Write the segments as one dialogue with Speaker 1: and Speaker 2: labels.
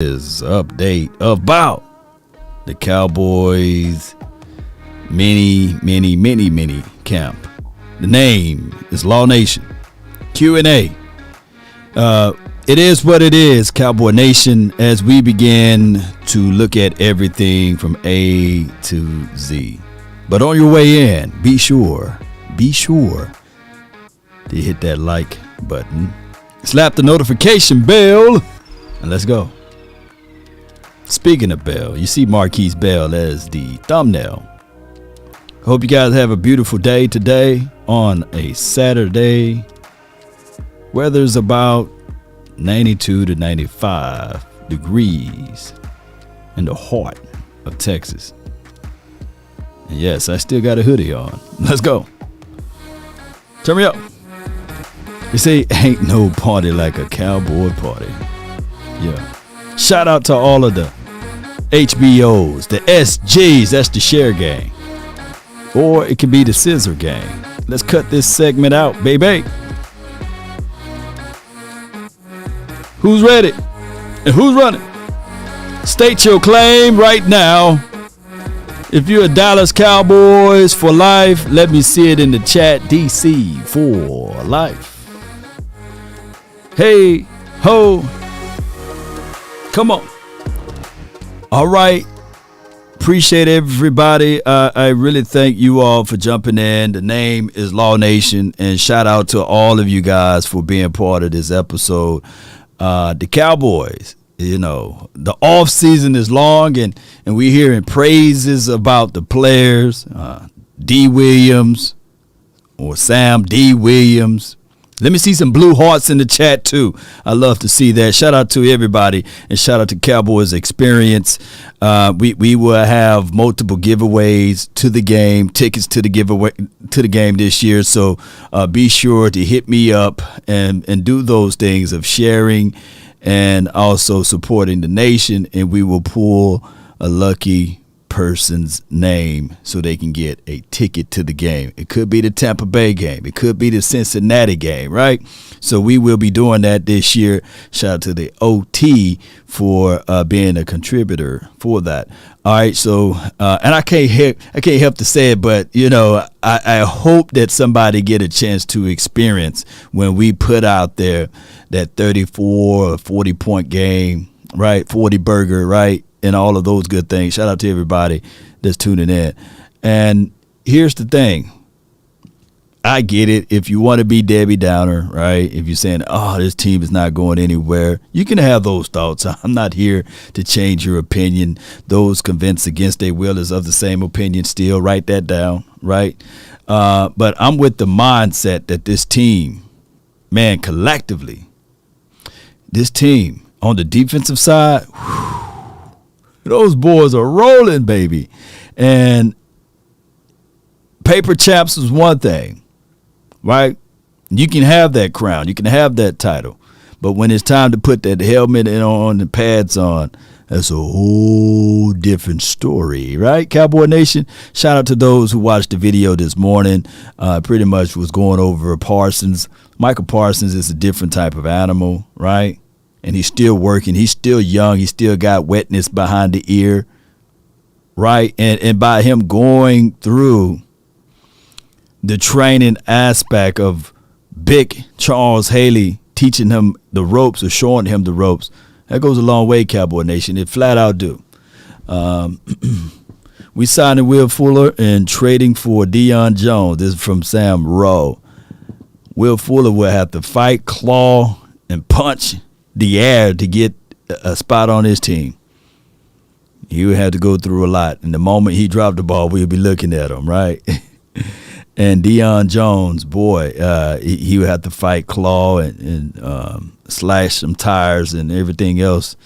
Speaker 1: is update about the Cowboys mini camp. The name is Law Nation Q&A. It is what it is, Cowboy Nation, as we begin to look at everything from A to Z. But on your way in, be sure to hit that like button, slap the notification bell, and let's go. Speaking of bell, you see Marquise Bell as the thumbnail. Hope you guys have a beautiful day today on a Saturday. Weather's about 92 to 95 degrees in the heart of Texas. And yes, I still got a hoodie on. Let's go. Turn me up. You see, ain't no party like a cowboy party. Yeah. Shout out to all of the HBOs, the SGs, that's the share gang. Or it could be the scissor gang. Let's cut this segment out, baby. Who's ready? And who's running? State your claim right now. If you're a Dallas Cowboys for life, let me see it in the chat. DC for life. Hey, ho. Come on. All right. Appreciate everybody. I really thank you all for jumping in. The name is Law Nation, and shout out to all of you guys for being part of this episode. The Cowboys, you know, the off season is long, and we're hearing praises about the players. Dee Williams or Sam Dee Williams. Let me see some blue hearts in the chat too. I love to see that. Shout out to everybody, and shout out to Cowboys Experience. We will have multiple giveaways to the game, tickets to the giveaway to the game this year. So be sure to hit me up and do those things of sharing and also supporting the nation, and we will pull a lucky person's name so they can get a ticket to the game. It could be the Tampa Bay game. It could be the Cincinnati game, right? So we will be doing that this year. Shout out to the OT for being a contributor for that. All right, so and I can't help to say it, but you know, I hope that somebody get a chance to experience when we put out there that 34 or 40 point game, right? 40 burger, right? And all of those good things. Shout out to everybody that's tuning in. And here's the thing. I get it. If you want to be Debbie Downer, right? If you're saying, oh, this team is not going anywhere, you can have those thoughts. I'm not here to change your opinion. Those convinced against their will is of the same opinion still. Write that down, right? But I'm with the mindset that this team, man, collectively, this team on the defensive side, those boys are rolling, baby. And paper chaps is one thing, right? You can have that crown. You can have that title. But when it's time to put that helmet on, the pads on, that's a whole different story, right? Cowboy Nation, shout out to those who watched the video this morning. Pretty much was going over Parsons. Michael Parsons is a different type of animal, right? And he's still working. He's still young. He still got wetness behind the ear, right? And by him going through the training aspect of Big Charles Haley teaching him the ropes or showing him the ropes, that goes a long way, Cowboy Nation. It flat out do. We signed Will Fuller and trading for Deion Jones. This is from Sam Rowe. Will Fuller will have to fight, claw, and punch the air to get a spot on his team. He would have to go through a lot. And the moment he dropped the ball, we'll be looking at him, right? And Deion Jones, boy, he would have to fight, claw, and slash some tires and everything else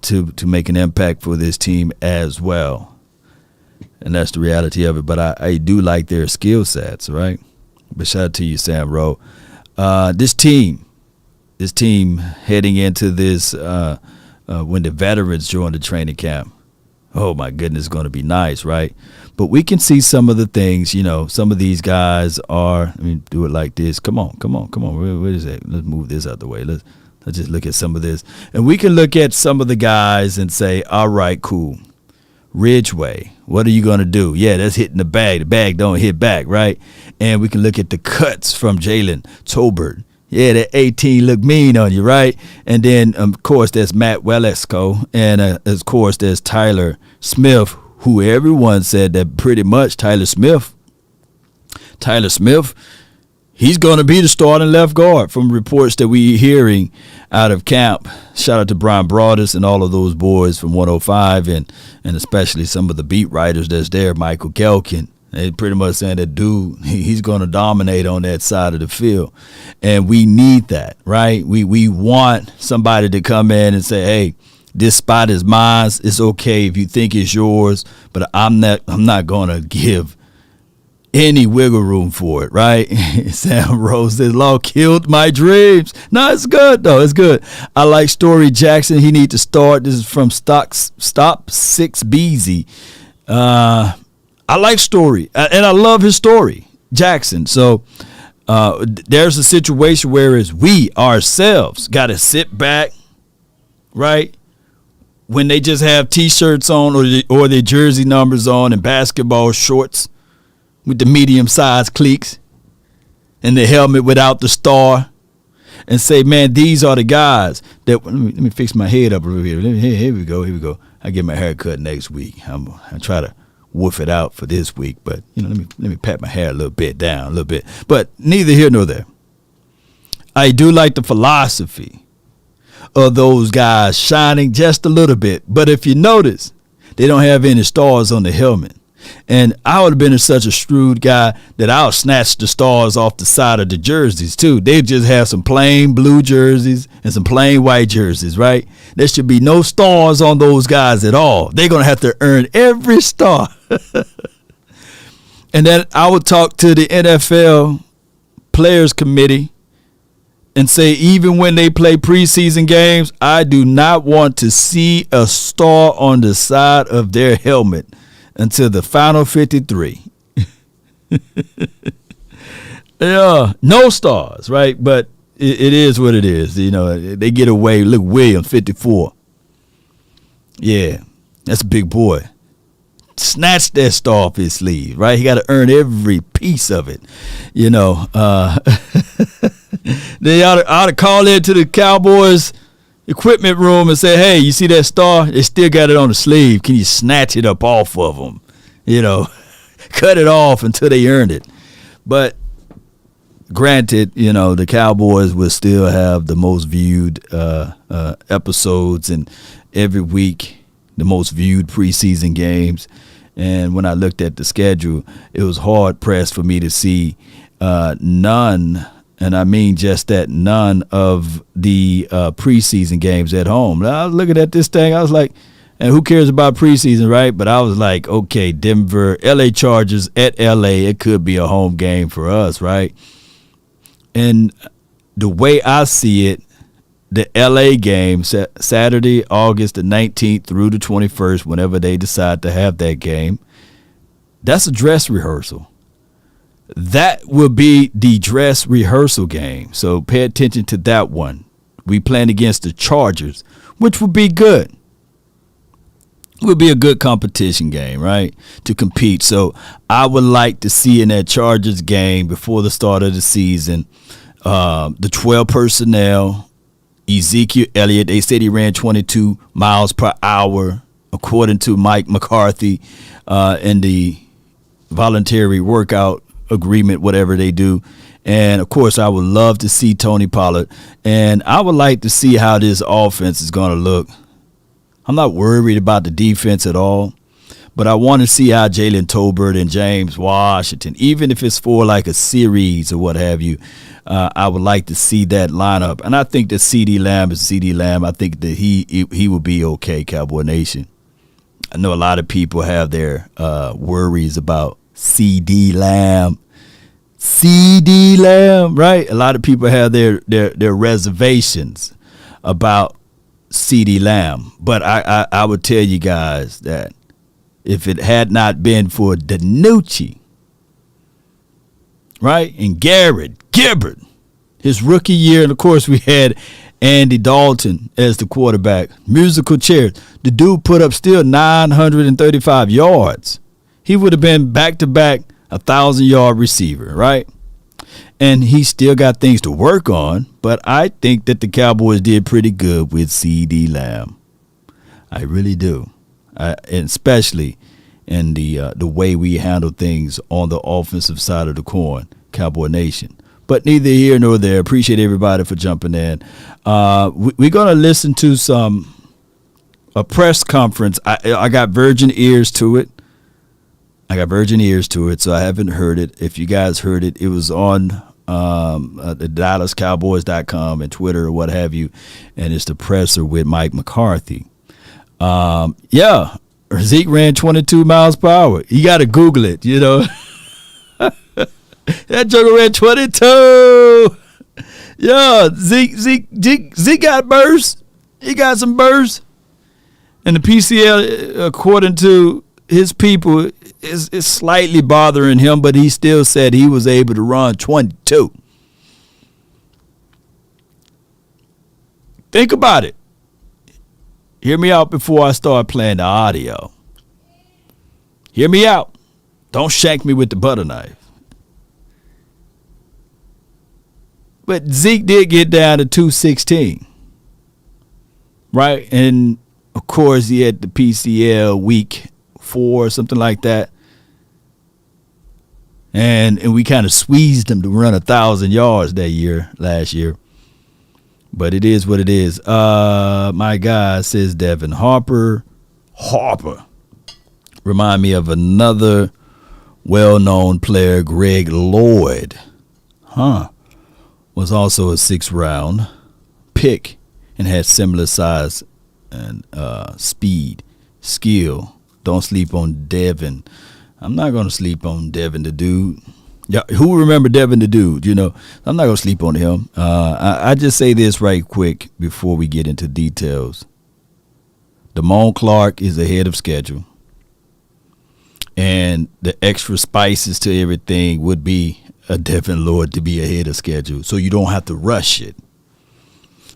Speaker 1: to make an impact for this team as well. And that's the reality of it. But I do like their skill sets, right? But shout out to you, Sam Rowe. This team heading into this when the veterans join the training camp, oh my goodness, it's going to be nice, right? But we can see some of the things, you know, some of these guys are, I mean, do it like this. Come on. What is that? Let's move this out the way. Let's Let's just look at some of this. And we can look at some of the guys and say, all right, cool. Ridgeway, what are you going to do? Yeah, that's hitting the bag. The bag don't hit back, right? And we can look at the cuts from Jalen Tolbert. Yeah, that 18 look mean on you, right? And then, of course, there's Matt Waletzko. And, of course, there's Tyler Smith, who everyone said that pretty much Tyler Smith, he's going to be the starting left guard from reports that we're hearing out of camp. Shout out to Brian Broaddus and all of those boys from 105 and especially some of the beat writers that's there, Michael Gelkin. They pretty much saying that dude, he's going to dominate on that side of the field. And we need that, right? We want somebody to come in and say, hey, this spot is mine. It's okay if you think it's yours, but I'm not going to give any wiggle room for it, right? Sam Rose says, Law killed my dreams. No, it's good, though. It's good. I like Story Jackson. He need to start. This is from Stop 6 Beezy. I like Story, and I love his story, Jackson. So there's a situation where we ourselves got to sit back, right, when they just have T-shirts on or their jersey numbers on and basketball shorts with the medium-sized cleats and the helmet without the star and say, man, these are the guys that – let me fix my head up a little bit. Here we go. I get my hair cut next week. I try to woof it out for this week, but, let me pat my hair a little bit down a little bit. But neither here nor there. I do like the philosophy of those guys shining just a little bit. But if you notice, they don't have any stars on the helmet. And I would have been such a shrewd guy that I'll snatch the stars off the side of the jerseys, too. They just have some plain blue jerseys and some plain white jerseys, right? There should be no stars on those guys at all. They're going to have to earn every star. And then I would talk to the NFL Players Committee and say, even when they play preseason games, I do not want to see a star on the side of their helmet until the final 53. Yeah, no stars, right? But it is what it is. They get away. Look, Williams, 54. Yeah, that's a big boy. Snatch that star off his sleeve, right? He got to earn every piece of it. They ought to call into the Cowboys equipment room and say, hey, you see that star? They still got it on the sleeve. Can you snatch it up off of them? Cut it off until they earned it. But granted, the Cowboys will still have the most viewed episodes and every week the most viewed preseason games. And when I looked at the schedule, it was hard pressed for me to see none. And I mean just that, none of the preseason games at home. I was looking at this thing. I was like, and who cares about preseason, right? But I was like, okay, Denver, L.A. Chargers at L.A., it could be a home game for us, right? And the way I see it, the L.A. game, Saturday, August the 19th through the 21st, whenever they decide to have that game, that's a dress rehearsal. That will be the dress rehearsal game. So pay attention to that one. We playing against the Chargers, which will be good. Will be a good competition game, right, to compete. So I would like to see in that Chargers game before the start of the season, the 12 personnel, Ezekiel Elliott, they said he ran 22 miles per hour, according to Mike McCarthy, in the voluntary workout agreement, whatever they do. And, of course, I would love to see Tony Pollard. And I would like to see how this offense is going to look. I'm not worried about the defense at all, but I want to see how Jalen Tolbert and James Washington, even if it's for like a series or what have you, I would like to see that lineup. And I think that CeeDee Lamb is CeeDee Lamb. I think that he will be okay, Cowboy Nation. I know a lot of people have their worries about CeeDee Lamb. CeeDee Lamb, right? A lot of people have their reservations about CeeDee Lamb. But I would tell you guys that if it had not been for DiNucci, right, and Garrett Gibbert, his rookie year, and of course we had Andy Dalton as the quarterback. Musical chairs. The dude put up still 935 yards. He would have been back-to-back 1,000-yard receiver, right? And he still got things to work on, but I think that the Cowboys did pretty good with CeeDee Lamb. I really do, and especially in the way we handle things on the offensive side of the coin, Cowboy Nation. But neither here nor there. Appreciate everybody for jumping in. We're going to listen to a press conference. I got virgin ears to it. So I haven't heard it. If you guys heard it, it was on the DallasCowboys.com and Twitter or what have you, and it's the presser with Mike McCarthy. Zeke ran 22 miles per hour. You got to Google it, you know. That joker ran 22. Yeah, Zeke got burst. He got some burst. And the PCL, according to his people, is slightly bothering him, but he still said he was able to run 22. Think about it. Hear me out before I start playing the audio. Hear me out. Don't shank me with the butter knife. But Zeke did get down to 216. Right? And, of course, he had the PCL week 4 or something like that. And we kind of squeezed him to run 1,000 yards last year. But it is what it is. My guy says Devin Harper. Remind me of another well-known player, Greg Lloyd. Was also a 6th round pick and had similar size and speed, skill. Don't sleep on Devin. I'm not going to sleep on Devin the dude. Yeah, who remember Devin the dude? You know, I'm not going to sleep on him. I just say this right quick before we get into details. Damone Clark is ahead of schedule. And the extra spices to everything would be a Devin Lloyd to be ahead of schedule. So you don't have to rush it.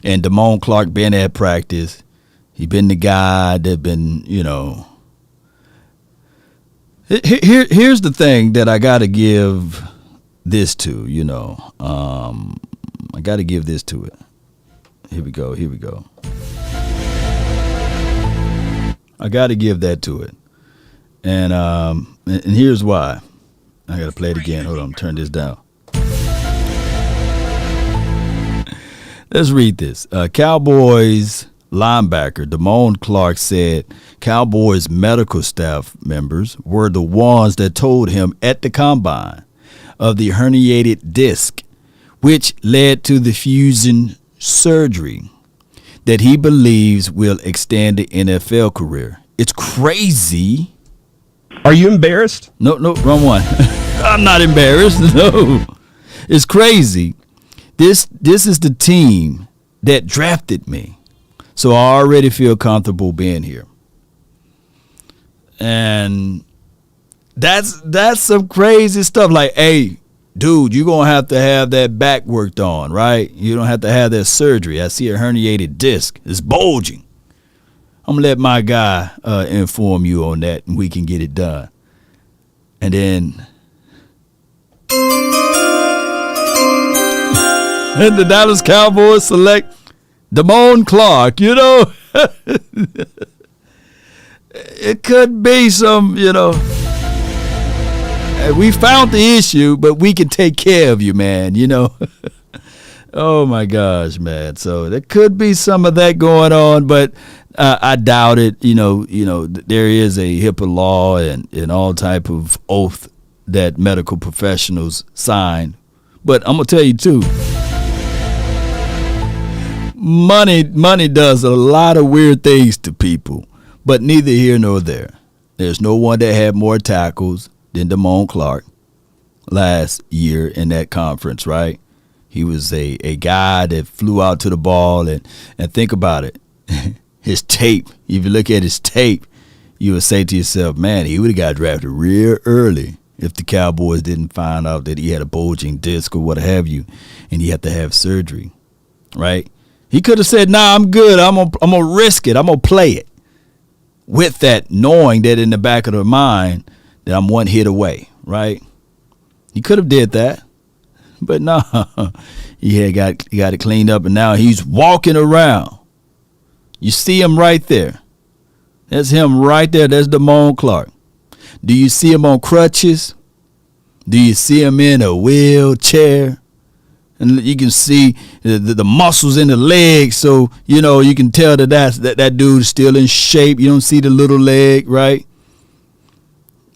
Speaker 1: And Damone Clark been at practice. He been the guy that been, you know. Here's the thing that I got to give this to, you know. I got to give this to it. Here we go. I got to give that to it. And here's why. I got to play it again. Hold on. Turn this down. Let's read this. Cowboys linebacker Damone Clark said Cowboys medical staff members were the ones that told him at the combine of the herniated disc, which led to the fusion surgery that he believes will extend the NFL career. It's crazy.
Speaker 2: Are you embarrassed?
Speaker 1: No, wrong one. I'm not embarrassed. No. It's crazy. This is the team that drafted me. So I already feel comfortable being here. And that's some crazy stuff. Like, hey, dude, you're going to have that back worked on, right? You don't have to have that surgery. I see a herniated disc. It's bulging. I'm going to let my guy inform you on that, and we can get it done. And then and the Dallas Cowboys select Damone Clark, you know. It could be some, you know. We found the issue, but we can take care of you, man, you know. Oh, my gosh, man. So there could be some of that going on, but I doubt it. You know, there is a HIPAA law and all type of oath that medical professionals sign. But I'm going to tell you, too, money does a lot of weird things to people, but neither here nor there. There's no one that had more tackles than Damone Clark last year in that conference, right? He was a guy that flew out to the ball, and think about it. His tape, if you look at his tape, you would say to yourself, man, he would have got drafted real early if the Cowboys didn't find out that he had a bulging disc or what have you, and he had to have surgery, right? He could have said, "Nah, I'm good. I'm gonna risk it. I'm gonna play it." With that, knowing that in the back of their mind that I'm one hit away, right? He could have did that, but no, he got it cleaned up, and now he's walking around. You see him right there. That's him right there. That's Damone Clark. Do you see him on crutches? Do you see him in a wheelchair? And you can see the muscles in the legs, so you can tell that dude's still in shape. You don't see the little leg, right?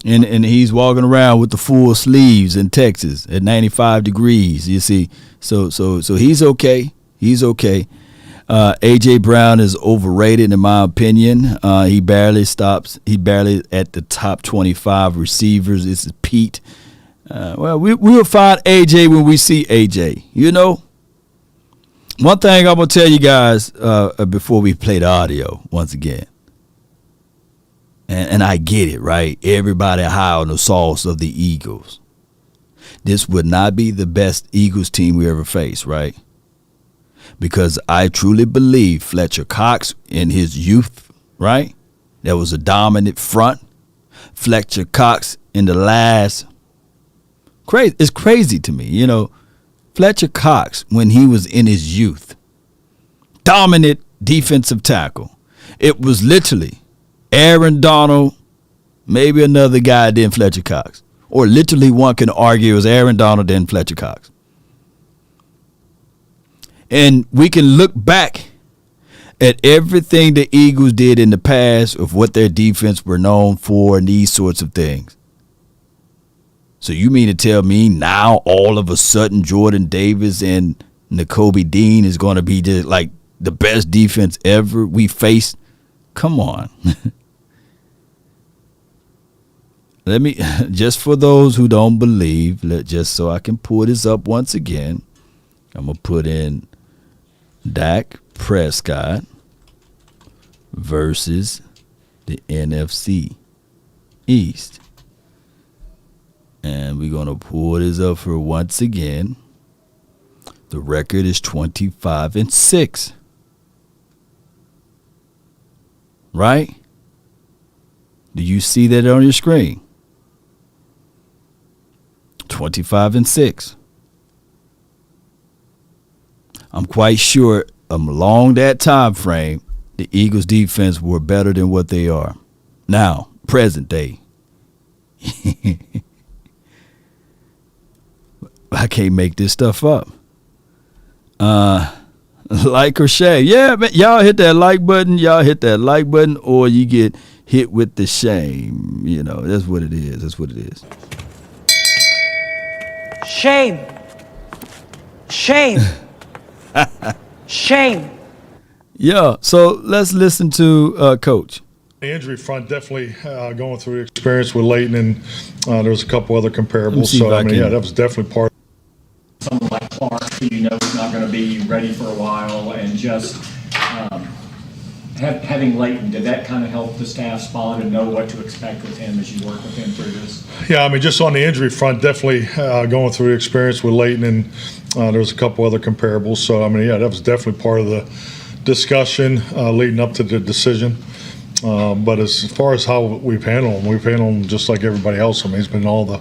Speaker 1: And he's walking around with the full sleeves in Texas at 95 degrees. You see, so he's okay. He's okay. A.J. Brown is overrated in my opinion. He barely stops. He barely at the top 25 receivers. This is Pete. Well, we will find A.J. when we see A.J. One thing I'm going to tell you guys before we play the audio once again. And I get it, right? Everybody high on the sauce of the Eagles. This would not be the best Eagles team we ever faced, right? Because I truly believe Fletcher Cox in his youth, right? That was a dominant front. Fletcher Cox in the last... It's crazy to me, Fletcher Cox, when he was in his youth, dominant defensive tackle. It was literally Aaron Donald, maybe another guy, then Fletcher Cox. Or literally one can argue it was Aaron Donald, then Fletcher Cox. And we can look back at everything the Eagles did in the past of what their defense were known for and these sorts of things. So you mean to tell me now all of a sudden Jordan Davis and Nakobe Dean is going to be just like the best defense ever we faced? Come on. Let me, just for those who don't believe, just so I can pull this up once again, I'm going to put in Dak Prescott versus the NFC East. And we're going to pull this up for once again. The record is 25-6. Right? Do you see that on your screen? 25-6. I'm quite sure along that time frame, the Eagles defense were better than what they are now, present day. I can't make this stuff up. Like or share. Yeah, man, y'all hit that like button. Y'all hit that like button, or you get hit with the shame. That's what it is. That's what it is.
Speaker 3: Shame. Shame. Shame.
Speaker 1: Yeah, so let's listen to Coach.
Speaker 4: The injury front, definitely going through the experience with Leighton, and there was a couple other comparables. So, that was definitely part.
Speaker 5: Someone like Clark, who is not going to be ready for a while, and just having Leighton, did that kind of help the staff spawn and know what to expect with him as you work with him through this? Yeah, just on the injury front, definitely going through the experience with Leighton, and there was a couple other comparables. So, that was definitely part of the discussion leading up to the decision. But as far as how we've handled him just like everybody else. He's been in all the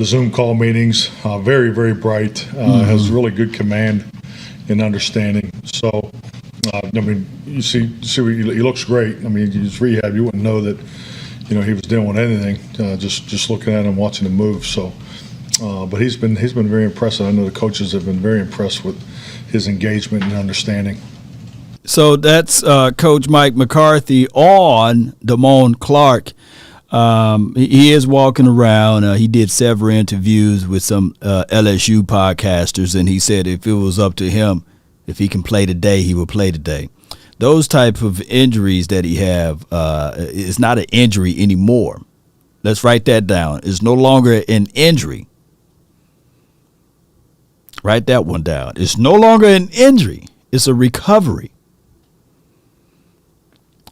Speaker 5: Zoom call meetings, very, very bright, has really good command and understanding. So, you see, he looks great. His rehab, you wouldn't know that, he was dealing with anything, just looking at him, watching him move. So, but he's been very impressive. I know the coaches have been very impressed with his engagement and understanding.
Speaker 1: So that's Coach Mike McCarthy on Damone Clark. He is walking around. He did several interviews with some LSU podcasters, and he said if it was up to him, if he can play today, he would play today. Those type of injuries that he have is not an injury anymore. Let's write that down. It's no longer an injury. Write that one down. It's no longer an injury. It's a recovery.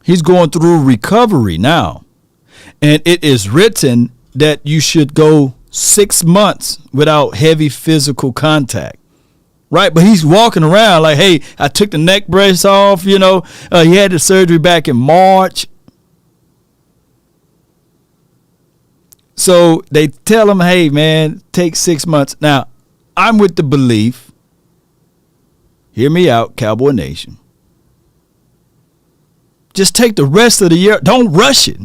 Speaker 1: He's going through recovery now. And it is written that you should go 6 months without heavy physical contact. Right, but he's walking around like, hey, I took the neck brace off, he had the surgery back in March. So they tell him, hey, man, take 6 months. Now, I'm with the belief, hear me out, Cowboy Nation. Just take the rest of the year. Don't rush it.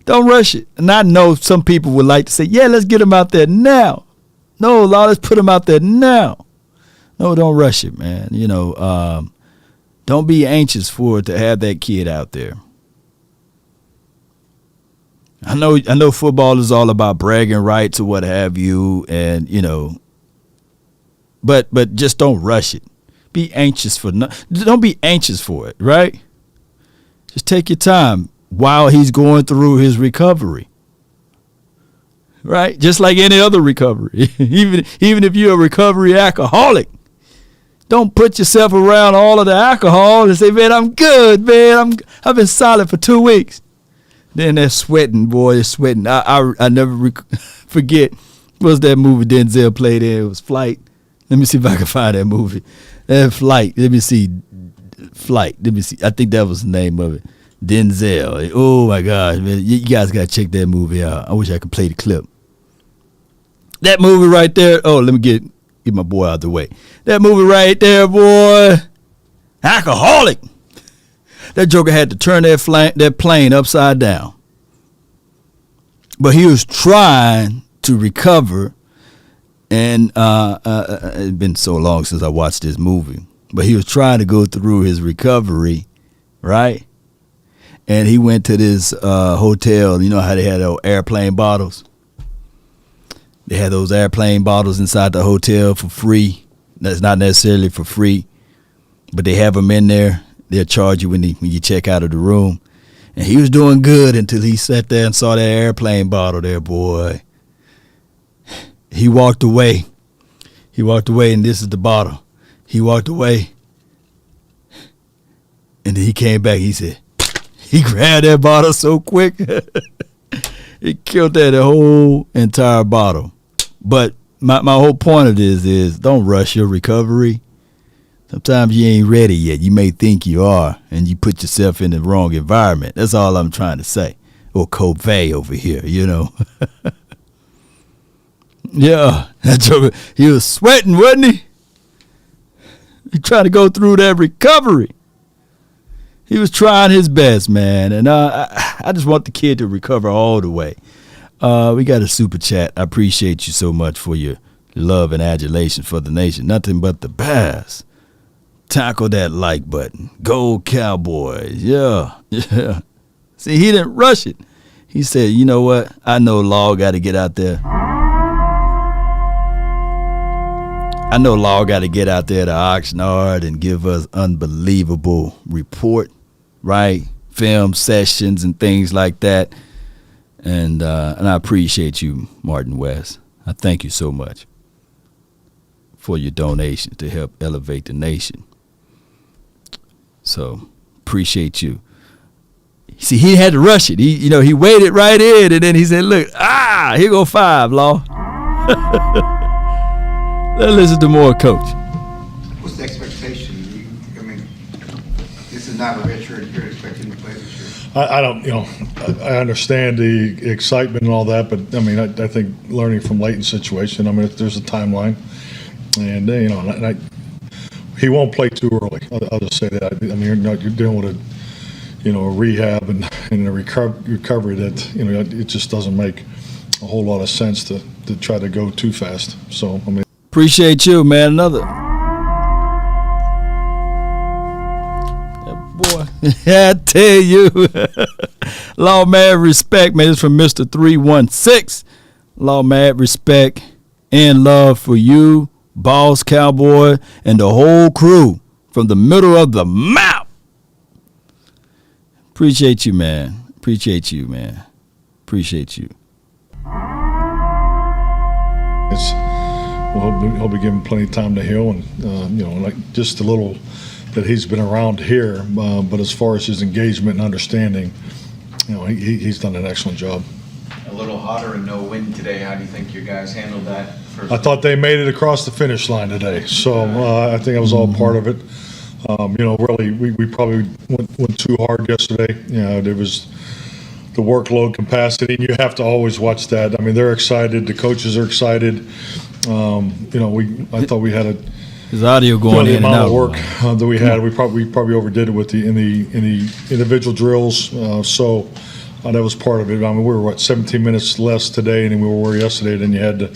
Speaker 1: Don't rush it. And I know some people would like to say, yeah, let's get him out there now. No, Law, let's put him out there now. No, don't rush it, man. Don't be anxious for it to have that kid out there. I know football is all about bragging rights or what have you, and but just don't rush it. Be anxious for don't be anxious for it, right? Just take your time while he's going through his recovery. Right? Just like any other recovery. even if you're a recovery alcoholic, don't put yourself around all of the alcohol and say, man, I'm good, man. I've been solid for 2 weeks. Then they're sweating, boy. They're sweating. I never forget. What was that movie Denzel played in? It was Flight. Let me see if I can find that movie. Flight. Let me see. Flight. Let me see. I think that was the name of it. Denzel. Oh, my gosh, man. You guys got to check that movie out. I wish I could play the clip. That movie right there. Oh, let me get my boy out of the way. That movie right there, boy. Alcoholic. That joker had to turn that plane upside down. But he was trying to recover. And it's been so long since I watched this movie. But he was trying to go through his recovery, right? And he went to this hotel. You know how they had those airplane bottles? They had those airplane bottles inside the hotel for free. That's not necessarily for free, but they have them in there. They'll charge you when you check out of the room. And he was doing good until he sat there and saw that airplane bottle there, boy. He walked away. And this is the bottle. He walked away. And then he came back. He said, he grabbed that bottle so quick. He killed that whole entire bottle. But my whole point of this is don't rush your recovery. Sometimes you ain't ready yet. You may think you are, and you put yourself in the wrong environment. That's all I'm trying to say. Or Covey over here, Yeah, that joker, he was sweating, wasn't he? He trying to go through that recovery. He was trying his best, man, and I just want the kid to recover all the way. We got a super chat. I appreciate you so much for your love and adulation for the nation. Nothing but the best. Tackle that like button. Go Cowboys. Yeah. See, he didn't rush it. He said, you know what? I know Law got to get out there. I know Law got to get out there to Oxnard and give us unbelievable report, right? Film sessions and things like that. And I appreciate you, Martin West. I thank you so much for your donation to help elevate the nation. So appreciate you. See, he had to rush it. He waited right in, and then he said, look, here go 5, Law. Let's listen to more, Coach.
Speaker 6: What's the expectation? This is not a redshirt. You're expecting to play this year.
Speaker 4: I don't, I understand the excitement and all that, but I think learning from Leighton's situation, if there's a timeline, and he won't play too early. I'll just say that. You're dealing with a rehab and a recovery that it just doesn't make a whole lot of sense to try to go too fast. So
Speaker 1: appreciate you, man. Another. Boy, I tell you. Law mad respect, man. It's from Mr. 316. Law mad respect and love for you, Boss Cowboy, and the whole crew from the middle of the map. Appreciate you, man. Appreciate you.
Speaker 4: He'll be given plenty of time to heal, and like just a little that he's been around here. But as far as his engagement and understanding, he's done an excellent job.
Speaker 6: A little
Speaker 7: hotter and no wind today. How do you think your guys handled that?
Speaker 4: I thought they made it across the finish line today, so I think that was all part of it. Really, we probably went too hard yesterday. There was the workload capacity, and you have to always watch that. I mean, they're excited. The coaches are excited. I thought we had
Speaker 1: his audio going in and out.
Speaker 4: The amount of work that we had, we probably overdid it with the individual drills. So that was part of it. I mean, we were 17 minutes less today than we were yesterday. Than you had the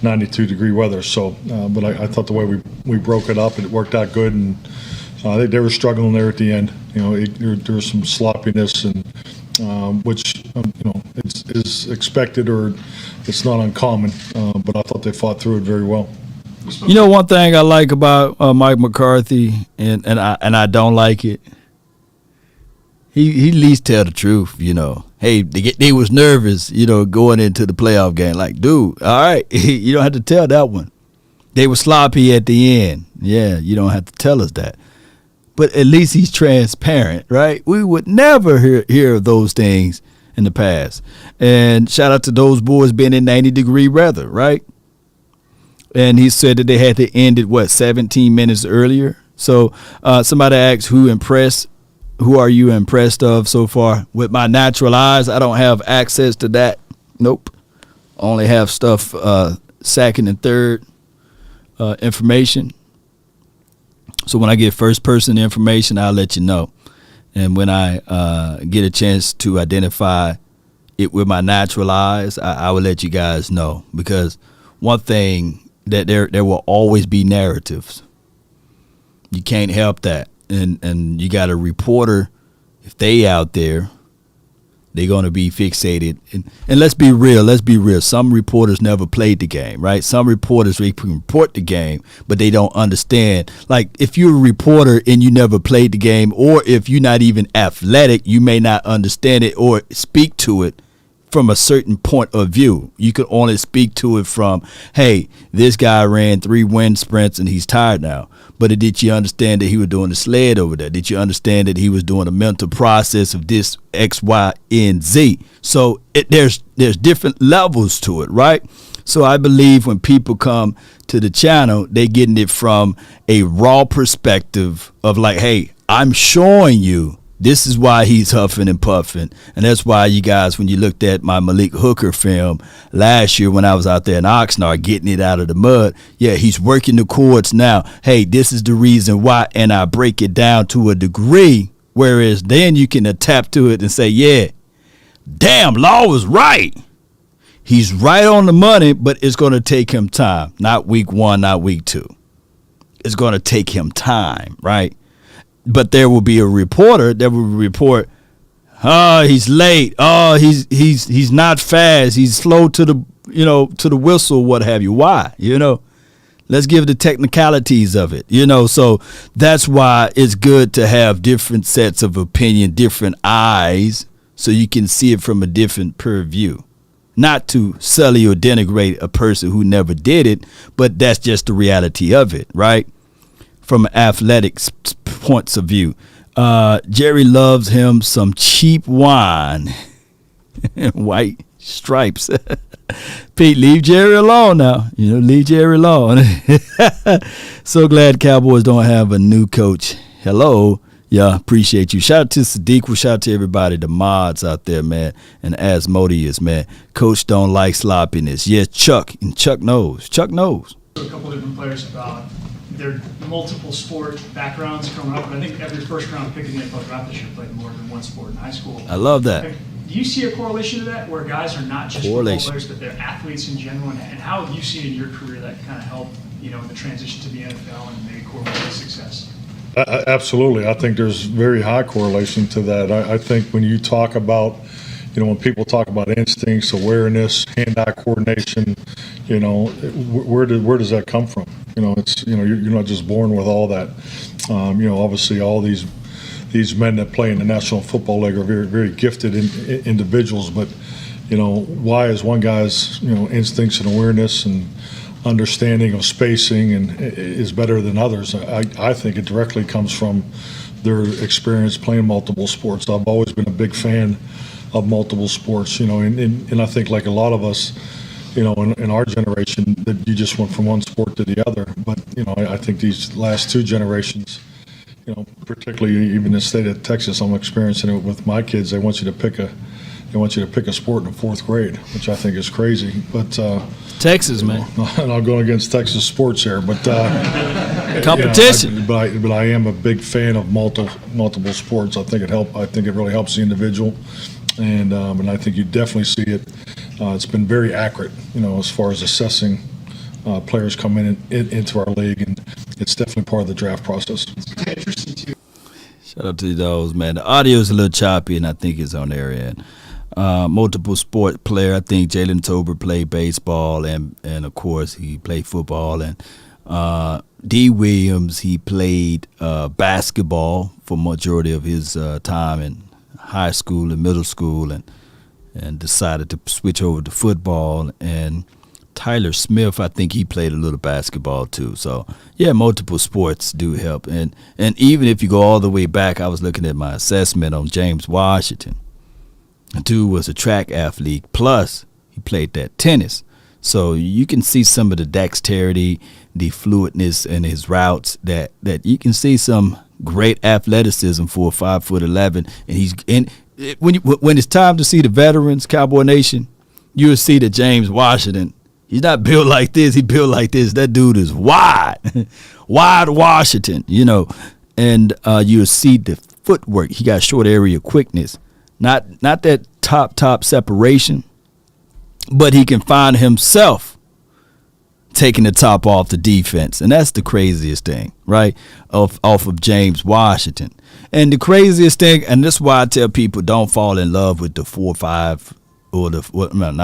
Speaker 4: 92-degree weather. So, but I thought the way we broke it up, it worked out good, and they were struggling there at the end. There was some sloppiness, and which is expected, or it's not uncommon. But I thought they fought through it very well.
Speaker 1: One thing I like about Mike McCarthy, and I don't like it. He at least tell the truth. Hey, they was nervous. Going into the playoff game. Like, dude, all right, you don't have to tell that one. They were sloppy at the end. Yeah, you don't have to tell us that. But at least he's transparent, right? We would never hear of those things in the past. And shout out to those boys being in 90-degree weather, right? And he said that they had to end it, 17 minutes earlier? So somebody asked, who are you impressed of so far? With my natural eyes, I don't have access to that. Nope. Only have stuff second and third information. So when I get first-person information, I'll let you know. And when I get a chance to identify it with my natural eyes, I will let you guys know. Because one thing, that there will always be narratives. You can't help that. And you got a reporter, if they out there, they're going to be fixated. And let's be real. Some reporters never played the game, right? Some reporters can report the game, but they don't understand. Like, if you're a reporter and you never played the game, or if you're not even athletic, you may not understand it or speak to it from a certain point of view. You can only speak to it from, hey, this guy ran 3 wind sprints and he's tired now. But did you understand that he was doing the sled over there? Did you understand that he was doing a mental process of this X, Y, and Z? So there's different levels to it, right? So I believe when people come to the channel, they're getting it from a raw perspective of like, hey, I'm showing you this is why he's huffing and puffing. And that's why you guys, when you looked at my Malik Hooker film last year when I was out there in Oxnard getting it out of the mud, yeah, he's working the chords now. Hey, this is the reason why. And I break it down to a degree, whereas then you can tap to it and say, yeah, damn, Law was right. He's right on the money, but it's going to take him time. Not week 1, not week 2. It's going to take him time, right? But there will be a reporter that will report, he's late. He's not fast. He's slow to the whistle, what have you. Why? Let's give the technicalities of it. So that's why it's good to have different sets of opinion, different eyes, so you can see it from a different purview. Not to sully or denigrate a person who never did it, but that's just the reality of it, right? From athletics points of view. Jerry loves him some cheap wine. White stripes. Pete, leave Jerry alone now. Leave Jerry alone. So glad Cowboys don't have a new coach. Hello. Yeah, appreciate you. Shout out to Sadiq. Shout out to everybody, the mods out there, man, and Asmodeus, man. Coach don't like sloppiness. Yeah, Chuck. And Chuck knows. Chuck knows.
Speaker 8: A couple different players about their multiple sport backgrounds coming up, and I think every first-round pick in the NFL draft this year played more than one sport in high school.
Speaker 1: I love that.
Speaker 8: Do you see a correlation to that, where guys are not just football players, but they're athletes in general? And how have you seen in your career that kind of help, in the transition to the NFL and maybe correlate to success?
Speaker 4: Absolutely. I think there's very high correlation to that. I think when you talk about, when people talk about instincts, awareness, hand-eye coordination, where does that come from? It's you're not just born with all that. Obviously all these men that play in the National Football League are very, very gifted individuals. But why is one guy's instincts and awareness and understanding of spacing and is better than others? I think it directly comes from their experience playing multiple sports. I've always been a big fan of multiple sports, and I think like a lot of us, in our generation, that you just went from one sport to the other. But, I think these last two generations, particularly even in the state of Texas, I'm experiencing it with my kids. They want you to pick a sport in the fourth grade, which I think is crazy. But
Speaker 1: Texas, man,
Speaker 4: and I'm going against Texas sports here, but
Speaker 1: competition.
Speaker 4: But I am a big fan of multiple sports. I think it really helps the individual, and I think you definitely see it. It's been very accurate, as far as assessing players coming into our league, and it's definitely part of the draft process.
Speaker 8: Interesting too.
Speaker 1: Shout out to those, man. The audio is a little choppy, and I think it's on their end. Multiple sport player. I think Jalen Tober played baseball, and of course he played football. And Dee Williams, he played basketball for majority of his time in high school and middle school, and decided to switch over to football. And Tyler Smith, I think he played a little basketball too. So yeah, multiple sports do help. And even if you go all the way back, I was looking at my assessment on James Washington. The dude was a track athlete, plus he played that tennis. So you can see some of the dexterity, the fluidness in his routes, that you can see some great athleticism for 5'11", and when it's time to see the veterans, Cowboy Nation, you'll see that James Washington, he's not built like this, he built like this. That dude is wide Washington, and you'll see the footwork. He got short area quickness. Not that top separation, but he can find himself taking the top off the defense. And that's the craziest thing, right, off of James Washington. And the craziest thing, and this is why I tell people don't fall in love with the 4.5 or not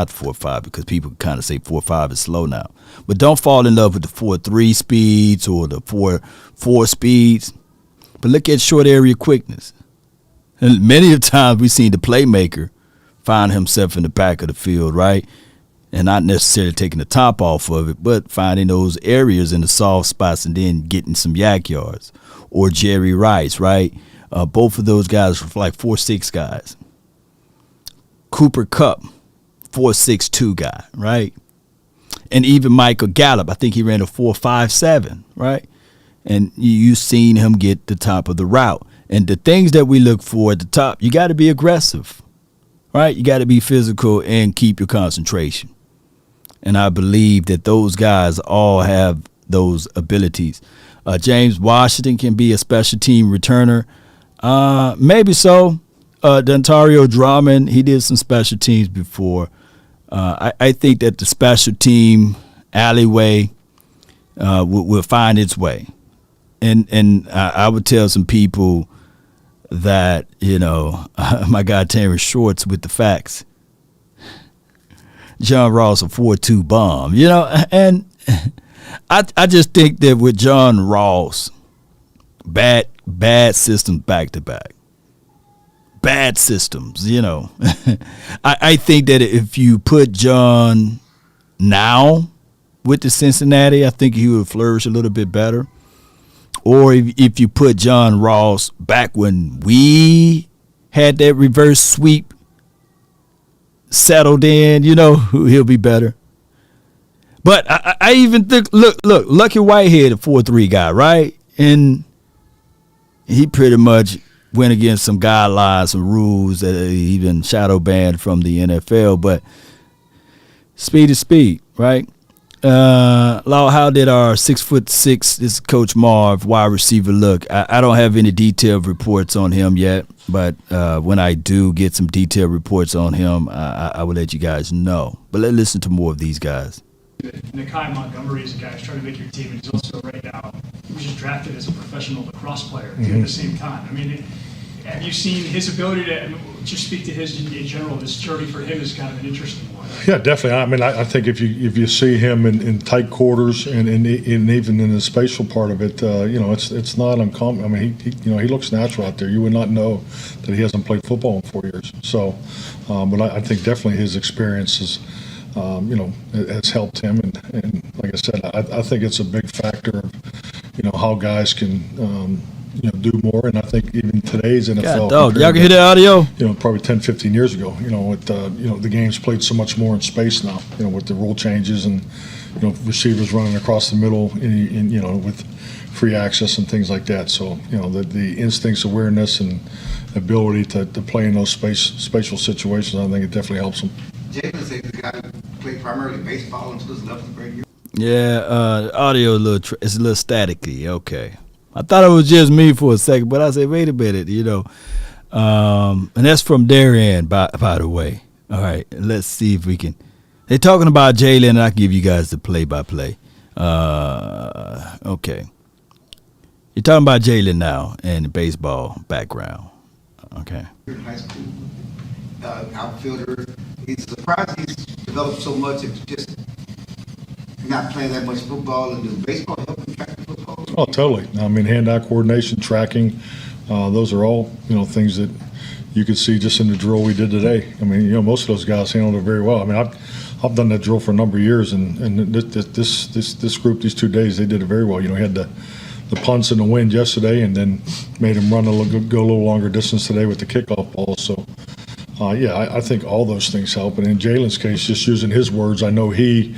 Speaker 1: the 4.5, because people kind of say 4.5 is slow now. But don't fall in love with the 4.3 speeds or the 4.4 speeds. But look at short area quickness. And many of the times we've seen the playmaker find himself in the back of the field, right? And not necessarily taking the top off of it, but finding those areas in the soft spots and then getting some yak yards. Or Jerry Rice, right? Both of those guys were like 4.6 guys. Cooper Kupp, 4.62 guy, right? And even Michael Gallup, I think he ran a 4.57, right? And you've seen him get the top of the route. And the things that we look for at the top, you got to be aggressive, right? You got to be physical and keep your concentration. And I believe that those guys all have those abilities. James Washington can be a special team returner. Maybe so. Dontario Drummond, he did some special teams before. I think that the special team alleyway will find its way. And I would tell some people that, my guy Terrence Shorts with the facts. John Ross a 4.2 bomb, and I just think that with John Ross, bad systems back to back. Bad systems, I think that if you put John now with the Cincinnati, I think he would flourish a little bit better. Or if you put John Ross back when we had that reverse sweep settled in, he'll be better. But I even think, look, Lucky Whitehead, a 4.3 guy, right? And he pretty much went against some guidelines, some rules that he been shadow banned from the NFL. But speed is speed, right? Law, how did our 6'6", this Coach Marv, wide receiver look? I don't have any detailed reports on him yet, but when I do get some detailed reports on him, I will let you guys know. But let's listen to more of these guys.
Speaker 8: Nakai Montgomery is a guy who's trying to make your team, and he's also right now, he was just drafted as a professional lacrosse player at the same time. I mean, have you seen his ability to just speak to his in general? This journey for him is kind of an interesting one.
Speaker 4: Yeah, definitely. I mean, I think if you see him in tight quarters and even in the spatial part of it, it's not uncommon. I mean, he looks natural out there. You would not know that he hasn't played football in 4 years. So, but I think definitely his experiences, has helped him. And like I said, I think it's a big factor of, how guys can do more. And I think even today's NFL.
Speaker 1: God, dog, y'all can hear that audio?
Speaker 4: Probably 10, 15 years ago, with, the game's played so much more in space now, with the rule changes and, receivers running across the middle, with free access and things like that. So, the instincts, awareness, and ability to play in those spatial situations, I think it definitely helps them.
Speaker 6: Jalen said the guy who played primarily baseball until his 11th grade year.
Speaker 1: Yeah, audio it's a little staticky. Okay. I thought it was just me for a second, but I said, wait a minute, and that's from their end, by the way. All right, let's see if we can. They're talking about Jalen, and I'll give you guys the play-by-play. Okay. You're talking about Jalen now and the baseball background. Okay.
Speaker 6: In high school, outfielder. He's surprised he's developed so much. It's just not playing that much football, and does baseball help him track the football?
Speaker 4: Oh, totally. I mean, hand-eye coordination, tracking, those are all, things that you could see just in the drill we did today. I mean, most of those guys handled it very well. I mean, I've done that drill for a number of years, and this group, these 2 days, they did it very well. We had the punts in the wind yesterday, and then made them go a little longer distance today with the kickoff ball. So, I think all those things help. And in Jalen's case, just using his words, I know he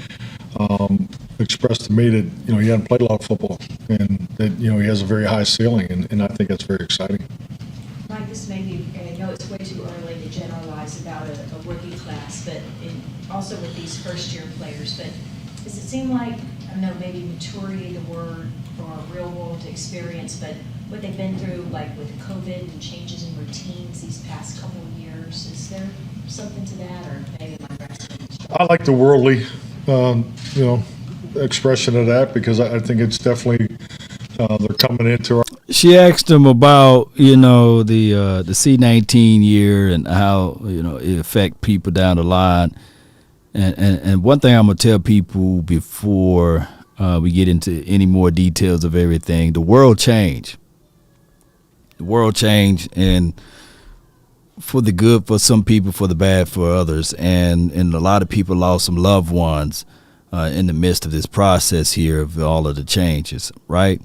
Speaker 4: expressed to me that he hadn't played a lot of football, and that he has a very high ceiling, and I think that's very exciting.
Speaker 9: Mike, this may be, I know it's way too early to generalize about a rookie class, but also with these first-year players, but does it seem like, I don't know, maybe maturity, the word, from a real-world experience, but what they've been through, like with COVID and changes in routines these past couple of years, is there something to that, or maybe my grasping?
Speaker 4: I like the worldly, expression of that, because I think it's definitely they're coming into our.
Speaker 1: She asked him about the C-19 year and how it affect people down the line, and one thing I'm gonna tell people before we get into any more details of everything: the world changed. The world changed, and for the good for some people, for the bad for others, and a lot of people lost some loved ones in the midst of this process here of all of the changes, right?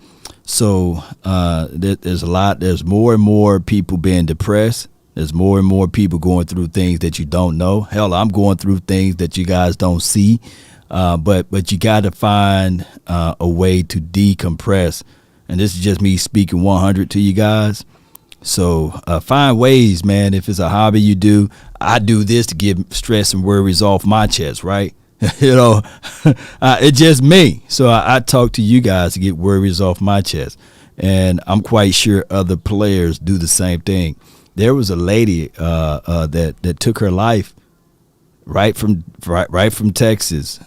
Speaker 1: So there's more and more people being depressed. There's more and more people going through things that you don't know. Hell, I'm going through things that you guys don't see, but you got to find a way to decompress. And this is just me speaking 100 to you guys. So find ways, man. If it's a hobby you do, I do this to get stress and worries off my chest, right? It's just me. So I talk to you guys to get worries off my chest. And I'm quite sure other players do the same thing. There was a lady that took her life right from Texas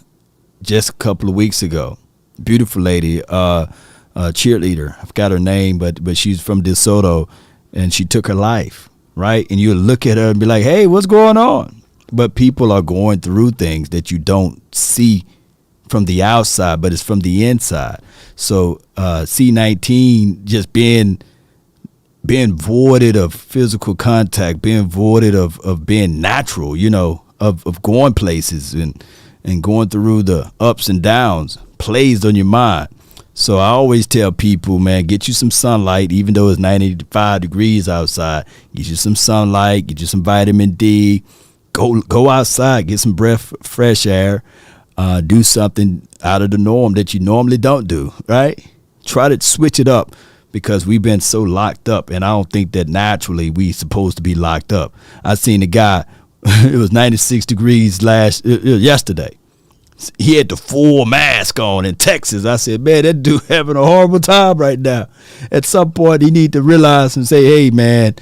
Speaker 1: just a couple of weeks ago. Beautiful lady, cheerleader. I forgot her name, but she's from DeSoto, and she took her life, right? And you look at her and be like, hey, what's going on? But people are going through things that you don't see from the outside, but it's from the inside. So C-19 just being voided of physical contact, being voided of being natural, of going places and going through the ups and downs plays on your mind. So I always tell people, man, get you some sunlight, even though it's 95 degrees outside. Get you some sunlight, get you some vitamin D. Go outside, get some fresh air, do something out of the norm that you normally don't do, right? Try to switch it up, because we've been so locked up, and I don't think that naturally we supposed to be locked up. I seen a guy, it was 96 degrees yesterday. He had the full mask on in Texas. I said, man, that dude having a horrible time right now. At some point, he need to realize and say, hey, man,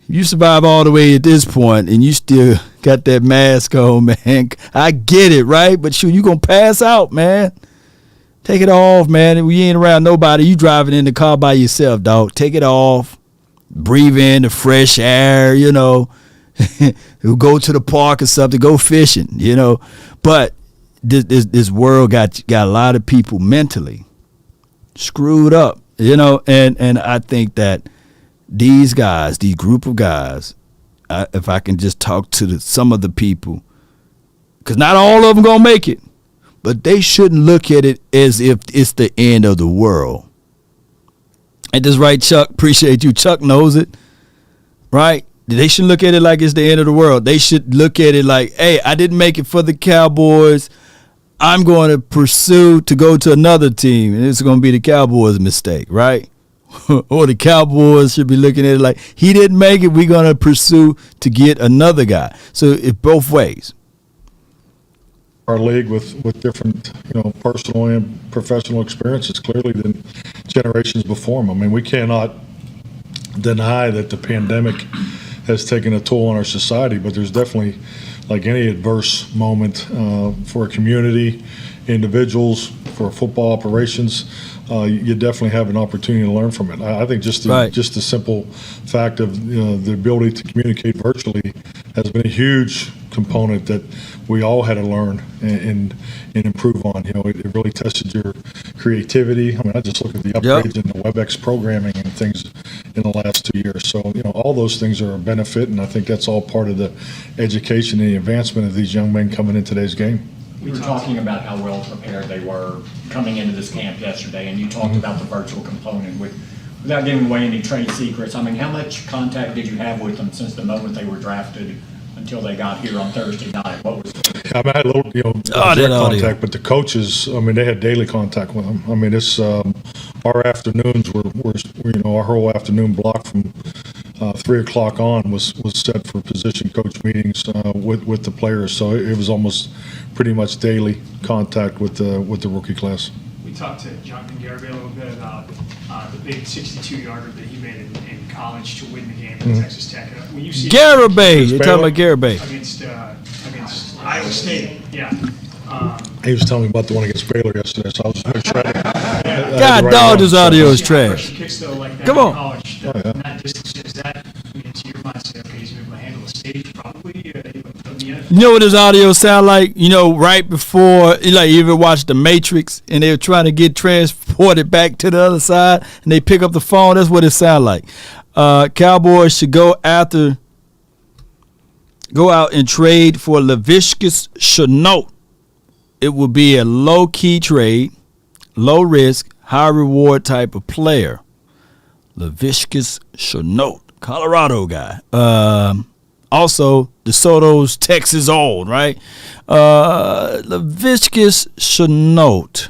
Speaker 1: you survive all the way at this point, and you still got that mask on, man. I get it, right? But shoot, you going to pass out, man. Take it off, man. We ain't around nobody. You driving in the car by yourself, dog. Take it off. Breathe in the fresh air, Go to the park or something. Go fishing, But this world got a lot of people mentally screwed up, And I think that these group of guys, if I can just talk to some of the people, because not all of them going to make it, but they shouldn't look at it as if it's the end of the world. Ain't this right, Chuck? Appreciate you. Chuck knows it, right? They shouldn't look at it like it's the end of the world. They should look at it like, hey, I didn't make it for the Cowboys. I'm going to pursue to go to another team, and it's going to be the Cowboys' mistake, right? Or the Cowboys should be looking at it like, he didn't make it, we're going to pursue to get another guy. So it's both ways.
Speaker 4: Our league with different, personal and professional experiences clearly than generations before them. I mean, we cannot deny that the pandemic has taken a toll on our society, but there's definitely, like any adverse moment for a community, individuals, for football operations, you definitely have an opportunity to learn from it. I think just the simple fact of the ability to communicate virtually has been a huge component that we all had to learn and improve on. It really tested your creativity. I mean, I just look at the upgrades in the WebEx programming and things in the last 2 years. So, all those things are a benefit, and I think that's all part of the education and the advancement of these young men coming in today's game.
Speaker 10: We were talking about how well prepared they were coming into this camp yesterday, and you talked about the virtual component. Without giving away any trade secrets, I mean, how much contact did you have with them since the moment they were drafted until they got here on Thursday night? What was
Speaker 4: I had a little, direct contact, but the coaches, I mean, they had daily contact with them. I mean, it's our afternoons were our whole afternoon block from 3 o'clock on was set for position coach meetings with the players. So it was almost pretty much daily contact with the rookie class.
Speaker 8: We talked to Jonathan Garibay a little bit about the big 62-yarder that he made in college to win the game at Texas Tech. When you see
Speaker 1: Garibay, you're talking about Garibay
Speaker 8: against Iowa State, yeah.
Speaker 4: He was telling me about the one against Baylor yesterday, so I was just trying to.
Speaker 1: God, dog, this audio is trash.
Speaker 8: Kicks, though, like that
Speaker 1: Come on.
Speaker 8: College, that distance, is that, to your mind, say, okay, he's able to handle the stage, probably,
Speaker 1: You know what his audio sound like? Right before, like, you ever watched The Matrix and they were trying to get transported back to the other side and they pick up the phone? That's what it sound like. Cowboys should go out and trade for Laviska Shenault. It will be a low-key trade, low-risk, high-reward type of player. Laviska Shenault, Colorado guy. Also, DeSoto's Texas old, right? Laviska Shenault.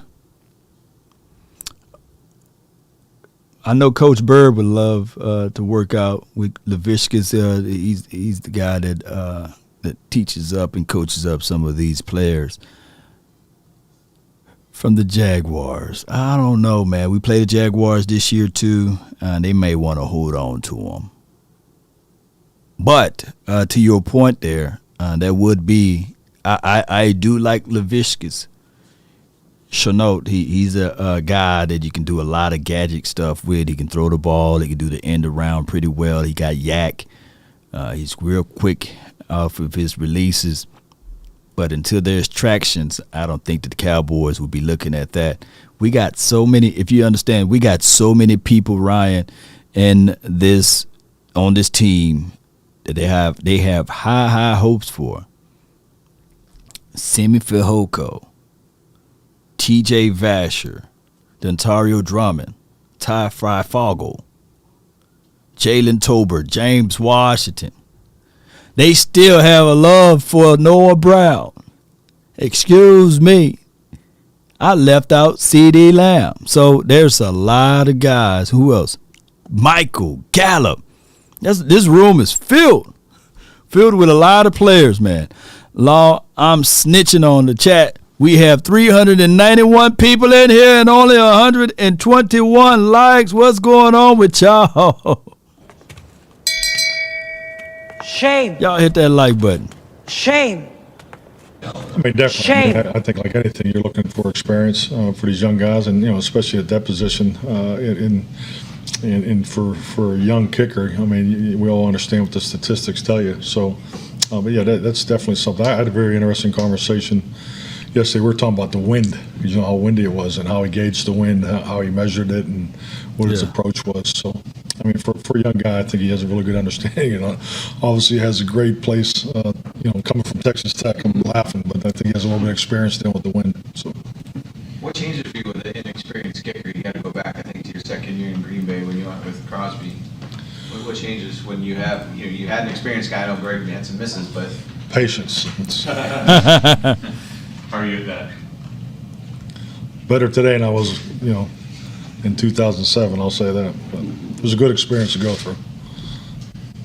Speaker 1: I know Coach Bird would love to work out with Laviska. He's the guy that teaches up and coaches up some of these players. From the Jaguars. I don't know, man. We play the Jaguars this year, too, and they may want to hold on to them. But to your point there, that would be I do like Laviska Shenault. He's a guy that you can do a lot of gadget stuff with. He can throw the ball. He can do the end around pretty well. He got yak. He's real quick off of his releases. But until there's tractions, I don't think that the Cowboys will be looking at that. We got so many, if you understand, we got so many people, Ryan, on this team that they have high hopes for. Semi Fehoko, TJ Vasher, Dontario Drummond, Ty Fogel, Jalen Tolbert, James Washington. They still have a love for Noah Brown. Excuse me. I left out C.D. Lamb. So there's a lot of guys. Who else? Michael Gallup. This room is filled with a lot of players, man. Law, I'm snitching on the chat. We have 391 people in here and only 121 likes. What's going on with y'all?
Speaker 3: Shame.
Speaker 1: Y'all hit that like button.
Speaker 3: Shame.
Speaker 4: I mean, definitely.
Speaker 3: Shame.
Speaker 4: I think like anything, you're looking for experience for these young guys, and especially at that position, and for a young kicker. I mean, we all understand what the statistics tell you. So, but yeah, that's definitely something. I had a very interesting conversation yesterday. We were talking about the wind, because how windy it was and how he gauged the wind, how he measured it, and what his approach was. So, I mean, for a young guy, I think he has a really good understanding. Obviously, he has a great place. Coming from Texas Tech, I'm laughing, but I think he has a little bit of experience dealing with the wind. So,
Speaker 7: what changes for you with an inexperienced kicker? You got to go back, I think, to your second and you're in Green Bay when you went with Crosby. What changes when you have, you had an experienced guy. I know Gregory had some misses, but
Speaker 4: Patience.
Speaker 11: How are you at that?
Speaker 4: Better today than I was, in 2007, I'll say that. But it was a good experience to go through.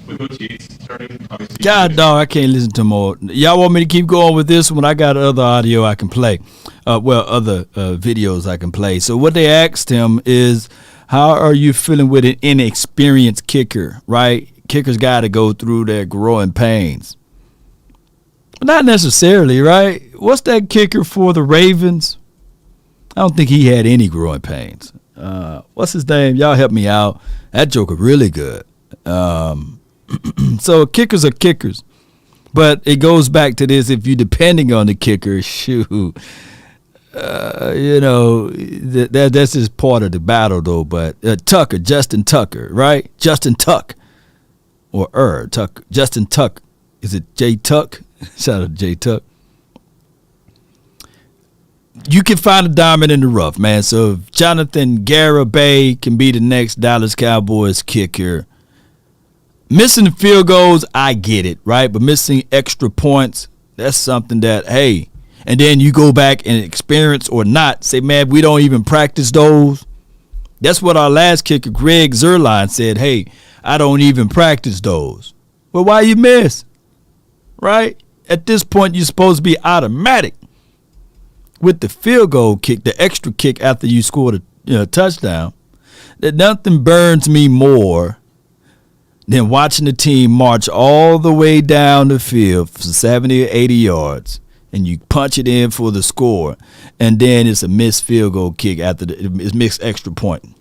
Speaker 11: With Coach Yates starting, obviously.
Speaker 1: God, dog, I can't listen to more. Y'all want me to keep going with this one? I got other audio I can play. Other videos I can play. So what they asked him is, how are you feeling with an inexperienced kicker, right? Kickers got to go through their growing pains. Not necessarily, right? What's that kicker for the Ravens? I don't think he had any growing pains. What's his name? Y'all help me out. That joker really good. So kickers are kickers. But it goes back to this, if you're depending on the kicker, shoot. That's just part of the battle, though. But Justin Tucker, right? Justin Tuck. Or Tuck. Justin Tuck. Is it J Tuck? Shout out to J Tuck. You can find a diamond in the rough, man. So if Jonathan Garibay can be the next Dallas Cowboys kicker, missing the field goals, I get it, right? But missing extra points, that's something that, hey, and then you go back and experience or not, say, man, we don't even practice those. That's what our last kicker, Greg Zuerlein, said, hey, I don't even practice those. Well, why you miss? Right? At this point, you're supposed to be automatic with the field goal kick, the extra kick after you scored a touchdown. That nothing burns me more than watching the team march all the way down the field for 70 or 80 yards, and you punch it in for the score, and then it's a missed field goal kick after it's missed extra point.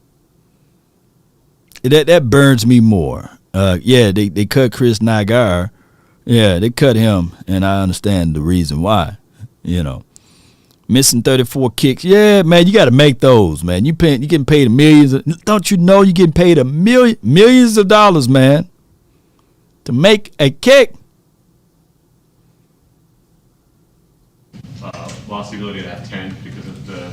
Speaker 1: That burns me more. They cut Chris Nagar. Yeah, they cut him, and I understand the reason why. Missing 34 kicks. Yeah, man, you got to make those, man. You getting paid millions. Don't you know you getting paid millions of dollars, man, to make a kick?
Speaker 11: Lost the ability to have 10 because of the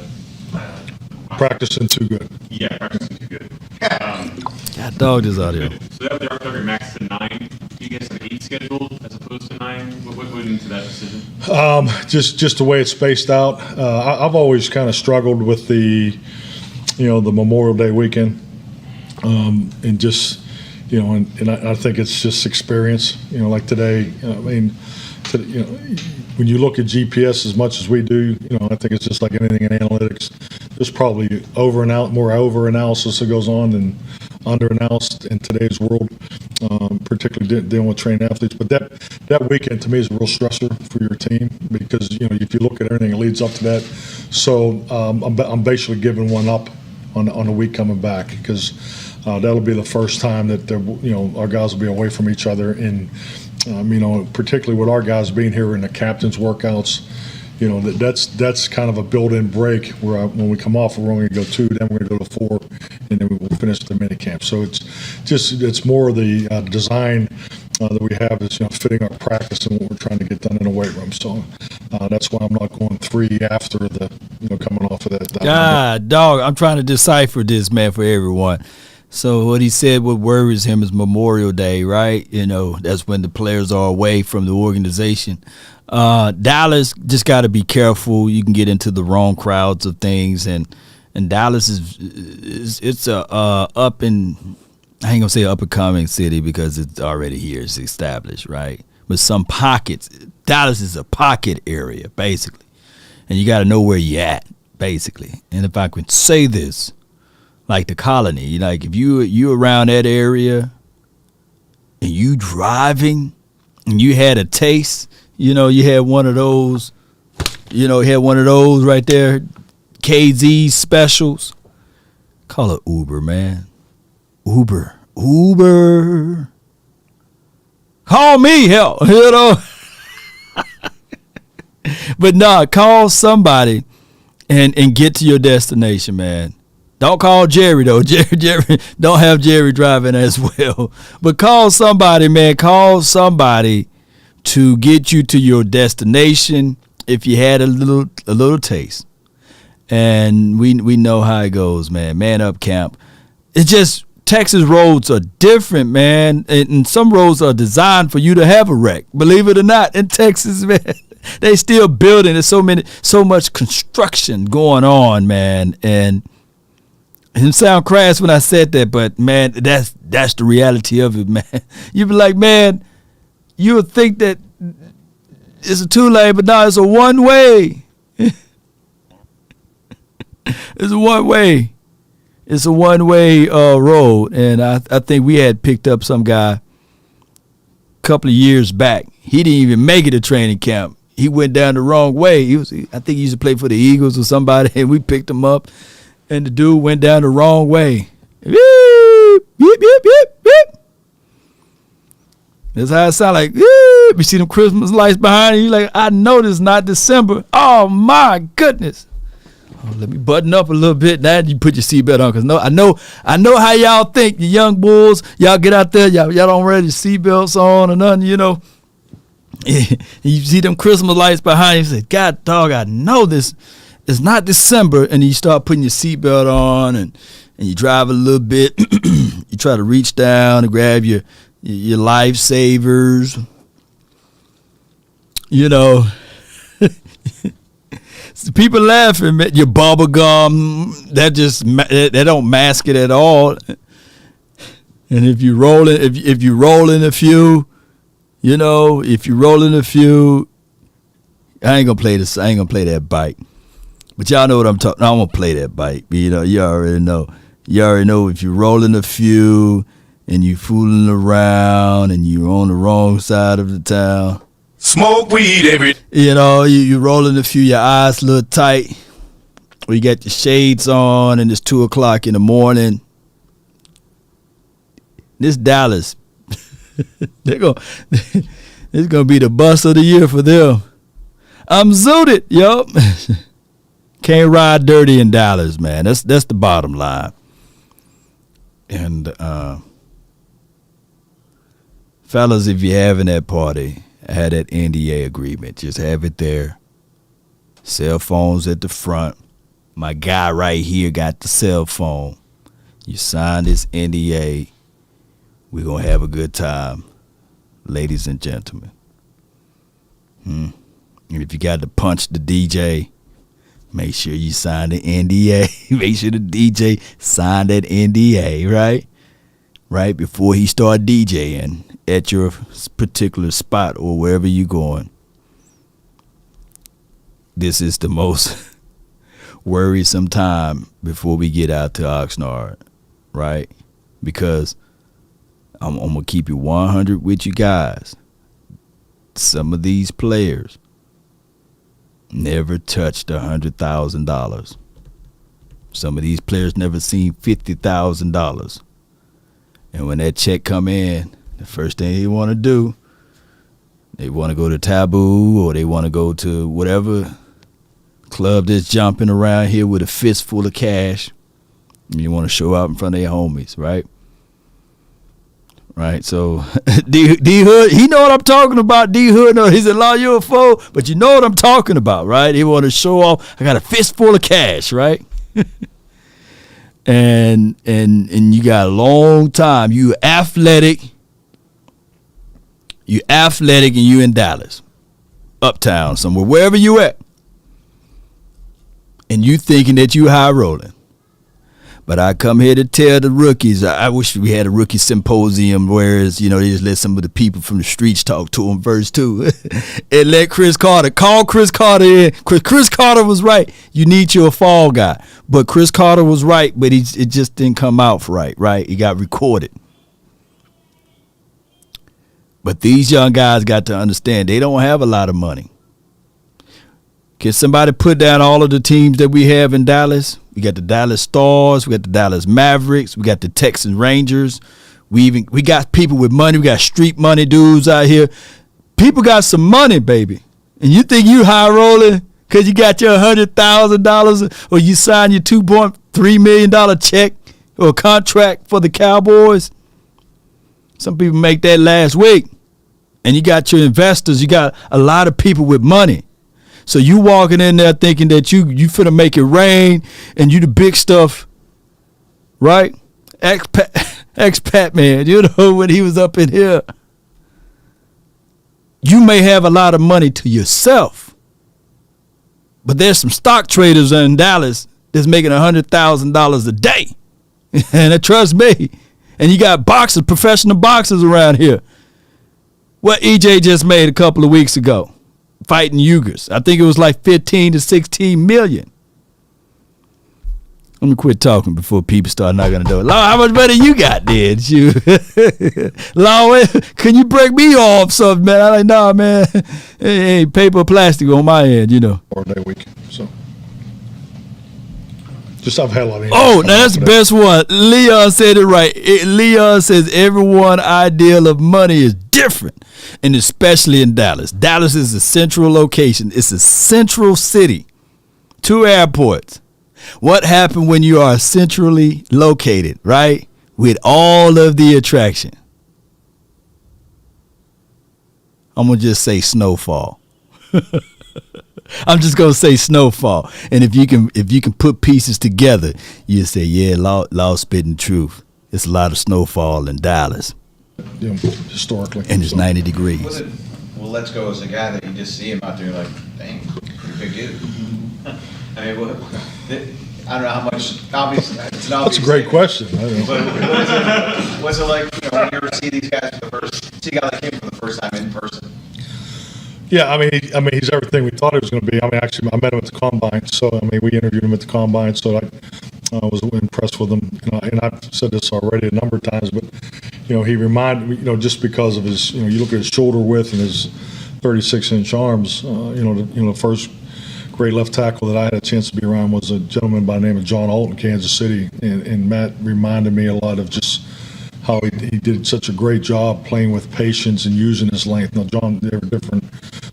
Speaker 4: Practicing too good.
Speaker 11: Yeah, practicing too good.
Speaker 1: God, dog this audio.
Speaker 11: So that they're target max to 9. Do you guys have 8 scheduled as opposed to 9? What went into that decision?
Speaker 4: Just the way it's spaced out. I've always kind of struggled with the Memorial Day weekend, and just and I think it's just experience. Like today. When you look at GPS as much as we do, I think it's just like anything in analytics. There's probably more over analysis that goes on than under analysis in today's world, particularly dealing with trained athletes. But that weekend to me is a real stressor for your team because if you look at everything that leads up to that, so I'm basically giving one up on the week coming back because that'll be the first time that our guys will be away from each other and. Particularly with our guys being here in the captain's workouts, that's kind of a built-in break where when we come off, we're only going to go 2, then we're going to go to 4, and then we'll finish the mini camp. So it's more of the design that we have is fitting our practice and what we're trying to get done in the weight room. So that's why I'm not going 3 after the coming off of that.
Speaker 1: God, dog, I'm trying to decipher this, man, for everyone. So what he said, what worries him is Memorial Day, right? That's when the players are away from the organization. Dallas just got to be careful. You can get into the wrong crowds of things, and Dallas it's a I ain't gonna say up and coming city because it's already here, it's established, right? But some pockets, Dallas is a pocket area basically, and you got to know where you're at basically. And if I could say this. Like the colony, like if you around that area and you driving and you had a taste, you had one of those, right there, KZ specials. Call it Uber, man. Uber. Call me, hell, But nah, call somebody and get to your destination, man. Don't call Jerry, though. Jerry, don't have Jerry driving as well. But call somebody, man. Call somebody to get you to your destination if you had a little taste. And we know how it goes, man. Man up camp. it's just Texas roads are different, man. And some roads are designed for you to have a wreck. Believe it or not, in Texas, man, they still building. There's so much construction going on, man. And it sound crass when I said that, but man, that's the reality of it, man. You be like, man, you would think that it's a 2-lane, but no, it's a one-way. It's a one-way. It's a one-way road, and I think we had picked up some guy a couple of years back. He didn't even make it to training camp. He went down the wrong way. I think he used to play for the Eagles or somebody, and we picked him up, and the dude went down the wrong way. Beep, beep, beep, beep, beep. That's how it sound like. You see them Christmas lights behind you. You're like, I know this is not December. Oh my goodness. Oh, let me button up a little bit. Now you put your seatbelt on, because I know how y'all think. You young bulls, y'all get out there, y'all don't wear your seatbelts on or nothing, you know. You see them Christmas lights behind you. You say, God dog, I know this is not December. And you start putting your seatbelt on and you drive a little bit. You try to reach down and grab your lifesavers. You know. People laughing, man. Your bubble gum, that don't mask it at all. And if you roll in a few, you know, I ain't gonna play this. I ain't gonna play that bite. But y'all know what I'm talking. I'm gonna play that bite. You know, you already know. You already know if you're rolling a few and you fooling around and you're on the wrong side of the town.
Speaker 12: Smoke weed every.
Speaker 1: You know, you rolling a few, your eyes a little tight. Or you got your shades on and it's 2:00 in the morning. This Dallas, it's gonna be the bust of the year for them. I'm zooted, yup. Can't ride dirty in Dallas, man. That's the bottom line. And fellas, if you're having that party, had that NDA agreement. Just have it there. Cell phones at the front. My guy right here got the cell phone. You sign this NDA. We're going to have a good time, ladies and gentlemen. And if you got to punch the DJ, make sure you sign the NDA. Make sure the DJ sign that NDA, right? Right before he start DJing at your particular spot or wherever you're going. This is the most worrisome time before we get out to Oxnard, right? Because I'm going to keep you 100 with you guys. Some of these players never touched $100,000. Some of these players never seen $50,000. And when that check come in, the first thing they want to do, they want to go to Taboo or they want to go to whatever club that's jumping around here with a fistful of cash. And you want to show out in front of their homies, right? Right, so D Hood, he know what I'm talking about. D Hood, no, he's a law UFO, but you know what I'm talking about, right? He want to show off. I got a fistful of cash, right? and you got a long time. You athletic, and you in Dallas, uptown somewhere, wherever you at, and you thinking that you high rolling. But I come here to tell the rookies, I wish we had a rookie symposium, whereas, you know, they just let some of the people from the streets talk to them verse 2. And let Chris Carter, call Chris Carter in. Chris Carter was right. You need your fall guy. But Chris Carter was right, but it just didn't come out right? He got recorded. But these young guys got to understand they don't have a lot of money. Can somebody put down all of the teams that we have in Dallas? We got the Dallas Stars, we got the Dallas Mavericks, we got the Texas Rangers. We got people with money. We got street money dudes out here. People got some money, baby. And you think you high rolling because you got your $100,000 or you signed your $2.3 million check or contract for the Cowboys? Some people make that last week. And you got your investors. You got a lot of people with money. So you walking in there thinking that you finna make it rain and you the big stuff, right? Expat man, you know, when he was up in here, you may have a lot of money to yourself, but there's some stock traders in Dallas that's making $100,000 a day. And trust me, and you got boxers, professional boxers around here. What EJ just made a couple of weeks ago, fighting Uyghurs. I think it was like 15 to 16 million. Let me quit talking before people start knocking on the door. Law, how much money you got, then? You, Law, can you break me off something, man? I'm like, nah, man. Hey, paper or plastic on my end, you know.
Speaker 4: 4-day week, so. Just I've had a lot of.
Speaker 1: Oh, now that's the best one. Leon said it right. Leon says everyone's ideal of money is different, and especially in Dallas. Dallas is a central location. It's a central city. 2 airports. What happened when you are centrally located, right? With all of the attraction. I'm going to just say snowfall. I'm just going to say snowfall. And if you can put pieces together, you say, yeah, law spitting truth. It's a lot of snowfall in Dallas.
Speaker 4: Yeah, historically.
Speaker 1: And it's 90 degrees.
Speaker 7: Well, let's go as a guy that you just see him out there, like, dang, pretty big dude. I mean, I don't know how much. Obviously, it's an obvious.
Speaker 4: That's a great question.
Speaker 7: What's it like, you know, when you ever see these guys for the first, see a guy like him for the first time in person?
Speaker 4: Yeah, I mean, he's everything we thought he was going to be. I mean, actually, I met him at the combine, so I mean, we interviewed him at the combine, so I was impressed with him. You know, and I've said this already a number of times, but you know, he reminded me, you know, just because of his, you know, you look at his shoulder width and his 36-inch arms. The first great left tackle that I had a chance to be around was a gentleman by the name of John Alt in Kansas City, and Matt reminded me a lot of just how he did such a great job playing with patience and using his length. Now, John, they were different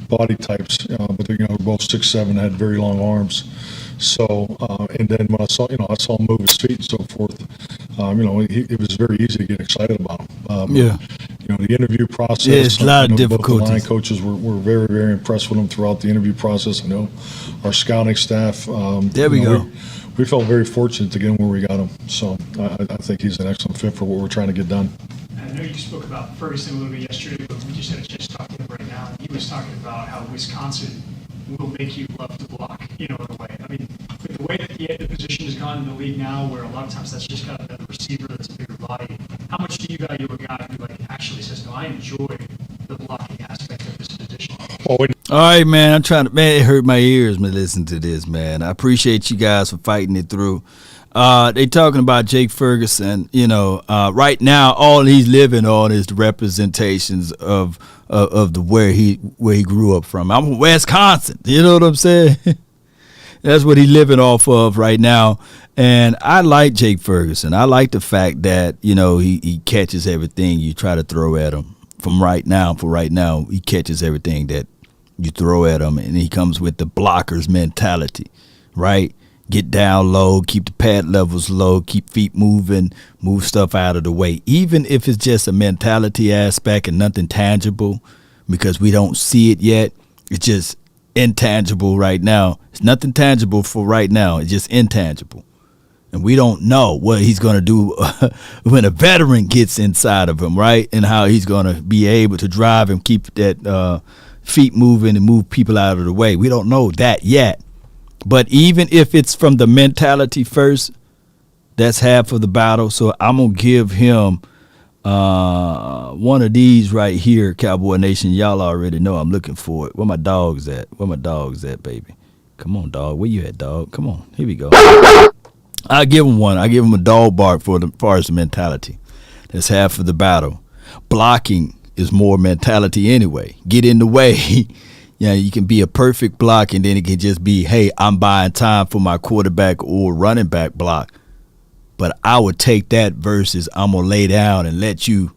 Speaker 4: body types, but you know, both 6'7", had very long arms. So, and then when I saw him move his feet and so forth, it was very easy to get excited about him.
Speaker 1: Yeah.
Speaker 4: You know, the interview process.
Speaker 1: Yeah, it's a lot of difficulties.
Speaker 4: Both the line coaches were very, very impressed with him throughout the interview process. I know our scouting staff.
Speaker 1: There we go.
Speaker 4: We felt very fortunate to get him where we got him. So I think he's an excellent fit for what we're trying to get done.
Speaker 8: I know you spoke about Ferguson a little bit yesterday, but we just had a chance to talk to him right now. And he was talking about how Wisconsin will make you love to block, you know, in a way. I mean, with the way that the position has gone in the league now, where a lot of times that's just kind of a receiver that's a bigger body, how much do you value a guy who actually says, no, I enjoy the blocking aspect of this position?
Speaker 4: Well,
Speaker 1: all right, man. It hurt my ears when listening to this, man. I appreciate you guys for fighting it through. They talking about Jake Ferguson. You know, right now, all he's living on is the representations of the where he grew up from. I'm from Wisconsin. You know what I'm saying? That's what he's living off of right now. And I like Jake Ferguson. I like the fact that, you know, he catches everything you try to throw at him. For right now, he catches everything that you throw at him, and he comes with the blockers mentality, right? Get down low, keep the pad levels low, keep feet moving, move stuff out of the way. Even if it's just a mentality aspect and nothing tangible, because we don't see it yet, it's just intangible right now. It's nothing tangible for right now. It's just intangible. And we don't know what he's going to do when a veteran gets inside of him, right? And how he's going to be able to drive and keep that feet moving and move people out of the way. We don't know that yet. But even if it's from the mentality first, that's half of the battle. So I'm going to give him one of these right here, Cowboy Nation. Y'all already know I'm looking for it. Where my dog's at? Where my dog's at, baby? Come on, dog. Where you at, dog? Come on. Here we go. I give him one. I give him a dog bark for the far as the mentality. That's half of the battle. Blocking is more mentality anyway. Get in the way. Yeah, you can be a perfect block, and then it can just be, hey, I'm buying time for my quarterback or running back block. But I would take that versus I'm going to lay down and let you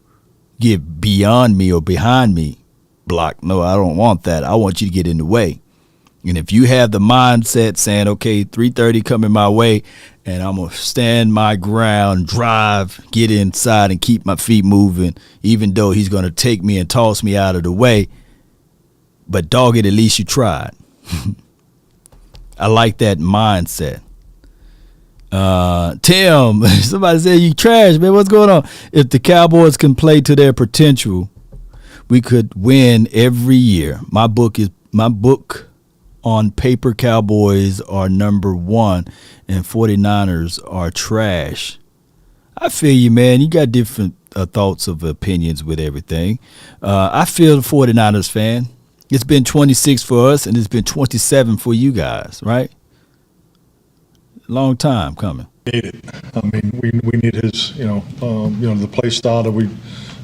Speaker 1: get beyond me or behind me block. No, I don't want that. I want you to get in the way. And if you have the mindset saying, okay, 330 coming my way, and I'm going to stand my ground, drive, get inside, and keep my feet moving, even though he's going to take me and toss me out of the way. But dog it, at least you tried. I like that mindset. Tim, somebody said you trash, man. What's going on? If the Cowboys can play to their potential, we could win every year. My book on paper. Cowboys are number 1, and 49ers are trash. I feel you, man. You got different thoughts of opinions with everything. I feel the 49ers fan. It's been 26 for us, and it's been 27 for you guys, right? Long time coming.
Speaker 4: Need it. I mean, we need his, the play style that we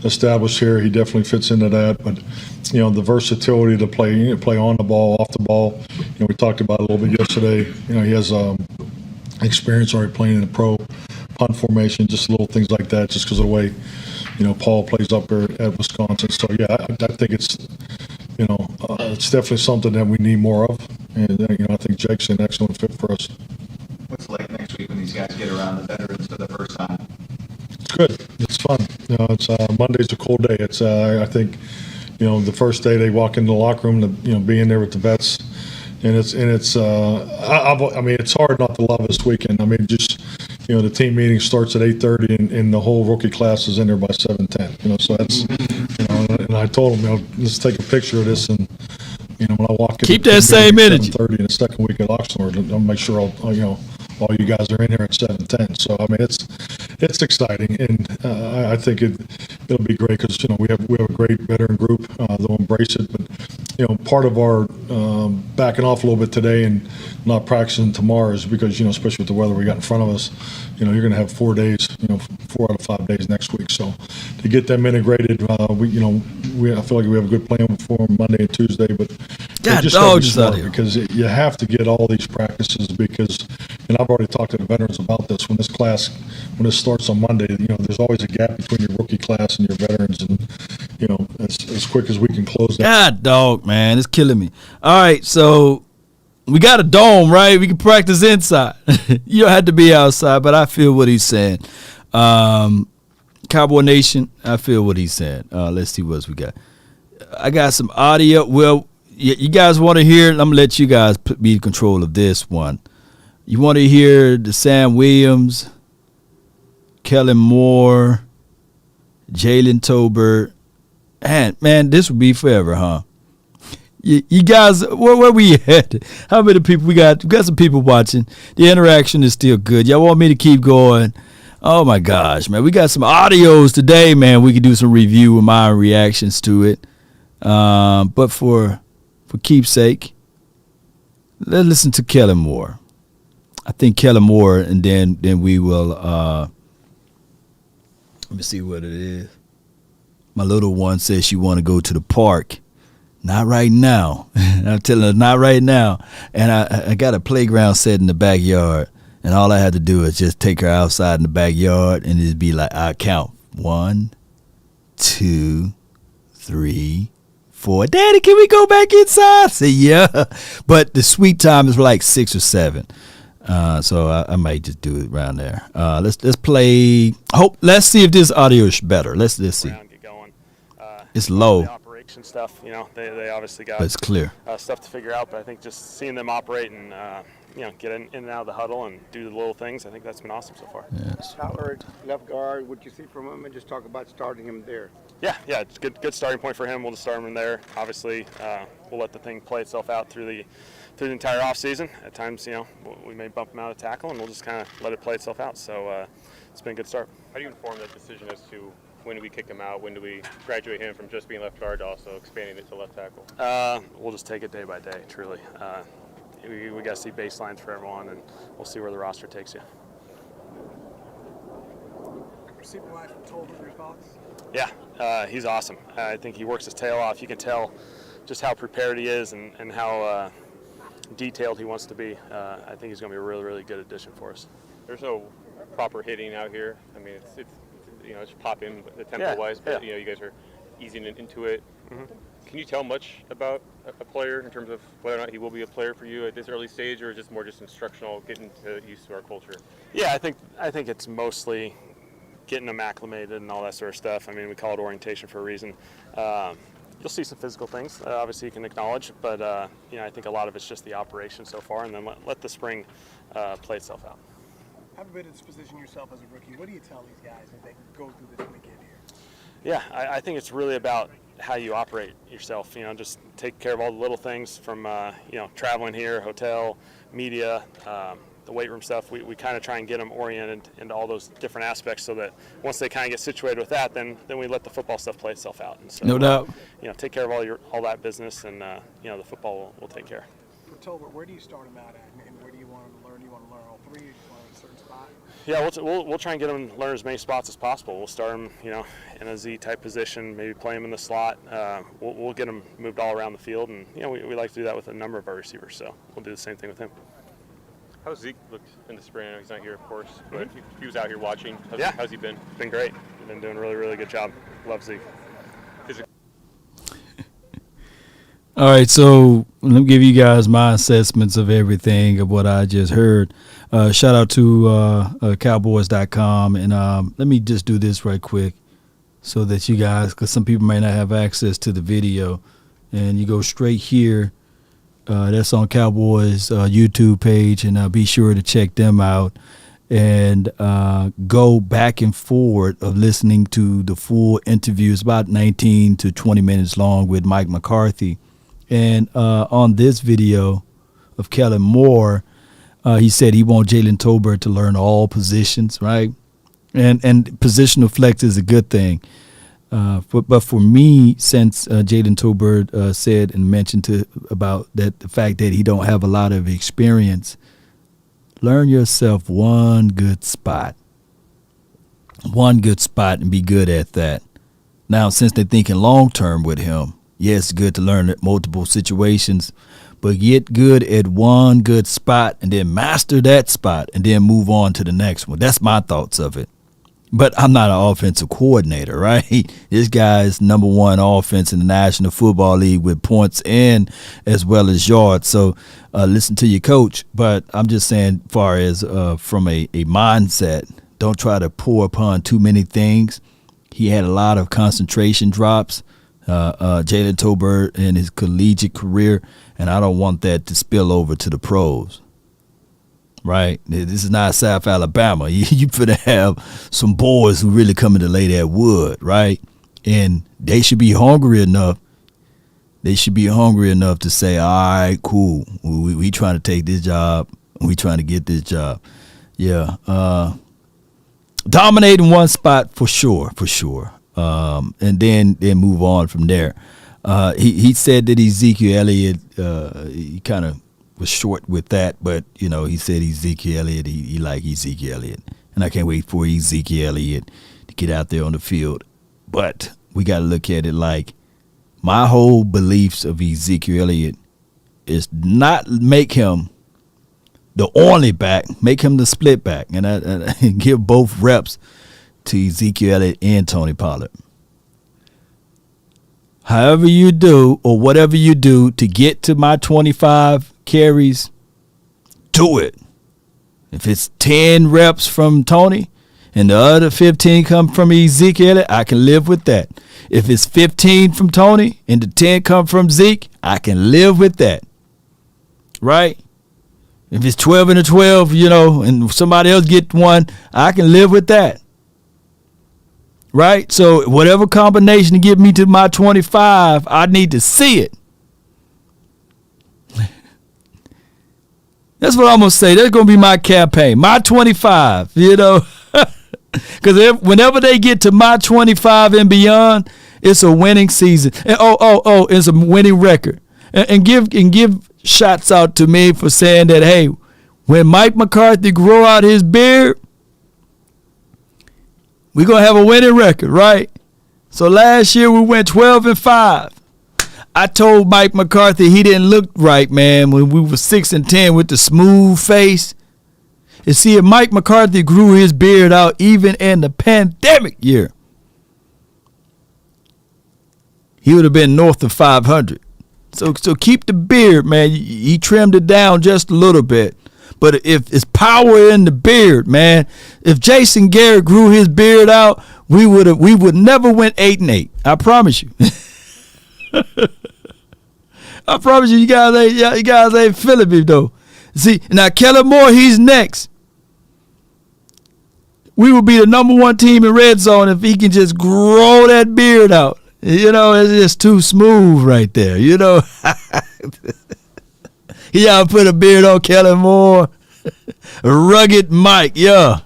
Speaker 4: established here. He definitely fits into that. But, the versatility to play on the ball, off the ball. We talked about it a little bit yesterday. He has experience already playing in the pro punt formation, just little things like that, just because of the way, Paul plays up there at Wisconsin. So, yeah, I think it's, it's definitely something that we need more of. And, I think Jake's an excellent fit for us.
Speaker 7: What's it like next week when these guys get around the veterans for the first time?
Speaker 4: It's good. It's fun. It's Monday's a cool day. It's I think, the first day they walk into the locker room, being there with the vets, and it's it's hard not to love this weekend. I mean, just the team meeting starts at 8:30, and the whole rookie class is in there by 7:10. So that's and I told them, let's take a picture of this, and when I walk in,
Speaker 1: keep that same energy.
Speaker 4: 7:30 in the second week at Oxnard, I'll make sure all you guys are in here at 7:10. So I mean, it's exciting, and I think it'll be great because we have a great veteran group. They'll embrace it, but part of our backing off a little bit today and not practicing tomorrow is because especially with the weather we got in front of us, you're going to have 4 days, 4 out of 5 days next week. So to get them integrated, I feel like we have a good plan for them Monday and Tuesday, but
Speaker 1: God,
Speaker 4: just gotta be smart because you have to get all these practices because. And I've already talked to the veterans about this. When this starts on Monday, there's always a gap between your rookie class and your veterans, and as quick as we can close that.
Speaker 1: God, dog, man, it's killing me. All right, so we got a dome, right? We can practice inside. You don't have to be outside, but I feel what he's saying. Cowboy Nation, I feel what he's saying. Let's see what else we got. I got some audio. Well, you guys want to hear it? I'm gonna let you guys be in control of this one. You want to hear the Sam Williams, Kellen Moore, Jalen Tolbert, and man, this would be forever, huh? You guys, where we at? How many people we got? We got some people watching. The interaction is still good. Y'all want me to keep going? Oh my gosh, man, we got some audios today, man. We can do some review of my reactions to it. But for keepsake, let's listen to Kellen Moore. I think Kellen Moore, and then we will, let me see what it is. My little one says she want to go to the park. Not right now. I'm telling her, not right now. And I got a playground set in the backyard, and all I had to do is just take her outside in the backyard, and it'd be like, I count 1, 2, 3, 4. Daddy, can we go back inside? I say, yeah. But the sweet time is like 6 or 7. So I might just do it around there. Let's play. Let's see if this audio is better. Let's see.
Speaker 13: Get going.
Speaker 1: It's low.
Speaker 13: The operation stuff, they obviously got.
Speaker 1: But it's clear.
Speaker 13: Stuff to figure out, but I think just seeing them operate and get in and out of the huddle and do the little things, I think that's been awesome so far.
Speaker 1: Yes.
Speaker 14: Howard, left guard, what you see from him, and just talk about starting him there.
Speaker 13: Yeah, it's good starting point for him. We'll just start him in there. Obviously, we'll let the thing play itself out through the entire offseason. At times, we may bump him out of tackle, and we'll just kind of let it play itself out. So it's been a good start.
Speaker 11: How do you inform that decision as to when do we kick him out? When do we graduate him from just being left guard to also expanding it to left tackle?
Speaker 13: We'll just take it day by day, truly. We got to see baselines for everyone, and we'll see where the roster takes you.
Speaker 14: Receiving line from Tolbert, your thoughts?
Speaker 13: Yeah, he's awesome. I think he works his tail off. You can tell just how prepared he is and how detailed he wants to be. I think he's going to be a really, really good addition for us.
Speaker 11: There's no proper hitting out here. I mean, it's pop in the tempo-wise, but you guys are easing into it.
Speaker 13: Mm-hmm.
Speaker 11: Can you tell much about a player in terms of whether or not he will be a player for you at this early stage, or is this more just instructional, getting used to our culture?
Speaker 13: Yeah, I think it's mostly getting them acclimated and all that sort of stuff. I mean, we call it orientation for a reason. You'll see some physical things, obviously you can acknowledge, but I think a lot of it's just the operation so far, and then let the spring play itself out.
Speaker 15: Having been in this position yourself as a rookie, what do you tell these guys as they go through this weekend here?
Speaker 13: Yeah, I think it's really about how you operate yourself. Just take care of all the little things from traveling here, hotel, media, the weight room stuff. We kind of try and get them oriented into all those different aspects, so that once they kind of get situated with that, then we let the football stuff play itself out. And so,
Speaker 1: no doubt.
Speaker 13: Take care of all that business, and the football will take care.
Speaker 15: For Tolbert, where do you start him out at, and where do you want him to learn? Do you want to learn all three? Do you want to learn a certain spot?
Speaker 13: Yeah, we'll try and get him to learn as many spots as possible. We'll start him, in a Z-type position, maybe play him in the slot. We'll get him moved all around the field, and we like to do that with a number of our receivers, so we'll do the same thing with him.
Speaker 11: How's Zeke looked in the spring? I know he's not here, of course, but if he was out here watching, how's he been?
Speaker 13: Been great. Been doing a really, really good job. Love Zeke.
Speaker 1: All right, so let me give you guys my assessments of everything of what I just heard. Shout out to Cowboys.com, and let me just do this right quick so that you guys, because some people may not have access to the video, and you go straight here. That's on Cowboys YouTube page, and be sure to check them out and go back and forward of listening to the full interview. It's about 19 to 20 minutes long with Mike McCarthy. And on this video of Kellen Moore, he said he wants Jalen Tolbert to learn all positions, right? And positional flex is a good thing. But for me, since Jalen Tolbert said and mentioned about that the fact that he don't have a lot of experience, learn yourself one good spot and be good at that. Now, since they're thinking long term with him, yes, it's good to learn multiple situations, but get good at one good spot and then master that spot and then move on to the next one. That's my thoughts of it. But I'm not an offensive coordinator, right? This guy's number one offense in the National Football League with points and as well as yards. So listen to your coach. But I'm just saying, far as from a mindset, don't try to pour upon too many things. He had a lot of concentration drops, Jalen Tolbert, in his collegiate career, and I don't want that to spill over to the pros. Right? This is not South Alabama. You finna have some boys who really coming to lay that wood, right? And they should be hungry enough. They should be hungry enough to say, all right, cool. We trying to take this job. We trying to get this job. Yeah. Dominating one spot for sure. And then move on from there. He said that Ezekiel Elliott, he kind of was short with that, but he said Ezekiel Elliott, he like Ezekiel Elliott, and I can't wait for Ezekiel Elliott to get out there on the field. But we got to look at it like my whole beliefs of Ezekiel Elliott is not make him the only back, make him the split back, and I give both reps to Ezekiel Elliott and Tony Pollard. However you do or whatever you do to get to my 25 carries, do it. If it's 10 reps from Tony and the other 15 come from Ezekiel, I can live with that. If it's 15 from Tony and the 10 come from Zeke, I can live with that. Right? If it's 12 and a 12, and somebody else get one, I can live with that. Right? So whatever combination to get me to my 25, I need to see it. That's what I'm going to say. That's going to be my campaign. My 25, Because whenever they get to my 25 and beyond, it's a winning season. And it's a winning record. And give shots out to me for saying that, hey, when Mike McCarthy grow out his beard, we're going to have a winning record, right? So last year we went 12-5. I told Mike McCarthy he didn't look right, man, when we were 6-10 with the smooth face. And see, if Mike McCarthy grew his beard out even in the pandemic year, he would have been north of 500. So keep the beard, man. He trimmed it down just a little bit. But if it's power in the beard, man, if Jason Garrett grew his beard out, we would never win 8-8. I promise you. I promise you, you guys ain't feeling me though. See, now Kellen Moore, he's next. we would be the #1 team in red zone if he can just grow that beard out. You know, it's just too smooth right there. You know, he ought to put a beard on Kellen Moore. Rugged Mike, yeah.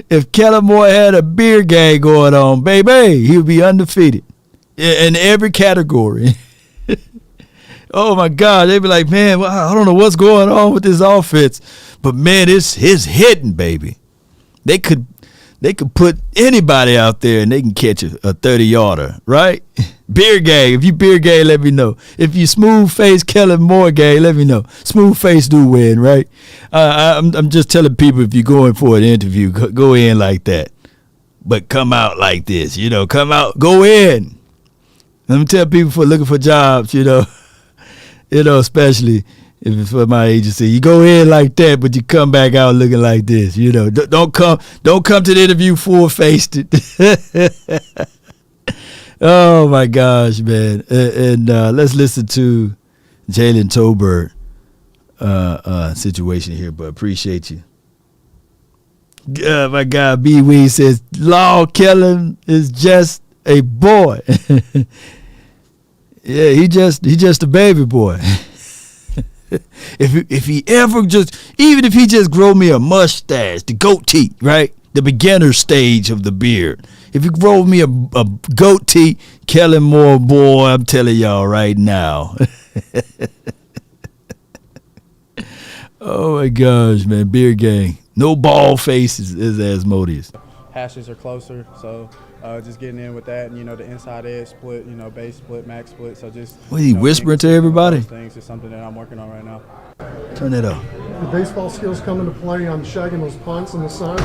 Speaker 1: If Kellen Moore had a beer gang going on, baby, he would be undefeated in every category. Oh my God, they'd be like, man, well, I don't know what's going on with this offense, but man, it's hitting, baby. They could put anybody out there and they can catch a 30-yarder, right? Beer gang, if you beer gang, let me know. If you smooth face Kellen Moore gang, let me know. Smooth face do win, right? I'm just telling people, if you're going for an interview, go in like that, but come out like this, you know. Come out, go in. Let me tell people for looking for jobs, you know. You know, especially if it's for my agency, you go in like that, but you come back out looking like this. You know, don't come to the interview full-faced. Oh my gosh, man! And let's listen to Jalen Tolbert situation here. But appreciate you. My God, B. Wee says, "Law Kellen is just a boy." Yeah, he just a baby boy. If he ever just, even if he just grow me a mustache, the goatee, right? The beginner stage of the beard. If you grow me a goatee, Kellen Moore, boy, I'm telling y'all right now. Oh my gosh, man, beard gang. No bald face is Asmodeus.
Speaker 16: Hashes are closer, so just getting in with that, and you know, the inside edge split, you know, base split, max split. So just
Speaker 1: what are you whispering to everybody?
Speaker 16: Things is something that I'm working on right now.
Speaker 1: Turn it up.
Speaker 17: The baseball skills come into play on shagging those punts in the sun.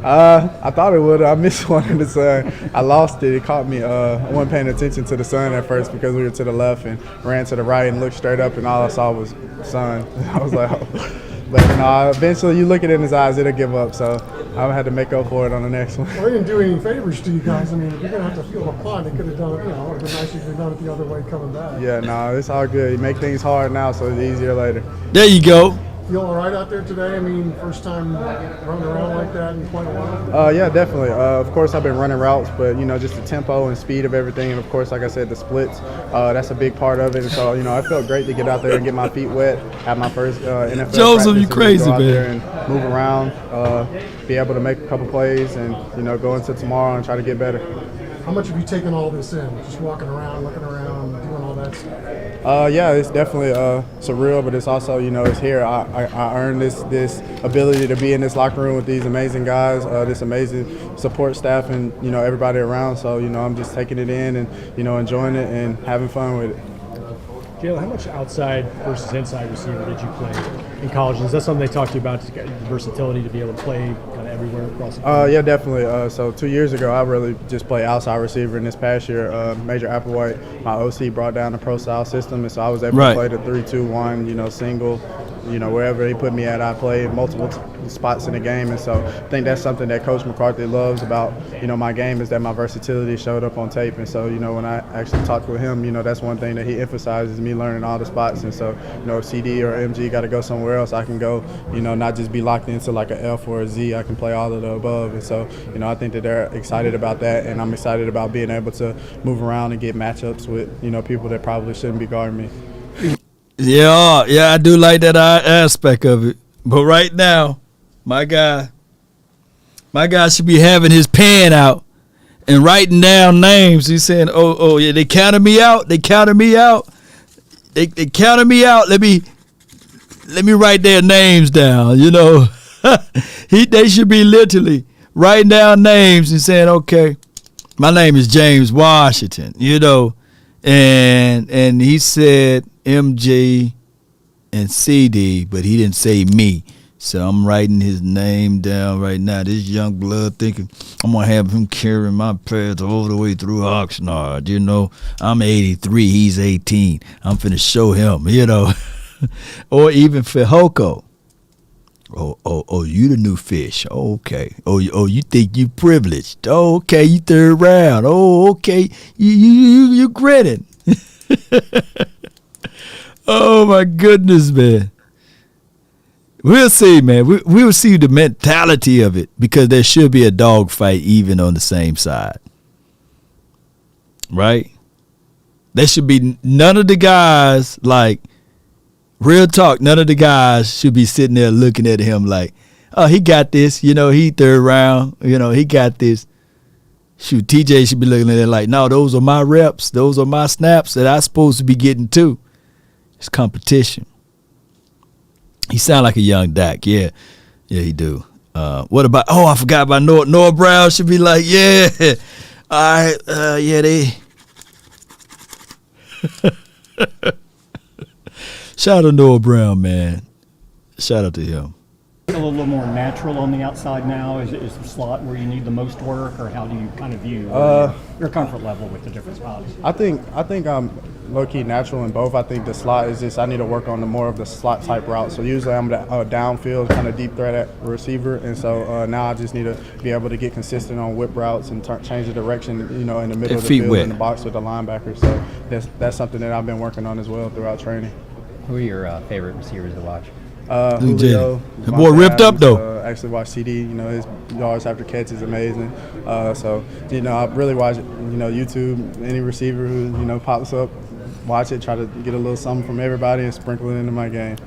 Speaker 16: I thought it would. I missed one in the sun. I lost it. It caught me. I wasn't paying attention to the sun at first because we were to the left and ran to the right and looked straight up, and all I saw was sun. I was like, oh. But you know, eventually you look it in his eyes, it'll give up. So I had to make up for it on the next one.
Speaker 17: Well, they didn't do any favors to you guys. I mean, if you're going to have to field a punt, they could have done it. You know, it would have been nice if you'd done it the other way coming back.
Speaker 16: Yeah, no, it's all good. You make things hard now, so it's easier later.
Speaker 1: There you go.
Speaker 17: Feel all right out there today? I mean, first time running around like that in quite a while?
Speaker 16: Yeah, definitely. Of course, I've been running routes, but, you know, just the tempo and speed of everything. And, of course, like I said, the splits, that's a big part of it. And so, you know, I felt great to get out there and get my feet wet, have my first NFL
Speaker 1: Joseph,
Speaker 16: practice,
Speaker 1: you crazy,
Speaker 16: go out
Speaker 1: man.
Speaker 16: there and move around, be able to make a couple plays and, you know, go into tomorrow and try to get better.
Speaker 17: How much have you taken all this in? Just walking around, looking around, doing all that stuff?
Speaker 16: Yeah, it's definitely surreal, but it's also, you know, it's here. I earned this ability to be in this locker room with these amazing guys, this amazing support staff, and, you know, everybody around. So, you know, I'm just taking it in and, you know, enjoying it and having fun with it.
Speaker 18: Jalen, how much outside versus inside receiver did you play in college? Is that something they talked to you about, the versatility to be able to play kind of everywhere across the country?
Speaker 16: Yeah, definitely. So 2 years ago, I really just played outside receiver. And this past year, Major Applewhite, my OC, brought down the pro-style system. And so I was able to play the 3-2-1, you know, single. You know, wherever he put me at, I played multiple spots in the game. And so I think that's something that Coach McCarthy loves about, you know, my game, is that my versatility showed up on tape. And so, you know, when I actually talked with him, you know, that's one thing that he emphasizes, me learning all the spots. And so, you know, if CD or MG got to go somewhere else, I can go, you know, not just be locked into like a F or a Z. I can play all of the above. And so, you know, I think that they're excited about that. And I'm excited about being able to move around and get matchups with, you know, people that probably shouldn't be guarding me.
Speaker 1: Yeah, I do like that aspect of it. But right now, my guy should be having his pen out and writing down names. He's saying, oh yeah, they counted me out. They counted me out. They counted me out. Let me write their names down. You know, they should be literally writing down names and saying, okay, my name is James Washington. You know, and he said MJ and CD, but he didn't say me. So I'm writing his name down right now. This young blood thinking I'm going to have him carrying my pads all the way through Oxnard. You know, I'm 83, he's 18. I'm finna show him, you know. Or even Fehoko. Oh, you the new fish. Oh, okay. Oh, you think you privileged. Oh, okay, you third round. Oh, okay, you grinning. Oh, my goodness, man. We'll see, man. We'll see the mentality of it because there should be a dogfight even on the same side. Right? There should be none of the guys, like, real talk, none of the guys should be sitting there looking at him like, oh, he got this. You know, he third round. You know, he got this. Shoot, TJ should be looking at it like, no, those are my reps. Those are my snaps that I'm supposed to be getting too. It's competition. He sound like a young Dak. Yeah, he do. What about, I forgot about Noah. Noah Brown should be like, yeah. All right, they. Shout out to Noah Brown, man. Shout out to him.
Speaker 10: A little more natural on the outside now? Is the slot where you need the most work, or how do you kind of view your comfort level with the different spots?
Speaker 16: I think I'm low-key natural in both. I think the slot is just I need to work on more of the slot type route. So usually I'm the downfield kind of deep threat at receiver, and so now I just need to be able to get consistent on whip routes and change the direction, in the middle of the field in the box with the linebacker. So that's something that I've been working on as well throughout training.
Speaker 19: Who are your favorite receivers to watch?
Speaker 16: Julio.
Speaker 1: The boy ripped up though.
Speaker 16: Actually watched CD. His yards after catch is amazing. So I really watch YouTube. Any receiver who pops up, watch it. Try to get a little something from everybody and sprinkle it into my game.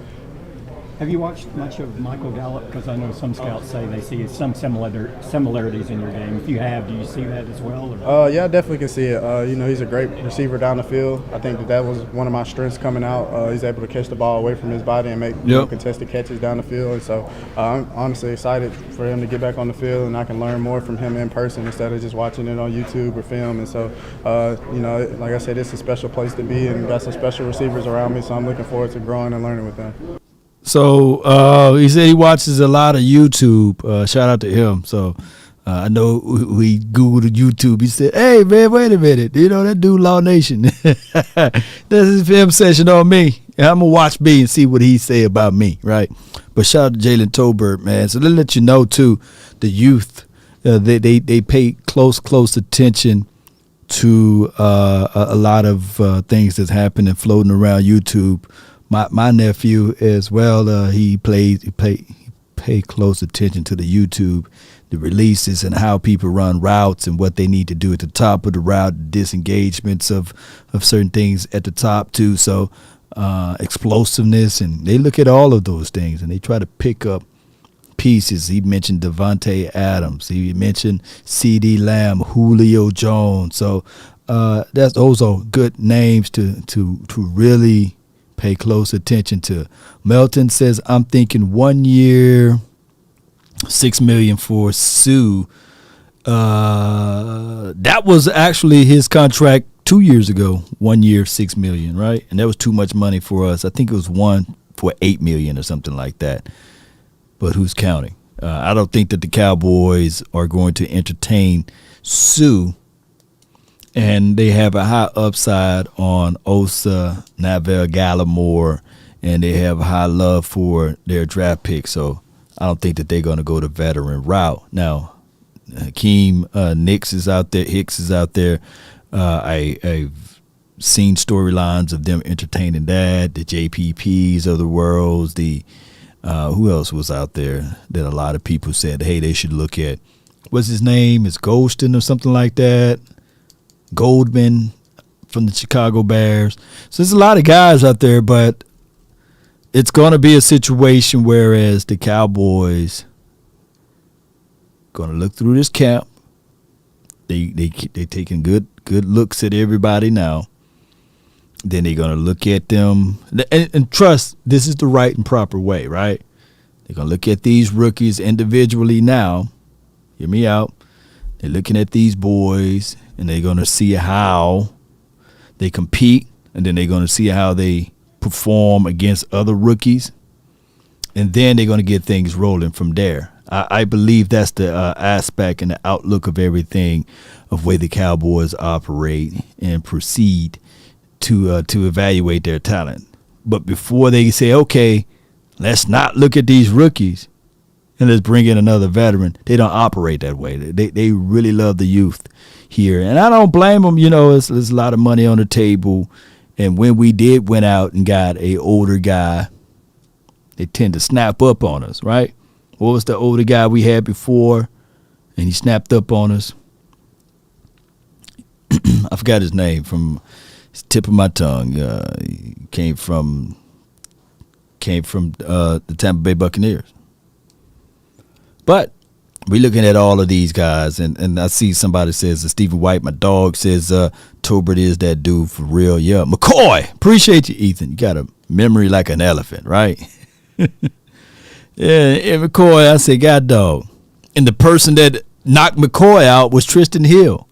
Speaker 10: Have you watched much of Michael Gallup? Because I know some scouts say they see some similarities in your game. If you have, do you see that as well?
Speaker 16: Yeah, I definitely can see it. He's a great receiver down the field. I think that was one of my strengths coming out. He's able to catch the ball away from his body and make contested catches down the field. And so I'm honestly excited for him to get back on the field, and I can learn more from him in person instead of just watching it on YouTube or film. And so, like I said, it's a special place to be, and got some special receivers around me, so I'm looking forward to growing and learning with them.
Speaker 1: So he said he watches a lot of YouTube. Shout out to him. So I know we Googled YouTube. He said, hey, man, wait a minute. That dude Law Nation. This is film session on me. And I'm going to watch B and see what he say about me, right? But shout out to Jalen Tolbert, man. So let let you know, too, the youth, they pay close attention to a lot of things that's happening floating around YouTube. My nephew as well, he pay close attention to the YouTube, the releases and how people run routes and what they need to do at the top of the route, disengagements of certain things at the top too. So explosiveness, and they look at all of those things and they try to pick up pieces. He mentioned Devontae Adams. He mentioned CeeDee Lamb, Julio Jones. So those are good names to really pay close attention to. Melton says, I'm thinking 1 year, $6 million for Sue. That was actually his contract 2 years ago. 1 year, $6 million, right? And that was too much money for us. I think it was one for $8 million or something like that. But who's counting? I don't think that the Cowboys are going to entertain Sue. And they have a high upside on Osa, Navel Gallimore, and they have a high love for their draft pick. So I don't think that they're going to go the veteran route. Now, Hakeem Hicks is out there. I've seen storylines of them entertaining that, the JPPs of the world, who else was out there that a lot of people said, hey, they should look at. What's his name? It's Golston or something like that. Goldman from the Chicago Bears. So there's a lot of guys out there, but it's going to be a situation whereas the Cowboys going to look through this camp. They taking good looks at everybody now. Then they're going to look at them and trust this is the right and proper way, right? They're going to look at these rookies individually now. Hear me out. They're looking at these boys, and they're going to see how they compete, and then they're going to see how they perform against other rookies, and then they're going to get things rolling from there. I believe that's the aspect and the outlook of everything of way the Cowboys operate and proceed to evaluate their talent. But before they say, okay, let's not look at these rookies, and let's bring in another veteran, they don't operate that way. They really love the youth here. And I don't blame them. There's a lot of money on the table. And when we did went out and got a older guy they tend to snap up on us, right? What was the older guy we had before, and he snapped up on us? I forgot his name from the tip of my tongue. He came from the Tampa Bay Buccaneers. But we looking at all of these guys, and I see somebody says, Stephen White, my dog, says Tolbert is that dude for real. Yeah, McCoy, appreciate you, Ethan. You got a memory like an elephant, right? Yeah, McCoy, I say, God dog. And the person that knocked McCoy out was Tristan Hill.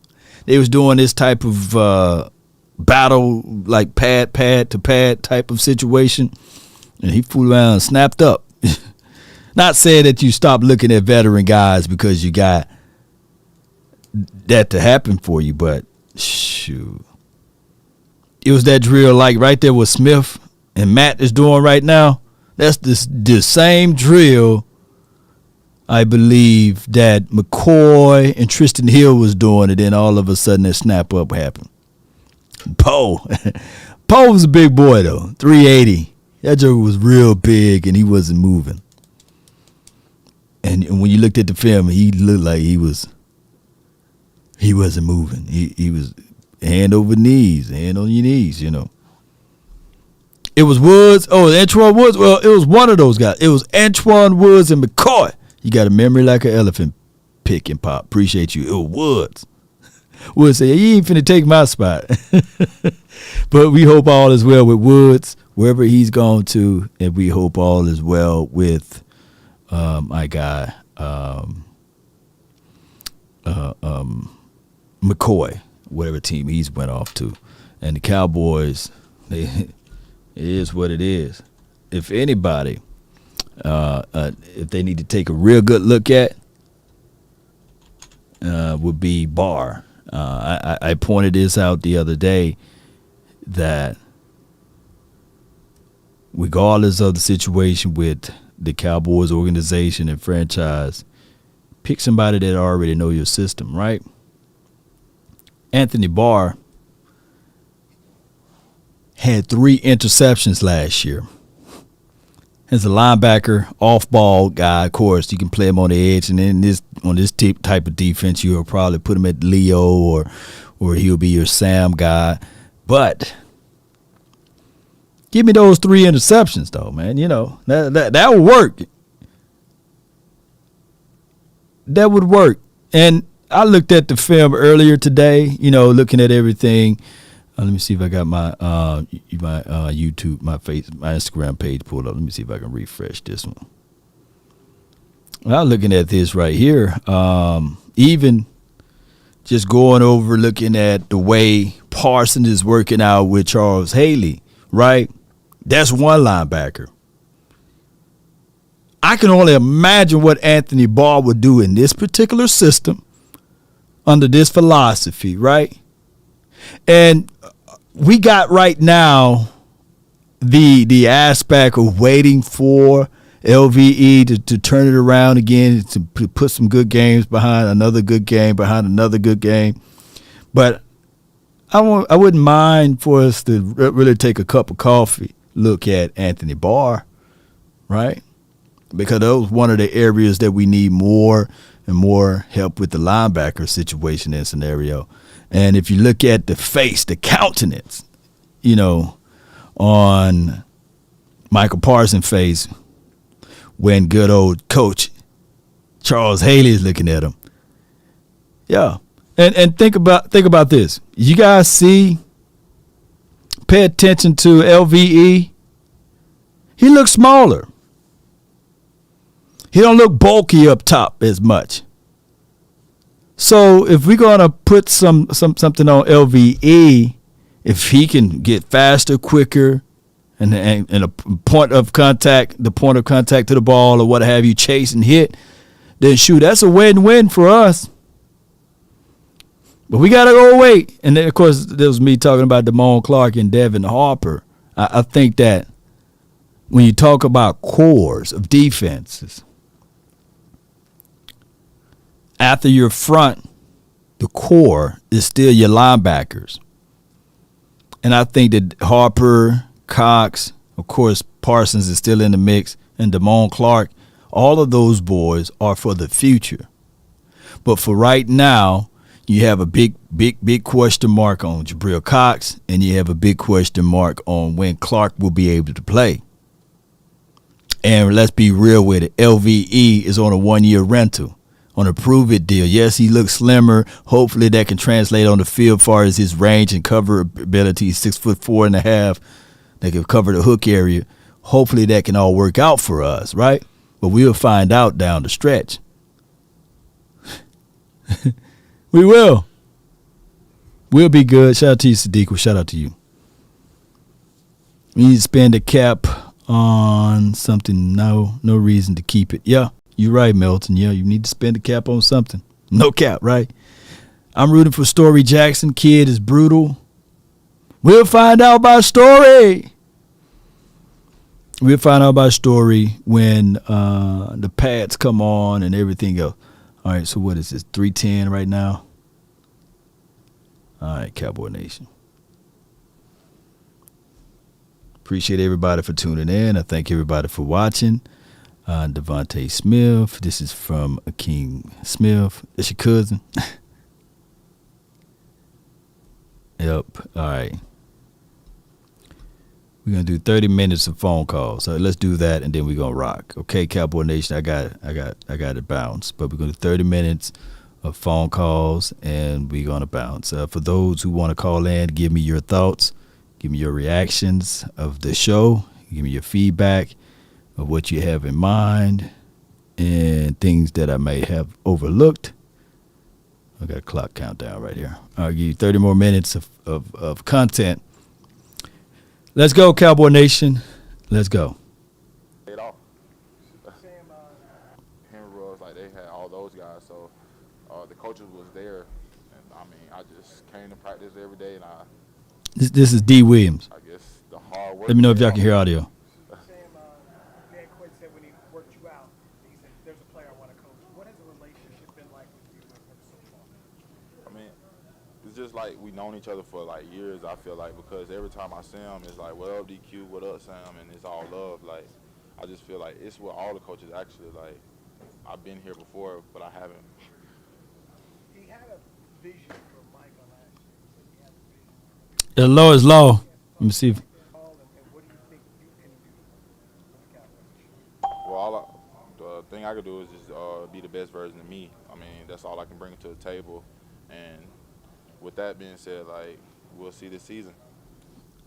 Speaker 1: They was doing this type of battle, like pad to pad type of situation, and he fooled around and snapped up. Not saying that you stop looking at veteran guys because you got that to happen for you, but shoot. It was that drill like right there with Smith and Matt is doing right now. That's the same drill, I believe, that McCoy and Tristan Hill was doing, and then all of a sudden that snap up happened. Poe was a big boy though, 380. That joker was real big and he wasn't moving. And when you looked at the film, he looked like he wasn't moving. He was hand over knees, hand on your knees, you know. It was Woods. Oh, Antoine Woods. Well, it was one of those guys. It was Antoine Woods and McCoy. You got a memory like an elephant, Pick and Pop. Appreciate you. It was Woods. Woods said, you ain't finna take my spot. But we hope all is well with Woods, wherever he's gone to, and we hope all is well with my guy, McCoy, whatever team he's went off to. And the Cowboys, it is what it is. If anybody, if they need to take a real good look at, would be Barr. I pointed this out the other day that regardless of the situation with the Cowboys organization and franchise, pick somebody that already know your system, right? Anthony Barr had 3 interceptions last year. As a linebacker, off-ball guy, of course, you can play him on the edge, and then on this type of defense, you'll probably put him at Leo or he'll be your Sam guy. But give me those 3 interceptions, though, man. You know, that would work. That would work. And I looked at the film earlier today, you know, looking at everything. Let me see if I got my YouTube, my Instagram page pulled up. Let me see if I can refresh this one. Well, looking at this right here, even just going over looking at the way Parsons is working out with Charles Haley, right? That's one linebacker. I can only imagine what Anthony Barr would do in this particular system under this philosophy, right? And we got right now the aspect of waiting for LVE to turn it around again, to put some good games behind another good game, But I wouldn't mind for us to really take a cup of coffee, look at Anthony Barr, right? Because that was one of the areas that we need more and more help with the linebacker situation and scenario. And if you look at the face, the countenance, you know, on Michael Parsons' face when good old coach Charles Haley is looking at him. Yeah. And think about this. You guys pay attention to LVE. He looks smaller. He don't look bulky up top as much. So if we're gonna put something on LVE, if he can get faster, quicker, and a point of contact to the ball or what have you, chase and hit, then shoot, that's a win-win for us. But we gotta go wait. And then of course there was me talking about Damone Clark and Devin Harper. I think that when you talk about cores of defenses, after your front, the core is still your linebackers. And I think that Harper, Cox, of course, Parsons is still in the mix, and Damone Clark, all of those boys are for the future. But for right now, you have a big question mark on Jabril Cox, and you have a big question mark on when Clark will be able to play. And let's be real with it. LVE is on a 1-year rental, on a prove-it deal. Yes, he looks slimmer. Hopefully that can translate on the field as far as his range and cover ability. 6'4.5". That can cover the hook area. Hopefully that can all work out for us, right? But we'll find out down the stretch. We will. We'll be good. Shout out to you, Sadiq. Shout out to you. We need to spend the cap on something. No reason to keep it. Yeah, you're right, Melton. Yeah, you need to spend the cap on something. No cap, right? I'm rooting for Story Jackson. Kid is brutal. We'll find out about Story. We'll find out about Story when the pads come on and everything else. All right, so what is this, 3:10 right now? All right, Cowboy Nation. Appreciate everybody for tuning in. I thank everybody for watching. Devontae Smith. This is from Akeem Smith. That's your cousin. Yep. All right. We're gonna do 30 minutes of phone calls. So let's do that, and then we're gonna rock. Okay, Cowboy Nation. I got it bounced. But we're gonna do 30 minutes of phone calls, and we're gonna bounce. For those who want to call in, give me your thoughts, give me your reactions of the show, give me your feedback of what you have in mind, and things that I may have overlooked. I got a clock countdown right here. I'll give you 30 more minutes of content. Let's go, Cowboy Nation. Let's go.
Speaker 20: Like they had all those guys, so the coaches was there, and I mean, I just came to practice every day, and
Speaker 1: This is Dee Williams.
Speaker 20: I guess the hard work.
Speaker 1: Let me know if y'all can hear audio.
Speaker 15: Dan Quinn said when he worked you out, he said, "There's a player I want to coach." What has the relationship been like with you and him so far?
Speaker 20: I mean, it's just like we known each other for like years. I feel like because every time I see him, it's like, "What up, DQ? What up, Sam?" And it's all love. Like I just feel like it's what all the coaches actually like. I've been here before, but I haven't.
Speaker 15: He had a vision for Micah last year.
Speaker 1: The low is low. Let me see.
Speaker 20: Well, the thing I could do is just be the best version of me. I mean, that's all I can bring to the table. And with that being said, like, we'll see this season.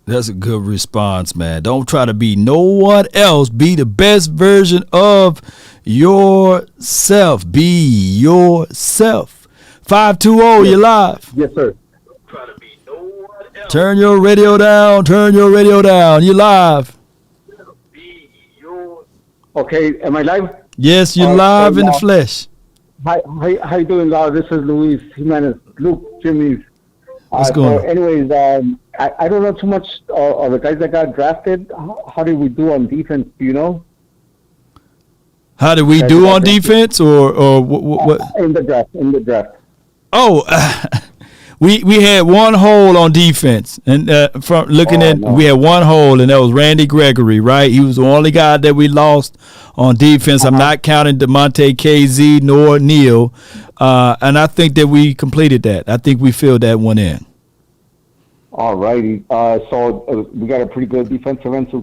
Speaker 1: That's a good response, man. Don't try to be no one else. Be the best version of yourself. Be yourself. 520, you're live.
Speaker 21: Yes, sir.
Speaker 1: Turn your radio down. Turn your radio down. You're live.
Speaker 21: Okay, am I live?
Speaker 1: Yes, you're live in the flesh.
Speaker 21: Hi, how you doing, Laura? This is Luis Jimenez. Luke, Jimmy's.
Speaker 1: What's going on?
Speaker 21: Anyways, I don't know too much of the guys that got drafted. How did we do on defense? Do you know?
Speaker 1: How did we do on defense, or what?
Speaker 21: In the draft.
Speaker 1: Oh, we had one hole on defense, and from looking we had one hole, and that was Randy Gregory, right? He was the only guy that we lost on defense. I'm not counting DeMonte KZ nor Neal, and I think that we completed that. I think we filled that one in.
Speaker 21: All righty. So we got a pretty good defensive end to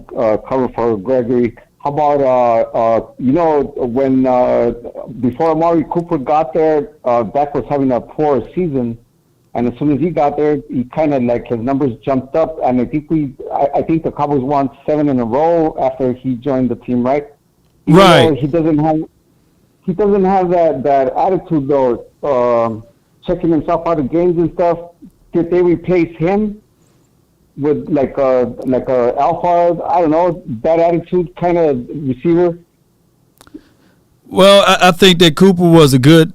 Speaker 21: cover for Gregory. How about, when before Amari Cooper got there, Dak was having a poor season. And as soon as he got there, he kind of like his numbers jumped up. And I think the Cowboys won 7 in a row after he joined the team, right?
Speaker 1: Right.
Speaker 21: He doesn't have that attitude though, checking himself out of games and stuff. Did they replace him with like a alpha? I don't know, that attitude kind of receiver.
Speaker 1: Well, I think that Cooper was a good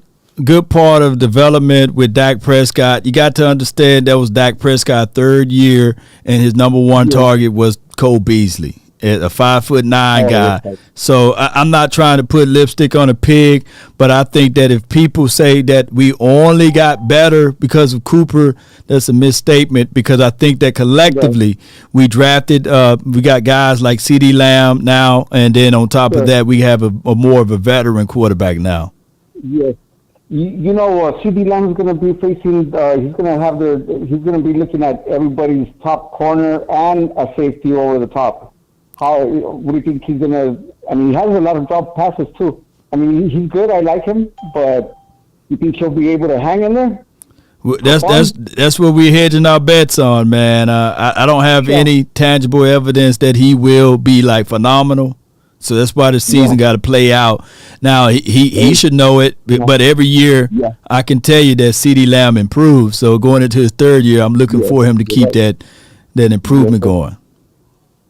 Speaker 1: part of development with Dak Prescott. You got to understand that was Dak Prescott's third year, and his number one target was Cole Beasley. a 5'9" guy.
Speaker 21: Okay.
Speaker 1: So I'm not trying to put lipstick on a pig, but I think that if people say that we only got better because of Cooper, that's a misstatement, because I think that collectively we drafted, we got guys like CeeDee Lamb now, and then on top of that, we have a more of a veteran quarterback now.
Speaker 21: Yes. You know, CeeDee Lamb is going to be facing. He's going to be looking at everybody's top corner and a safety over the top. What do you think he's going to? I mean, he has a lot of drop passes too. I mean, he's good. I like him, but you think he'll be able to hang in there?
Speaker 1: Well, that's what we're hedging our bets on, man. I don't have any tangible evidence that he will be like phenomenal. So that's why the season got to play out. Now he should know it, but every year I can tell you that CeeDee Lamb improves. So going into his third year, I'm looking for him to keep that improvement going.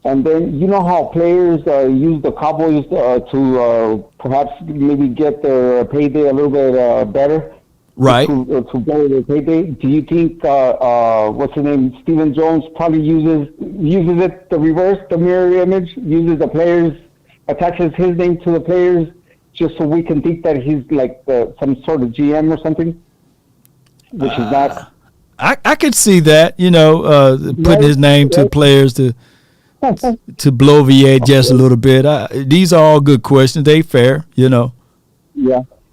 Speaker 21: And then you know how players use the Cowboys to perhaps maybe get their payday a little bit better.
Speaker 1: Right.
Speaker 21: To better their payday. Do you think what's his name? Stephen Jones probably uses it the reverse, the mirror image, uses the players. Attaches his name to the players just so we can think that he's like some sort of GM or something, which is not.
Speaker 1: I could see that, putting his name to players to bloviate just a little bit. These are all good questions. They fair,
Speaker 21: Yeah.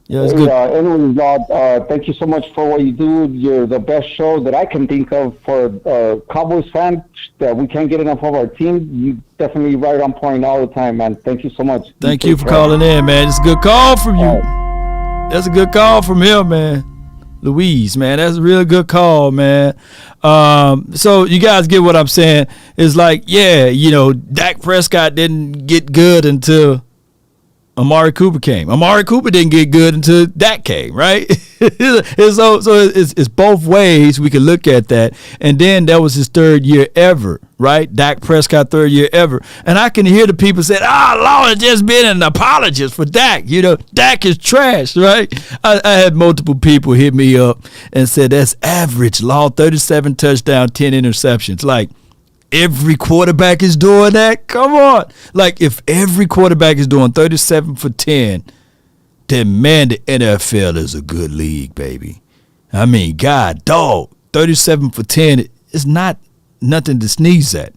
Speaker 1: Yeah, it's good.
Speaker 21: Anyways, Rod, thank you so much for what you do. You're the best show that I can think of for Cowboys fans that we can't get enough of our team. You definitely right on point all the time, man. Thank you so much.
Speaker 1: Thank you for calling in, man. It's a good call from you. That's a good call from him, man. Louise, man, that's a real good call, man. So you guys get what I'm saying. It's like, Dak Prescott didn't get good until Amari Cooper came. Amari Cooper didn't get good until Dak came, right? And so it's both ways we can look at that. And then that was his third year ever, right? Dak Prescott, third year ever. And I can hear the people say, Lord, just been an apologist for Dak. Dak is trash, right? I had multiple people hit me up and said, that's average, Law, 37 touchdowns, 10 interceptions. Like, every quarterback is doing that? Come on. Like, if every quarterback is doing 37 for 10, then, man, the NFL is a good league, baby. I mean, God, dog, 37 for 10 is not nothing to sneeze at.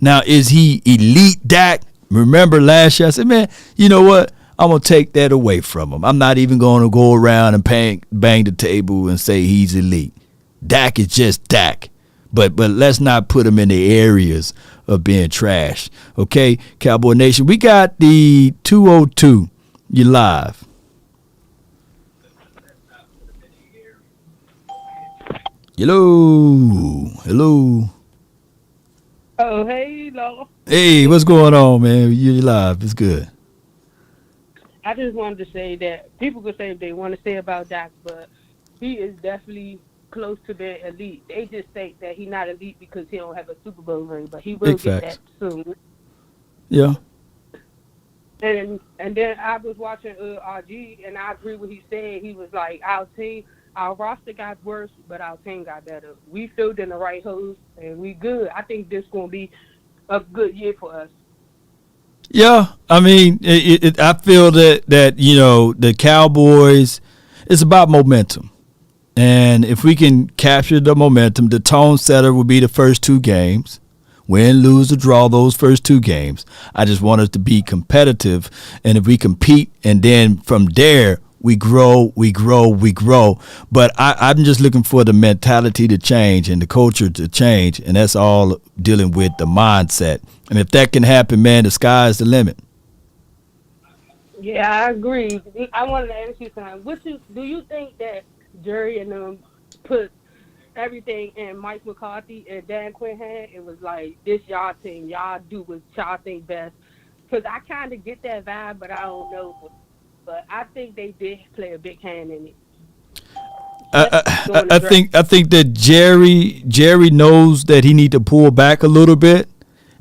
Speaker 1: Now, is he elite Dak? Remember last year, I said, man, you know what? I'm going to take that away from him. I'm not even going to go around and bang the table and say he's elite. Dak is just Dak. But let's not put him in the areas of being trash. Okay, Cowboy Nation, we got the 202. You live. Hello.
Speaker 2: Oh, hey, Lola.
Speaker 1: Hey, what's going on, man? You live. It's good.
Speaker 2: I just wanted to say that people could say if they want to say about Dak, but he is definitely close to being elite. They just think that he's not elite because he don't have a Super Bowl ring, but he will get that soon.
Speaker 1: Yeah.
Speaker 2: And then I was watching RG, and I agree with what he said. He was like, our roster got worse, but our team got better. We filled in the right holes, and we good. I think this going to be a good year for us.
Speaker 1: Yeah, I mean, I feel that the Cowboys, it's about momentum. And if we can capture the momentum, the tone setter will be the first two games. Win, lose, or draw those first two games. I just want us to be competitive. And if we compete and then from there we grow. But I'm just looking for the mentality to change and the culture to change. And that's all dealing with the mindset. And if that can happen, man, the sky's the limit.
Speaker 2: Yeah, I agree. I wanted to ask you something. Do you think that Jerry and them put everything in Mike McCarthy and Dan Quinn hand? It was like, this y'all team, y'all do what y'all think best. Because I kind of get that vibe, but I don't know. But I think they did play a big hand in it.
Speaker 1: I think that Jerry knows that he need to pull back a little bit,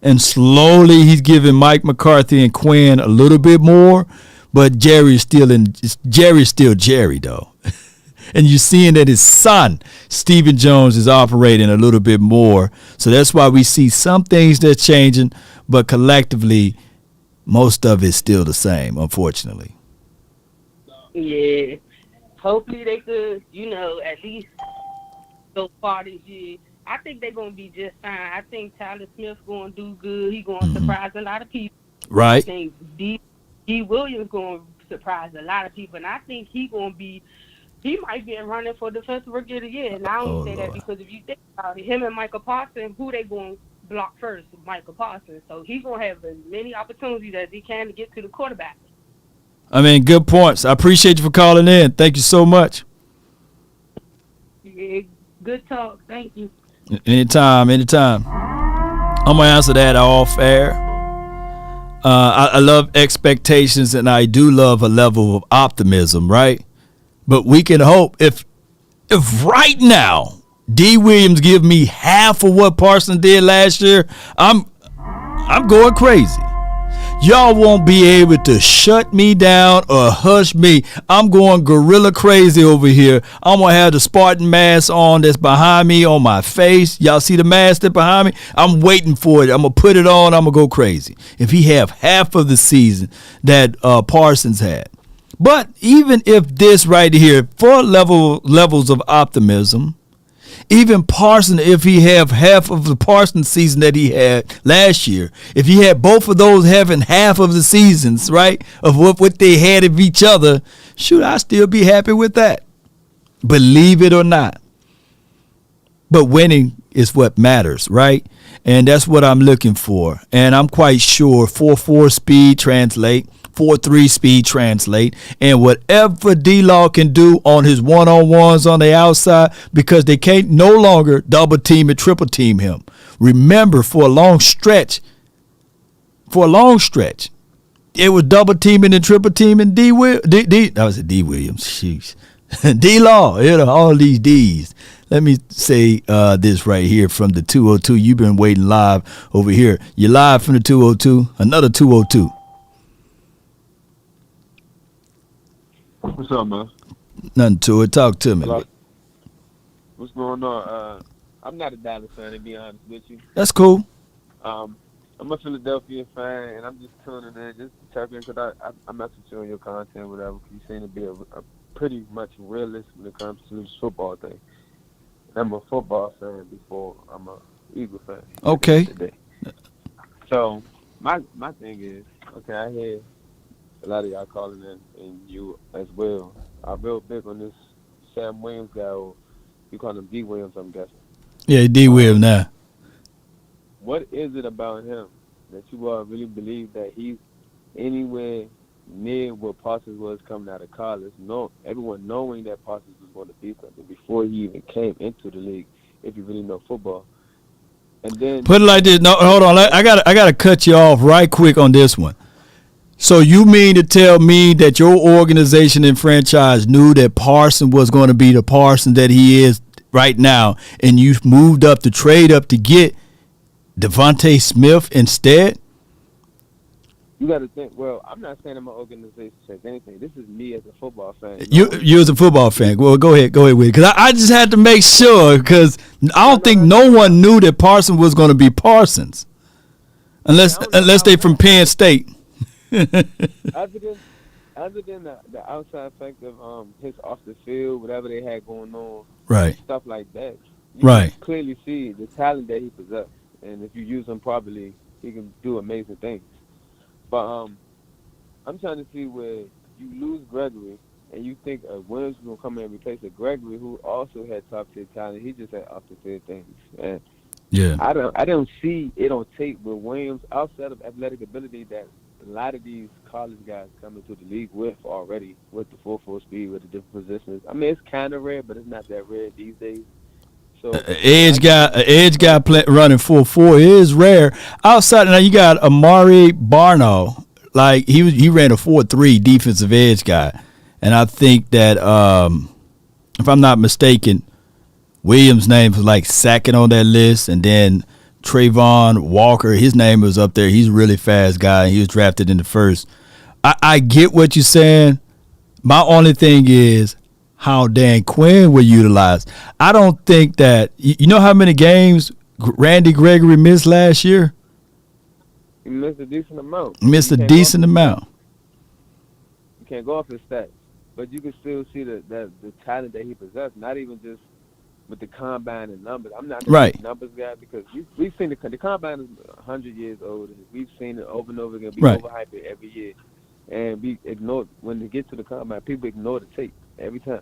Speaker 1: and slowly he's giving Mike McCarthy and Quinn a little bit more. But Jerry's still Jerry though. And you're seeing that his son, Stephen Jones, is operating a little bit more. So that's why we see some things that's changing, but collectively, most of it's still the same, unfortunately.
Speaker 2: Yeah. Hopefully they could, at least so far this year. I think they're going to be just fine. I think Tyler Smith's going to do good. He's going to surprise a lot of people.
Speaker 1: Right.
Speaker 2: I think Dee Williams going to surprise a lot of people. And I think he might be running for defensive rookie of the year. And I only say that because if you think about it, him and Michael Parsons, who they going to block first? Michael Parsons. So he's going to have as many opportunities as he can to get to the quarterback.
Speaker 1: I mean, good points. I appreciate you for calling in. Thank you so much.
Speaker 2: Yeah, good talk. Thank you.
Speaker 1: Anytime. I'm going to answer that off air. I love expectations, and I do love a level of optimism, right? But we can hope if right now Dee Williams give me half of what Parsons did last year, I'm going crazy. Y'all won't be able to shut me down or hush me. I'm going gorilla crazy over here. I'm going to have the Spartan mask on that's behind me on my face. Y'all see the mask that's behind me? I'm waiting for it. I'm going to put it on. I'm going to go crazy. If he have half of the season that Parsons had. But even if this right here, for levels of optimism, even Parsons, if he have half of the Parsons season that he had last year, if he had both of those having half of the seasons, right, of what they had of each other, shoot, I'd still be happy with that. Believe it or not. But winning is what matters, right? And that's what I'm looking for. And I'm quite sure 4.4 speed translate, 4.3 speed translate, and whatever D-Law can do on his one-on-ones on the outside, because they can't no longer double team and triple team him. Remember, for a long stretch, it was double teaming and triple teaming Dee Williams. Jeez. D-Law, all these D's. Let me say this right here from the 202. You've been waiting live over here. You're live from the 202. Another 202.
Speaker 5: What's up, man?
Speaker 1: Nothing to it. Talk to me.
Speaker 5: Hello? What's going on? I'm not a Dallas fan, to be honest with you.
Speaker 1: That's cool.
Speaker 5: I'm a Philadelphia fan, and I'm just tuning in just to check in because I mess with you on your content, whatever. You seem to be a pretty much realist when it comes to this football thing. I'm a football fan before I'm a Eagle fan.
Speaker 1: Okay.
Speaker 5: Today. So my thing is, okay, I hear a lot of y'all calling in, and you as well. I'm real big on this Sam Williams guy, or you call him D Williams, I'm guessing.
Speaker 1: Yeah, D Williams now.
Speaker 5: What is it about him that you all really believe that he's anywhere near what Parsons was coming out of college? No, everyone knowing that Parsons was going to be something before he even came into the league, if you really know football. And then
Speaker 1: put it like this. No, hold on. I gotta cut you off right quick on this one. So you mean to tell me that your organization and franchise knew that Parsons was going to be the Parsons that he is right now, and you moved up to trade up to get Devontae Smith instead?
Speaker 5: You got to think. Well, I'm not saying that my organization says anything. This is me as a football fan.
Speaker 1: You as a football fan. Well, go ahead with it. Because I just had to make sure, because I don't think no one knew that Parsons was going to be Parsons. Unless they from Penn State.
Speaker 5: Other than the outside effect of his off the field, whatever they had going on,
Speaker 1: right?
Speaker 5: Stuff like that. You
Speaker 1: right.
Speaker 5: can clearly see the talent that he possesses, and if you use him properly, he can do amazing things. But I'm trying to see where you lose Gregory, and you think Williams is gonna come in and replace a Gregory who also had top tier talent. He just had off the field things, and
Speaker 1: yeah,
Speaker 5: I don't see it on tape with Williams outside of athletic ability that a lot of these college guys come into the league with already, with the 4.4 speed, with the different positions. I mean, it's kind of rare, but it's not that rare these days. So
Speaker 1: edge guy running 4.4 is rare. Outside now, you got Amari Barno, like he ran a 4.3 defensive edge guy, and I think that if I'm not mistaken, Williams' name was like second on that list, and then Trayvon Walker, his name was up there. He's a really fast guy. He was drafted in the first. I get what you're saying. My only thing is, how Dan Quinn will utilize. I don't think that you know how many games Randy Gregory missed last year.
Speaker 5: He missed a decent amount.
Speaker 1: Missed a decent amount.
Speaker 5: You can't go off his stats, but you can still see the talent that he possessed. Not even just with the combine and numbers. I'm not a numbers guy because we've seen the combine is 100 years old. We've seen it over and over again. We overhype it every year, and we ignore when they get to the combine. People ignore the tape every time.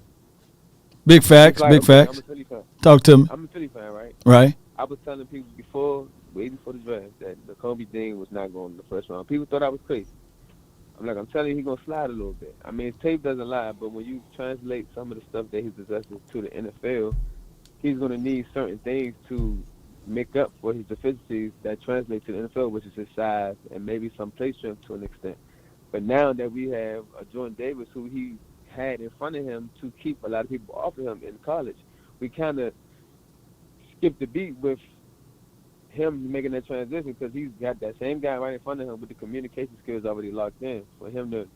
Speaker 1: Big facts.
Speaker 5: Like,
Speaker 1: big facts.
Speaker 5: I'm a Philly fan.
Speaker 1: Talk to me.
Speaker 5: I'm a Philly fan, right?
Speaker 1: Right.
Speaker 5: I was telling people way before the draft, that Kobe Dean was not going in the first round. People thought I was crazy. I'm telling you, he's going to slide a little bit. I mean, his tape doesn't lie, but when you translate some of the stuff that he possesses to the NFL, he's going to need certain things to make up for his deficiencies that translate to the NFL, which is his size and maybe some play strength to an extent. But now that we have a Jordan Davis who he had in front of him to keep a lot of people off of him in college, we kind of skipped the beat with him making that transition because he's got that same guy right in front of him with the communication skills already locked in for him to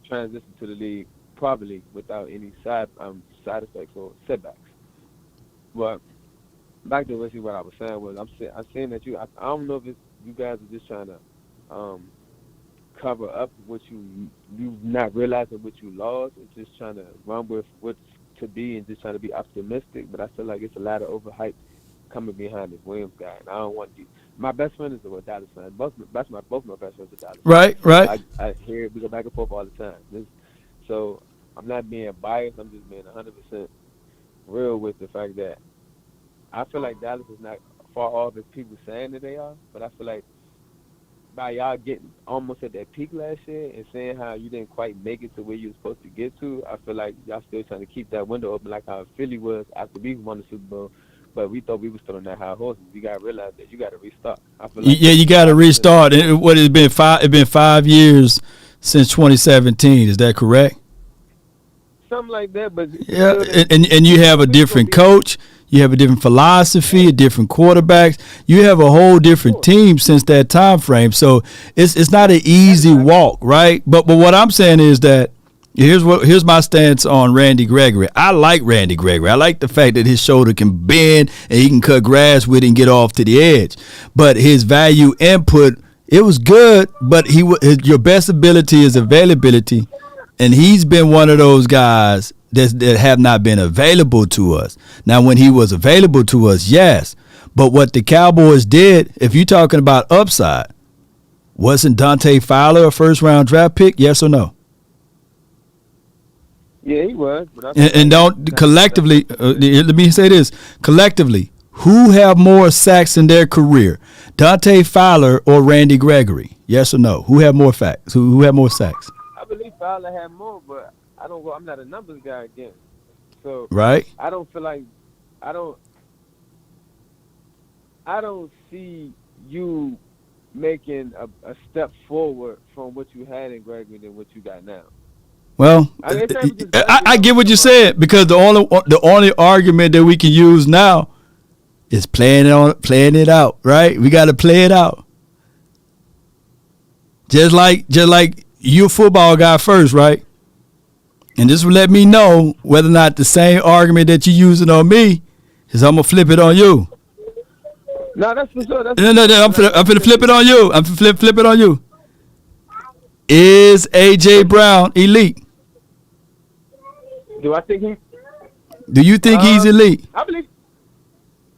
Speaker 5: transition to the league properly without any side effects or setbacks. But back to what I was saying was I'm saying that I don't know if you guys are just trying to cover up what you not realizing what you lost and just trying to run with what's to be and just trying to be optimistic. But I feel like it's a lot of overhype coming behind this Williams guy, and I don't want to. My best friend is a Dallas fan. Both my best friends are Dallas.
Speaker 1: Right.
Speaker 5: I hear it. We go back and forth all the time. So I'm not being biased. I'm just being 100% real with the fact that I feel like Dallas is not far off as people saying that they are, but I feel like by y'all getting almost at that peak last year and saying how you didn't quite make it to where you were supposed to get to, I feel like y'all still trying to keep that window open like how Philly was after we won the Super Bowl. But we thought we were still on that high horse. You got to realize that you got to restart. I feel like
Speaker 1: you got to restart. What it's been 5? It's been 5 years since 2017. Is that correct?
Speaker 5: Something like that. But
Speaker 1: yeah, and you have a different coach. You have a different philosophy, a different quarterbacks. You have a whole different team since that time frame. So it's not an easy walk, right? But what I'm saying is that here's my stance on Randy Gregory. I like Randy Gregory. I like the fact that his shoulder can bend and he can cut grass with it and get off to the edge. But his value input, it was good, but your best ability is availability, and he's been one of those guys that have not been available to us. Now, when he was available to us, yes. But what the Cowboys did, if you're talking about upside, wasn't Dante Fowler a first-round draft pick? Yes or no?
Speaker 5: Yeah, he was.
Speaker 1: And don't collectively. Let me say this: collectively, who have more sacks in their career, Dante Fowler or Randy Gregory? Yes or no? Who have more sacks? Who have more sacks?
Speaker 5: I believe Fowler had more, but I'm not a numbers guy again. So
Speaker 1: right.
Speaker 5: I don't feel like I don't see you making a step forward from what you had in Gregory than what you got now.
Speaker 1: Well, I get what you said, because the only argument that we can use now is playing it out, right? We got to play it out. Just like you a football guy first, right? And this will let me know whether or not the same argument that you're using on me is I'm gonna flip it on you.
Speaker 5: No, that's for sure.
Speaker 1: No, I'm finna flip it on you. I'm finna flip it on you. Is A.J. Brown elite?
Speaker 5: Do I think he?
Speaker 1: Do you think he's elite?
Speaker 5: I believe.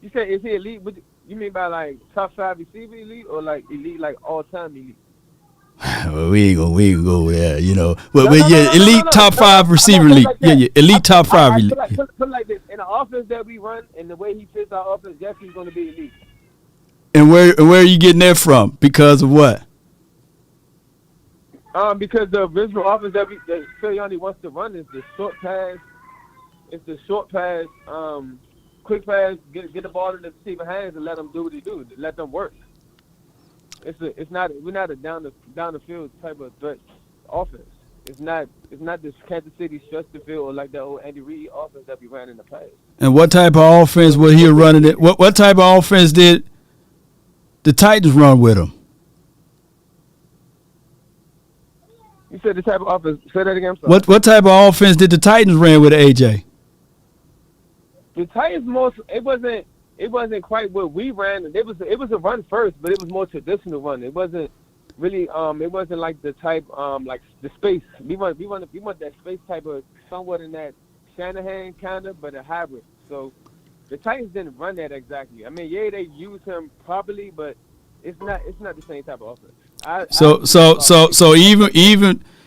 Speaker 5: You said is he elite? What you mean by like top 5 receiver elite or like elite like all time elite?
Speaker 1: Well, we ain't go there, you know. But elite top 5 receiver elite. Yeah, elite top 5 elite.
Speaker 5: Put it like this: in the offense that we run and the way he fits our offense, yes, he's going to be elite.
Speaker 1: And where are you getting that from? Because of what?
Speaker 5: Because the original offense that Sirianni wants to run is the short pass. It's the short pass, quick pass, get the ball in the receiver hands and let them do what they do. Let them work. We're not a down the field type of threat offense. It's not this Kansas City stretch the field or like that old Andy Reid offense that we ran in the past.
Speaker 1: And what type of offense was he running it? What type of offense did the Titans run with him?
Speaker 5: You said the type of offense. Say that again. I'm sorry.
Speaker 1: What type of offense did the Titans ran with AJ?
Speaker 5: The Titans it wasn't quite what we ran. It was a run first, but it was more traditional run. It wasn't really it wasn't like the type like the space. We want that space type of somewhat in that Shanahan kind of, but a hybrid. So the Titans didn't run that exactly. I mean, yeah, they used him properly, but it's not the same type of offense.
Speaker 1: So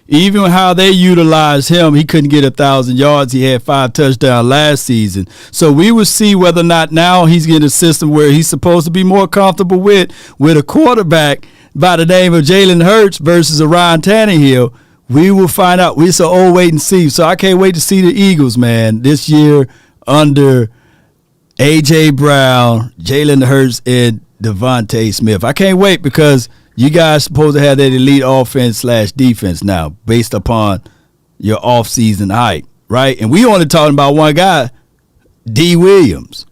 Speaker 1: even how they utilized him, he couldn't get 1,000 yards. He had 5 touchdowns last season. So we will see whether or not now he's getting a system where he's supposed to be more comfortable with a quarterback by the name of Jalen Hurts versus a Ryan Tannehill. We will find out. It's an old wait and see. So I can't wait to see the Eagles, man, this year under A.J. Brown, Jalen Hurts, and Devontae Smith. I can't wait because you guys supposed to have that elite offense/defense now based upon your offseason hype, right? And we only talking about one guy, Dee Williams.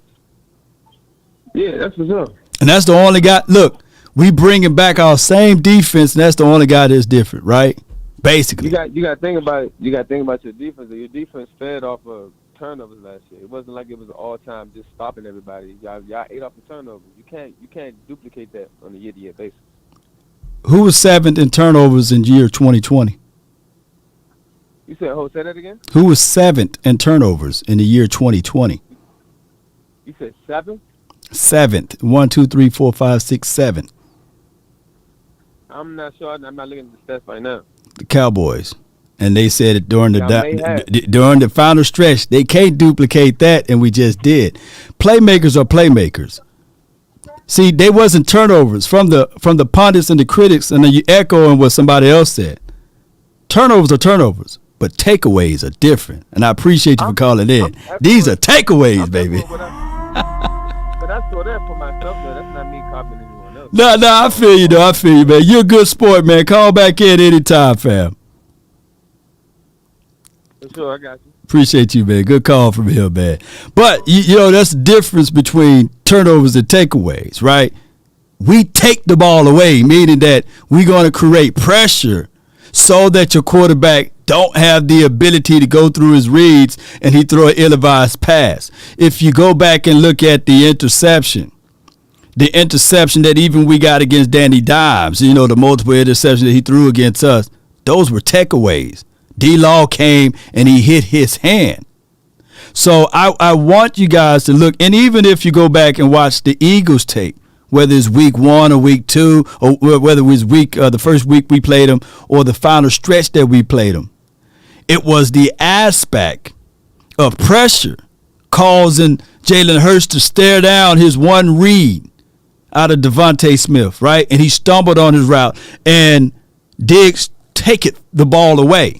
Speaker 5: Yeah, that's what's up.
Speaker 1: And that's the only guy. Look, we bringing back our same defense, and that's the only guy that's different, right? Basically.
Speaker 5: You got to think about it. You got to think about your defense. Your defense fed off of turnovers last year. It wasn't like it was all time just stopping everybody. Y'all ate off the turnovers. You can't duplicate that on a year-to-year basis.
Speaker 1: Who was 7th in turnovers in year 2020?
Speaker 5: You said, say that again?
Speaker 1: Who was 7th in turnovers in the year 2020?
Speaker 5: You said 7th?
Speaker 1: 7th. 1, 2, 3, 4, 5, 6, 7.
Speaker 5: I'm not sure. I'm not looking at the stats right now.
Speaker 1: The Cowboys. And they said it during the final stretch, they can't duplicate that, and we just did. Playmakers are playmakers. See, they wasn't turnovers from the pundits and the critics, and then you echoing what somebody else said. Turnovers are turnovers, but takeaways are different. And I appreciate you for calling in. These are takeaways, baby.
Speaker 5: But I saw that for myself, though. That's not me copying anyone else.
Speaker 1: No, I feel you, though. I feel you, man. You're a good sport, man. Call back in anytime, fam.
Speaker 5: For sure, I got you.
Speaker 1: Appreciate you, man. Good call from here, man. But, you know, that's the difference between turnovers and takeaways, right? We take the ball away, meaning that we're going to create pressure so that your quarterback don't have the ability to go through his reads and he throw an ill-advised pass. If you go back and look at the interception that even we got against Danny Dimes, you know, the multiple interceptions that he threw against us, those were takeaways. D-Law came and he hit his hand. So I want you guys to look, and even if you go back and watch the Eagles tape, whether it's week 1 or week 2, or whether it was the first week we played them or the final stretch that we played them, it was the aspect of pressure causing Jalen Hurts to stare down his one read out of Devontae Smith, right? And he stumbled on his route, and Diggs the ball away.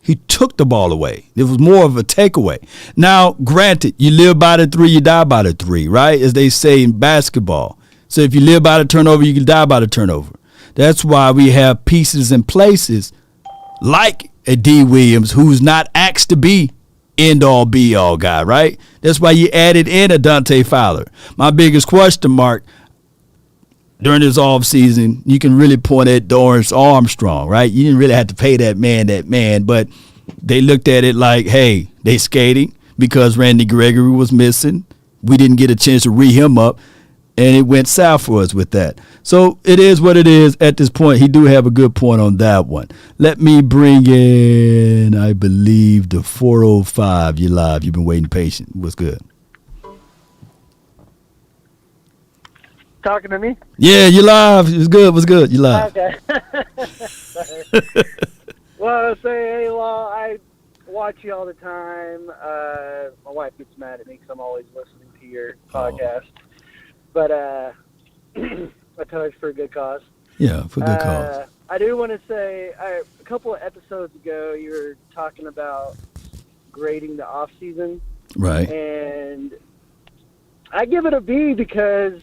Speaker 1: He took the ball away. It was more of a takeaway. Now, granted, you live by the 3, you die by the 3, right? As they say in basketball. So if you live by the turnover, you can die by the turnover. That's why we have pieces and places like a Dee Williams, who's not asked to be end-all, be-all guy, right? That's why you added in a Dante Fowler. My biggest question mark during this offseason, you can really point at Dorrance Armstrong, right? You didn't really have to pay that man, but they looked at it like, hey, they skating because Randy Gregory was missing. We didn't get a chance to him up, and it went south for us with that. So it is what it is at this point. He do have a good point on that one. Let me bring in, I believe, the 405. You're live. You've been waiting patient. What's good?
Speaker 6: Talking to me?
Speaker 1: Yeah, you live. It's good. What's good? You live.
Speaker 6: Okay. Well, hey, Law, I watch you all the time. My wife gets mad at me because I'm always listening to your podcast. But I tell you it's for a good cause.
Speaker 1: Yeah, for good cause.
Speaker 6: I do want to say, a couple of episodes ago, you were talking about grading the off season.
Speaker 1: Right.
Speaker 6: And I give it a B because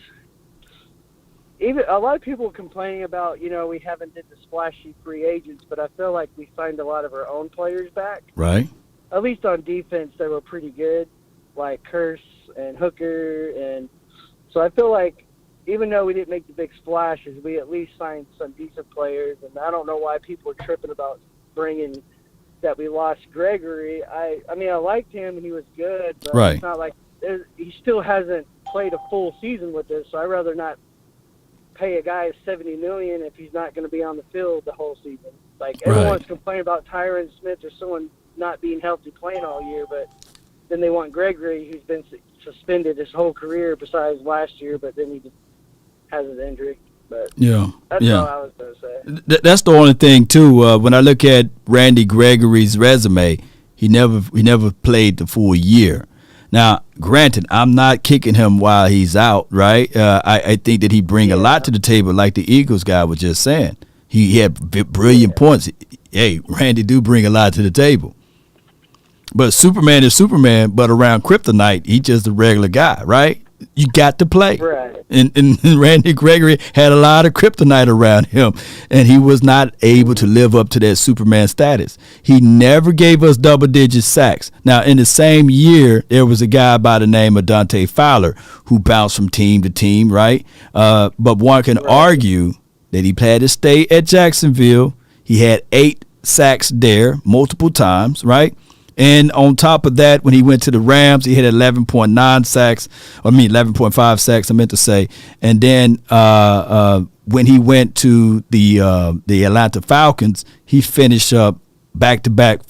Speaker 6: even a lot of people complaining about, we haven't did the splashy free agents, but I feel like we signed a lot of our own players back.
Speaker 1: Right.
Speaker 6: At least on defense, they were pretty good, like Curse and Hooker. And so I feel like even though we didn't make the big splashes, we at least signed some decent players. And I don't know why people are tripping about bringing that we lost Gregory. I mean, I liked him and he was good, but
Speaker 1: Right.
Speaker 6: it's not like he still hasn't played a full season with us. So I'd rather not pay a guy $70 million if he's not going to be on the field the whole season. Like everyone's complaining about Tyron Smith or someone not being healthy playing all year, but then they want Gregory, who's been suspended his whole career besides last year, but then he just has an injury. But that's all I was going to say.
Speaker 1: That's the only thing too. When I look at Randy Gregory's resume, he never played the full year. Now, granted, I'm not kicking him while he's out, right? I think that he bring a lot to the table, like the Eagles guy was just saying. He had brilliant points. Hey, Randy do bring a lot to the table. But Superman is Superman, but around Kryptonite, he's just a regular guy, right? You got to play.
Speaker 6: Right.
Speaker 1: And Randy Gregory had a lot of kryptonite around him, and he was not able to live up to that Superman status. He never gave us double-digit sacks. Now, in the same year, there was a guy by the name of Dante Fowler who bounced from team to team, right? But one can argue that he had to stay at Jacksonville. He had 8 sacks there multiple times, right? And on top of that, when he went to the Rams, he had 11.9 sacks. 11.5 sacks, I meant to say. And then when he went to the Atlanta Falcons, he finished up back-to-back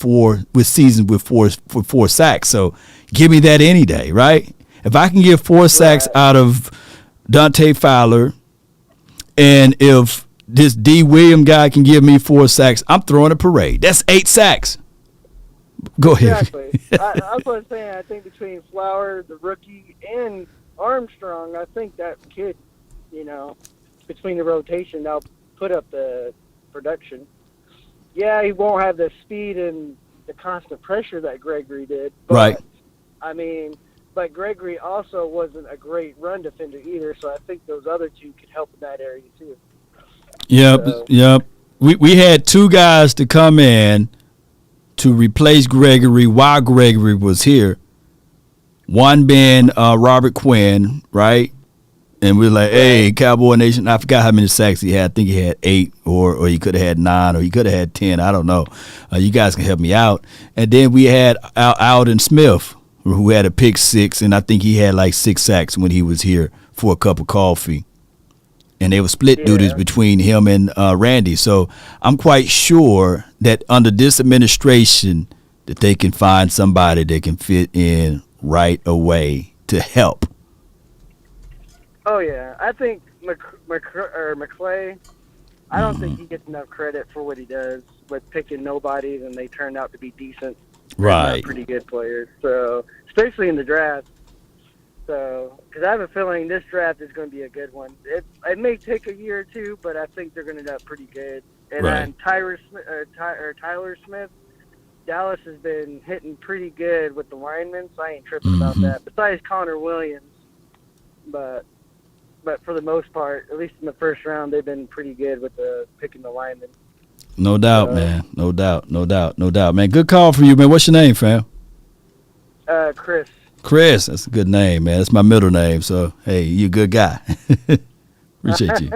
Speaker 1: seasons with four sacks. So give me that any day, right? If I can get 4 sacks out of Dante Fowler, and if this Dee Williams guy can give me 4 sacks, I'm throwing a parade. That's 8 sacks. Go ahead.
Speaker 6: Exactly. I was saying, I think between Flower, the rookie, and Armstrong, I think that kid, between the rotation, they'll put up the production. Yeah, he won't have the speed and the constant pressure that Gregory did. But,
Speaker 1: right.
Speaker 6: I mean, but Gregory also wasn't a great run defender either, so I think those other two could help in that area too.
Speaker 1: Yep. We had 2 guys to come in to replace Gregory while Gregory was here. One being Robert Quinn, right? And we're like, hey, Cowboy Nation. I forgot how many sacks he had. I think he had 8, or he could have had 9, or he could have had 10. I don't know. You guys can help me out. And then we had Alden Smith, who had a pick 6, and I think he had like 6 sacks when he was here for a cup of coffee. And they were split duties between him and Randy. So I'm quite sure that under this administration that they can find somebody that can fit in right away to help.
Speaker 6: Oh, yeah. I think McClay, I don't think he gets enough credit for what he does with picking nobodies, and they turned out to be decent.
Speaker 1: Right.
Speaker 6: Pretty good players. So, especially in the draft. So, because I have a feeling this draft is going to be a good one. It may take a year or 2, but I think they're going to end up pretty good. And then Tyler Smith, Dallas has been hitting pretty good with the linemen, so I ain't tripping about that. Besides Connor Williams, but for the most part, at least in the first round, they've been pretty good with picking the linemen.
Speaker 1: No doubt, man. No doubt, man. Good call for you, man. What's your name, fam?
Speaker 6: Chris.
Speaker 1: Chris, that's a good name, man. That's my middle name, so, hey, you a good guy. Appreciate you.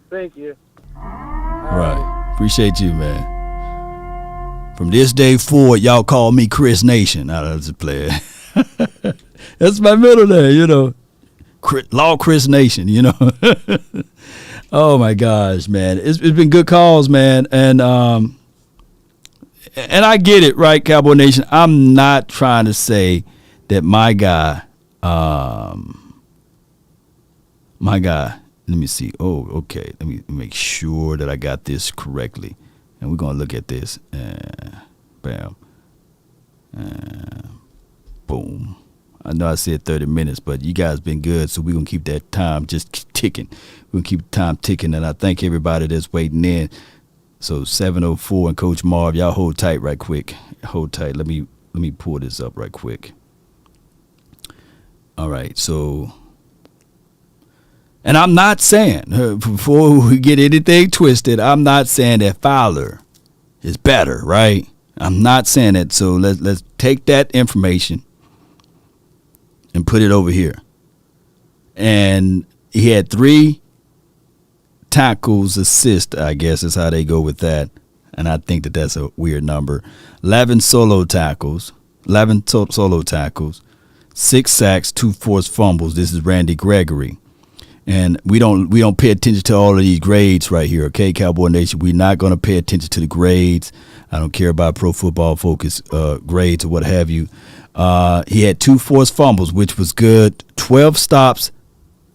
Speaker 6: Thank you.
Speaker 1: Right. Appreciate you, man. From this day forward, y'all call me Chris Nation. I was a player. That's my middle name, Law Chris Nation, Oh, my gosh, man. It's been good calls, man. And I get it, right, Cowboy Nation? I'm not trying to say that my guy, let me see. Oh, okay. Let me make sure that I got this correctly. And we're going to look at this. Bam. Boom. I know I said 30 minutes, but you guys been good, so we're going to keep that time just ticking. We're going to keep the time ticking, and I thank everybody that's waiting in. So 7:04 and Coach Marv, y'all hold tight right quick. Hold tight. Let me pull this up right quick. All right, so, and I'm not saying, before we get anything twisted, I'm not saying that Fowler is better, right? I'm not saying that. So let's take that information and put it over here. And he had 3 tackles assist, I guess is how they go with that. And I think that that's a weird number. 11 solo tackles, 6 sacks, 2 forced fumbles. This is Randy Gregory. And we don't pay attention to all of these grades right here, okay, Cowboy Nation? We're not going to pay attention to the grades. I don't care about Pro Football Focus grades or what have you. He had 2 forced fumbles, which was good. 12 stops,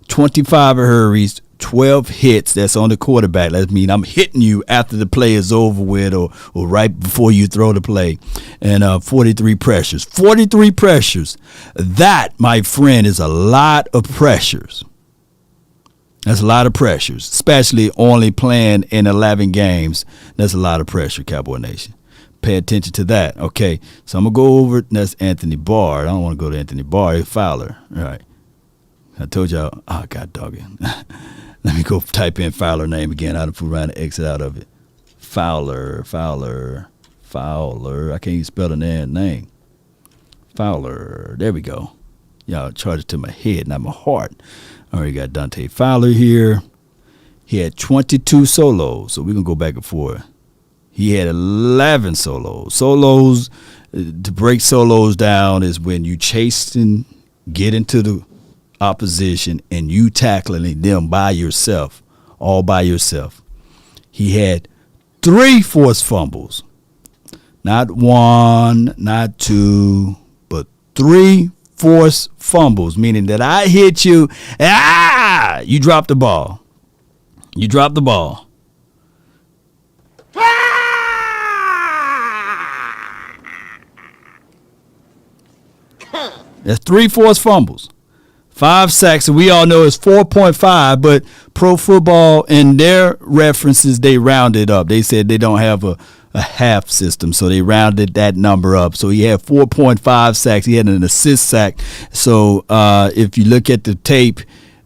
Speaker 1: 25 hurries, 12 hits. That's on the quarterback. That means I'm hitting you after the play is over with or right before you throw the play. And 43 pressures. 43 pressures. That, my friend, is a lot of pressures. That's a lot of pressures, especially only playing in 11 games. That's a lot of pressure, Cowboy Nation. Pay attention to that. Okay, so I'm going to go over. That's Anthony Barr. I don't want to go to Anthony Barr. It's Fowler. All right. I told y'all. Oh, God dog it. Let me go type in Fowler name again. I don't fool around and exit out of it. Fowler. I can't even spell the name. Fowler. There we go. Y'all charge it to my head, not my heart. All right, got Dante Fowler here. He had 22 solos, so we're going to go back and forth. He had 11 solos. Solos, to break solos down is when you chase and get into the opposition and you tackling them by yourself, all by yourself. He had 3 forced fumbles. Not 1, not 2, but 3 forced fumbles, meaning that I hit you, you drop the ball. You drop the ball. That's 3 forced fumbles. 5 sacks, and we all know it's 4.5, but Pro Football, in their references, they rounded up. They said they don't have a half system, so they rounded that number up. So he had 4.5 sacks. He had an assist sack. So if you look at the tape,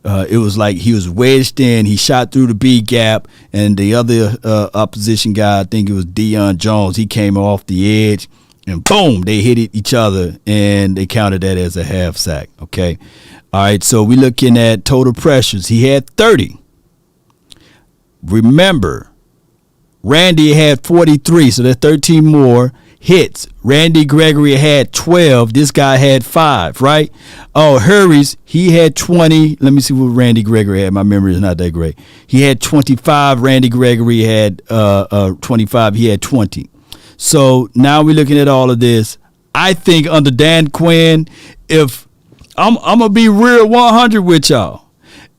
Speaker 1: it was like he was wedged in. He shot through the B gap, and the other opposition guy, I think it was Deion Jones, he came off the edge, and boom, they hit each other, and they counted that as a half sack, okay? All right, so we're looking at total pressures. He had 30. Remember, Randy had 43, so that's 13 more hits. Randy Gregory had 12. This guy had 5, right? Oh, hurries, he had 20. Let me see what Randy Gregory had. My memory is not that great. He had 25. Randy Gregory had 25. He had 20. So now we're looking at all of this. I think under Dan Quinn, if I'm going to be real 100 with y'all.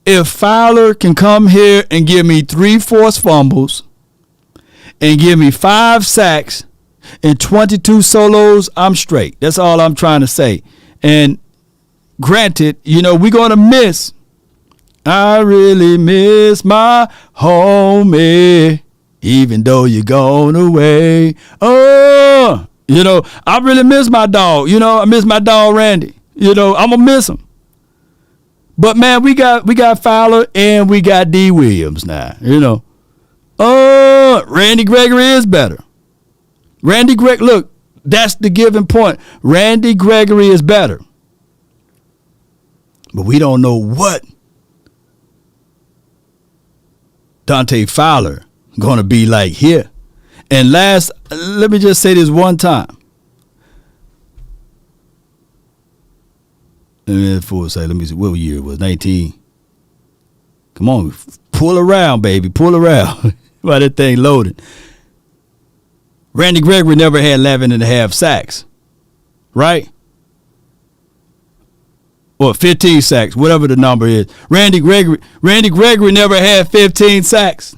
Speaker 1: If Fowler can come here and give me 3 forced fumbles and give me 5 sacks and 22 solos, I'm straight. That's all I'm trying to say. And granted, we're going to miss. I really miss my homie, even though you're gone away. Oh, I really miss my dog. I miss my dog, Randy. I'm going to miss him. But, man, we got Fowler and we got Dee Williams now, Randy Gregory is better. Look, that's the given point. Randy Gregory is better. But we don't know what Dante Fowler going to be like here. And let me just say this one time. Let me see what year it was. 19. Come on, pull around, baby, pull around. While that thing loaded. Randy Gregory never had 11.5 sacks, right? Or 15 sacks, whatever the number is. Randy Gregory never had 15 sacks.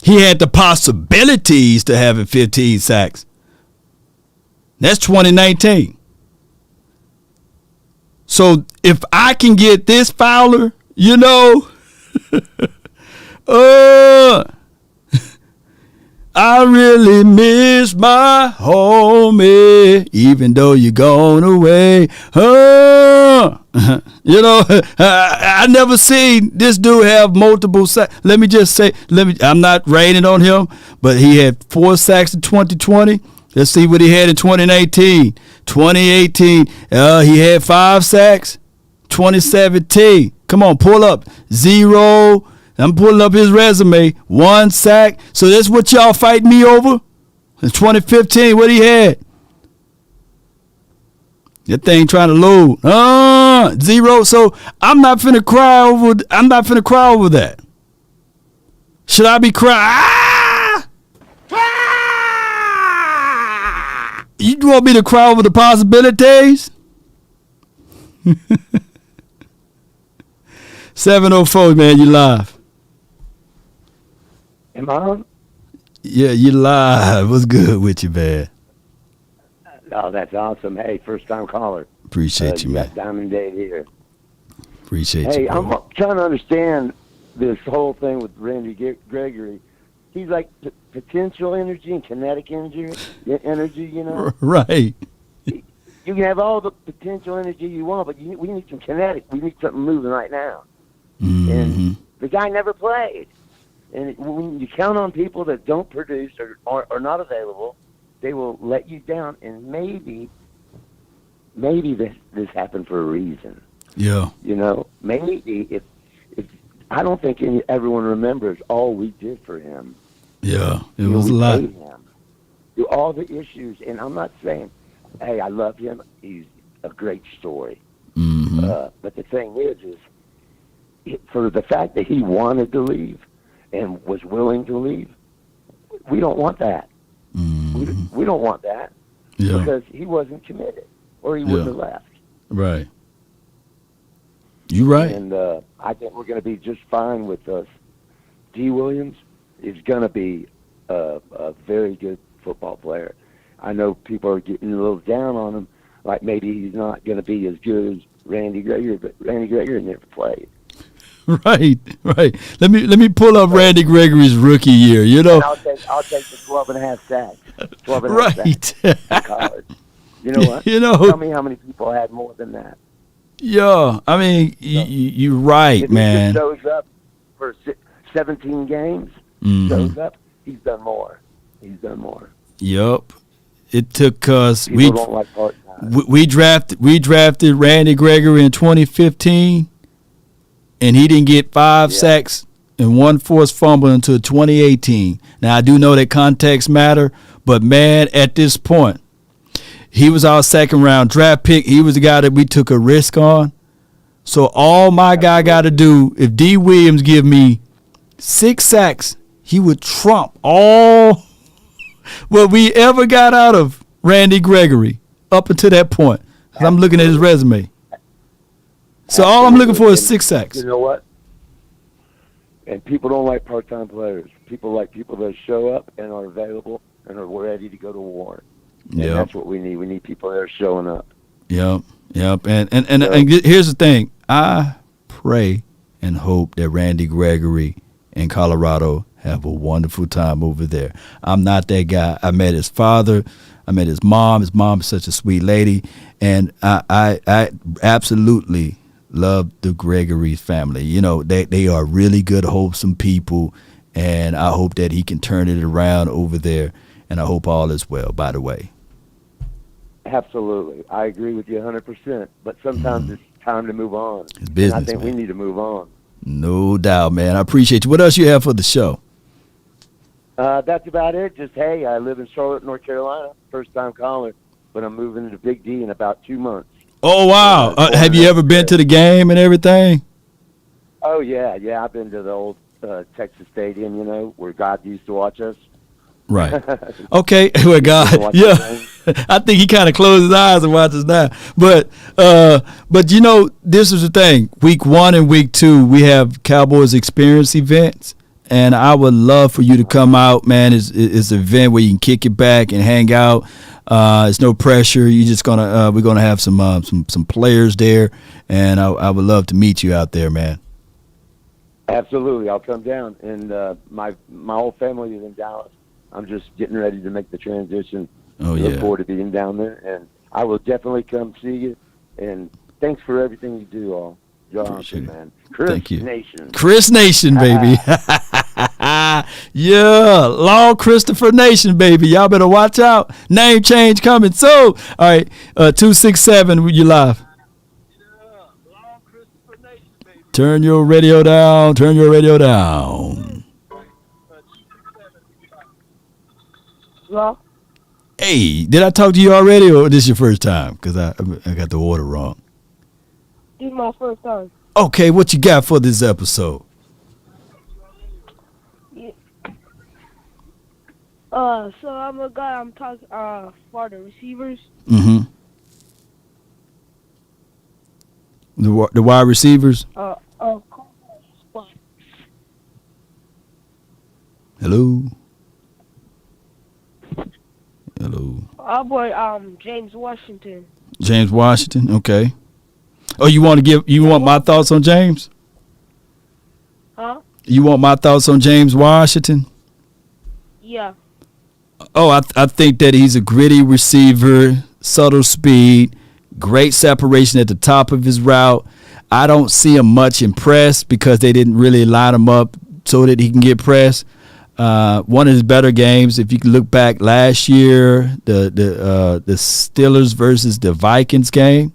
Speaker 1: He had the possibilities to having 15 sacks. That's 2019. So if I can get this Fowler, I really miss my homie, even though you're gone away. I never seen this dude have multiple sacks. Let me just say, I'm not raining on him, but he had 4 sacks in 2020. Let's see what he had in 2018. 2018, he had 5 sacks. 2017, Come on, pull up 0. I'm pulling up his resume. 1 sack. So that's what y'all fighting me over? In 2015, what he had? That thing trying to load. 0. So I'm not finna cry over that. Should I be crying? You want me to cry over the possibilities? 704, man, you live.
Speaker 9: Am I on?
Speaker 1: Yeah, you live. What's good with you, man?
Speaker 9: Oh, that's awesome. Hey, first time caller.
Speaker 1: Appreciate you, man.
Speaker 9: Got Diamond Day here.
Speaker 1: Appreciate you.
Speaker 9: Hey, I'm trying to understand this whole thing with Randy Gregory. He's like potential energy and kinetic energy, you know?
Speaker 1: Right.
Speaker 9: You can have all the potential energy you want, but we need some kinetic. We need something moving right now.
Speaker 1: Mm-hmm.
Speaker 9: And the guy never played. And when you count on people that don't produce or are not available, they will let you down. And maybe this happened for a reason.
Speaker 1: Yeah.
Speaker 9: You know, maybe if I don't think everyone remembers all we did for him.
Speaker 1: Yeah, it was a lot.
Speaker 9: Paid him through all the issues, and I'm not saying, hey, I love him. He's a great story.
Speaker 1: Mm-hmm.
Speaker 9: But the thing is for the fact that he wanted to leave and was willing to leave, we don't want that.
Speaker 1: Mm-hmm.
Speaker 9: We don't want that because he wasn't committed, or he wouldn't have left.
Speaker 1: Right. You right.
Speaker 9: And I think we're going to be just fine with us. Dee Williams is going to be a very good football player. I know people are getting a little down on him, like maybe he's not going to be as good as Randy Gregory, but Randy Gregory never played.
Speaker 1: Right. Let me pull up Randy Gregory's rookie year. You know,
Speaker 9: and I'll take the 12.5 sacks. 12.5 sacks in college. You know what? Tell me how many people had more than that.
Speaker 1: Yeah, I mean, you're right,
Speaker 9: if
Speaker 1: man.
Speaker 9: If he just shows up for 17 games, shows up, he's done more.
Speaker 1: Yup. It took us.
Speaker 9: People don't like part-time.
Speaker 1: We drafted Randy Gregory in 2015, and he didn't get 5 sacks and 1 forced fumble until 2018. Now I do know that context matter, but man, at this point, he was our 2nd round draft pick. He was the guy that we took a risk on. So all my guy got to do, if Dee Williams give me 6 sacks, he would trump all what we ever got out of Randy Gregory up until that point. I'm looking at his resume. So all I'm looking for is 6 sacks.
Speaker 9: You know what? And people don't like part-time players. People like people that show up and are available and are ready to go to war. And that's what we need. We need people that are showing up.
Speaker 1: Yep. And here's the thing. I pray and hope that Randy Gregory in Colorado have a wonderful time over there. I'm not that guy. I met his father. I met his mom. His mom is such a sweet lady. And I absolutely love the Gregory family. You know, they are really good, wholesome people. And I hope that he can turn it around over there. And I hope all is well, by the way.
Speaker 9: Absolutely. I agree with you 100%. But sometimes it's time to move on.
Speaker 1: It's business,
Speaker 9: and I think
Speaker 1: man.
Speaker 9: we need to move on.
Speaker 1: No doubt, man. I appreciate you. What else you have for the show?
Speaker 9: That's about it. Just, hey, I live in Charlotte, North Carolina. First-time caller. But I'm moving to Big D in about 2 months.
Speaker 1: Oh, wow. Have you ever been to the game and everything?
Speaker 9: Oh, yeah. I've been to the old Texas Stadium, you know, where God used to watch us.
Speaker 1: Right. Okay. Well, God, yeah. I think he kind of closed his eyes and watches now. But you know, this is the thing. Week 1 and week 2, we have Cowboys experience events, and I would love for you to come out, man. It's an event where you can kick it back and hang out. It's no pressure. We're gonna have some players there, and I would love to meet you out there, man.
Speaker 9: Absolutely, I'll come down, and my whole family is in Dallas. I'm just getting ready to make the transition.
Speaker 1: Oh,
Speaker 9: Look forward to being down there, and I will definitely come see you. And thanks for everything you do, all. You're awesome, man.
Speaker 1: Thank you.
Speaker 9: Nation.
Speaker 1: Chris Nation, baby. Yeah, Law Christopher Nation, baby. Y'all better watch out. Name change coming soon. All right, 267, you live. Turn your radio down. Turn your radio down.
Speaker 2: Well,
Speaker 1: Hey, did I talk to you already, or this is your first time? Because I got the order wrong.
Speaker 2: this is my first time.
Speaker 1: Okay, what you got for this episode?
Speaker 2: Yeah. So I'm talking for the receivers.
Speaker 1: Mm-hmm. The wide receivers. Hello. Hello.
Speaker 2: Our boy, James Washington.
Speaker 1: James Washington. Okay. Oh, you want my thoughts on James?
Speaker 2: Huh?
Speaker 1: You want my thoughts on James Washington?
Speaker 2: Yeah.
Speaker 1: Oh, I think that he's a gritty receiver, subtle speed, great separation at the top of his route. I don't see him much in press because they didn't really line him up so that he can get pressed. One of his better games, if you can look back last year, the Steelers versus the Vikings game.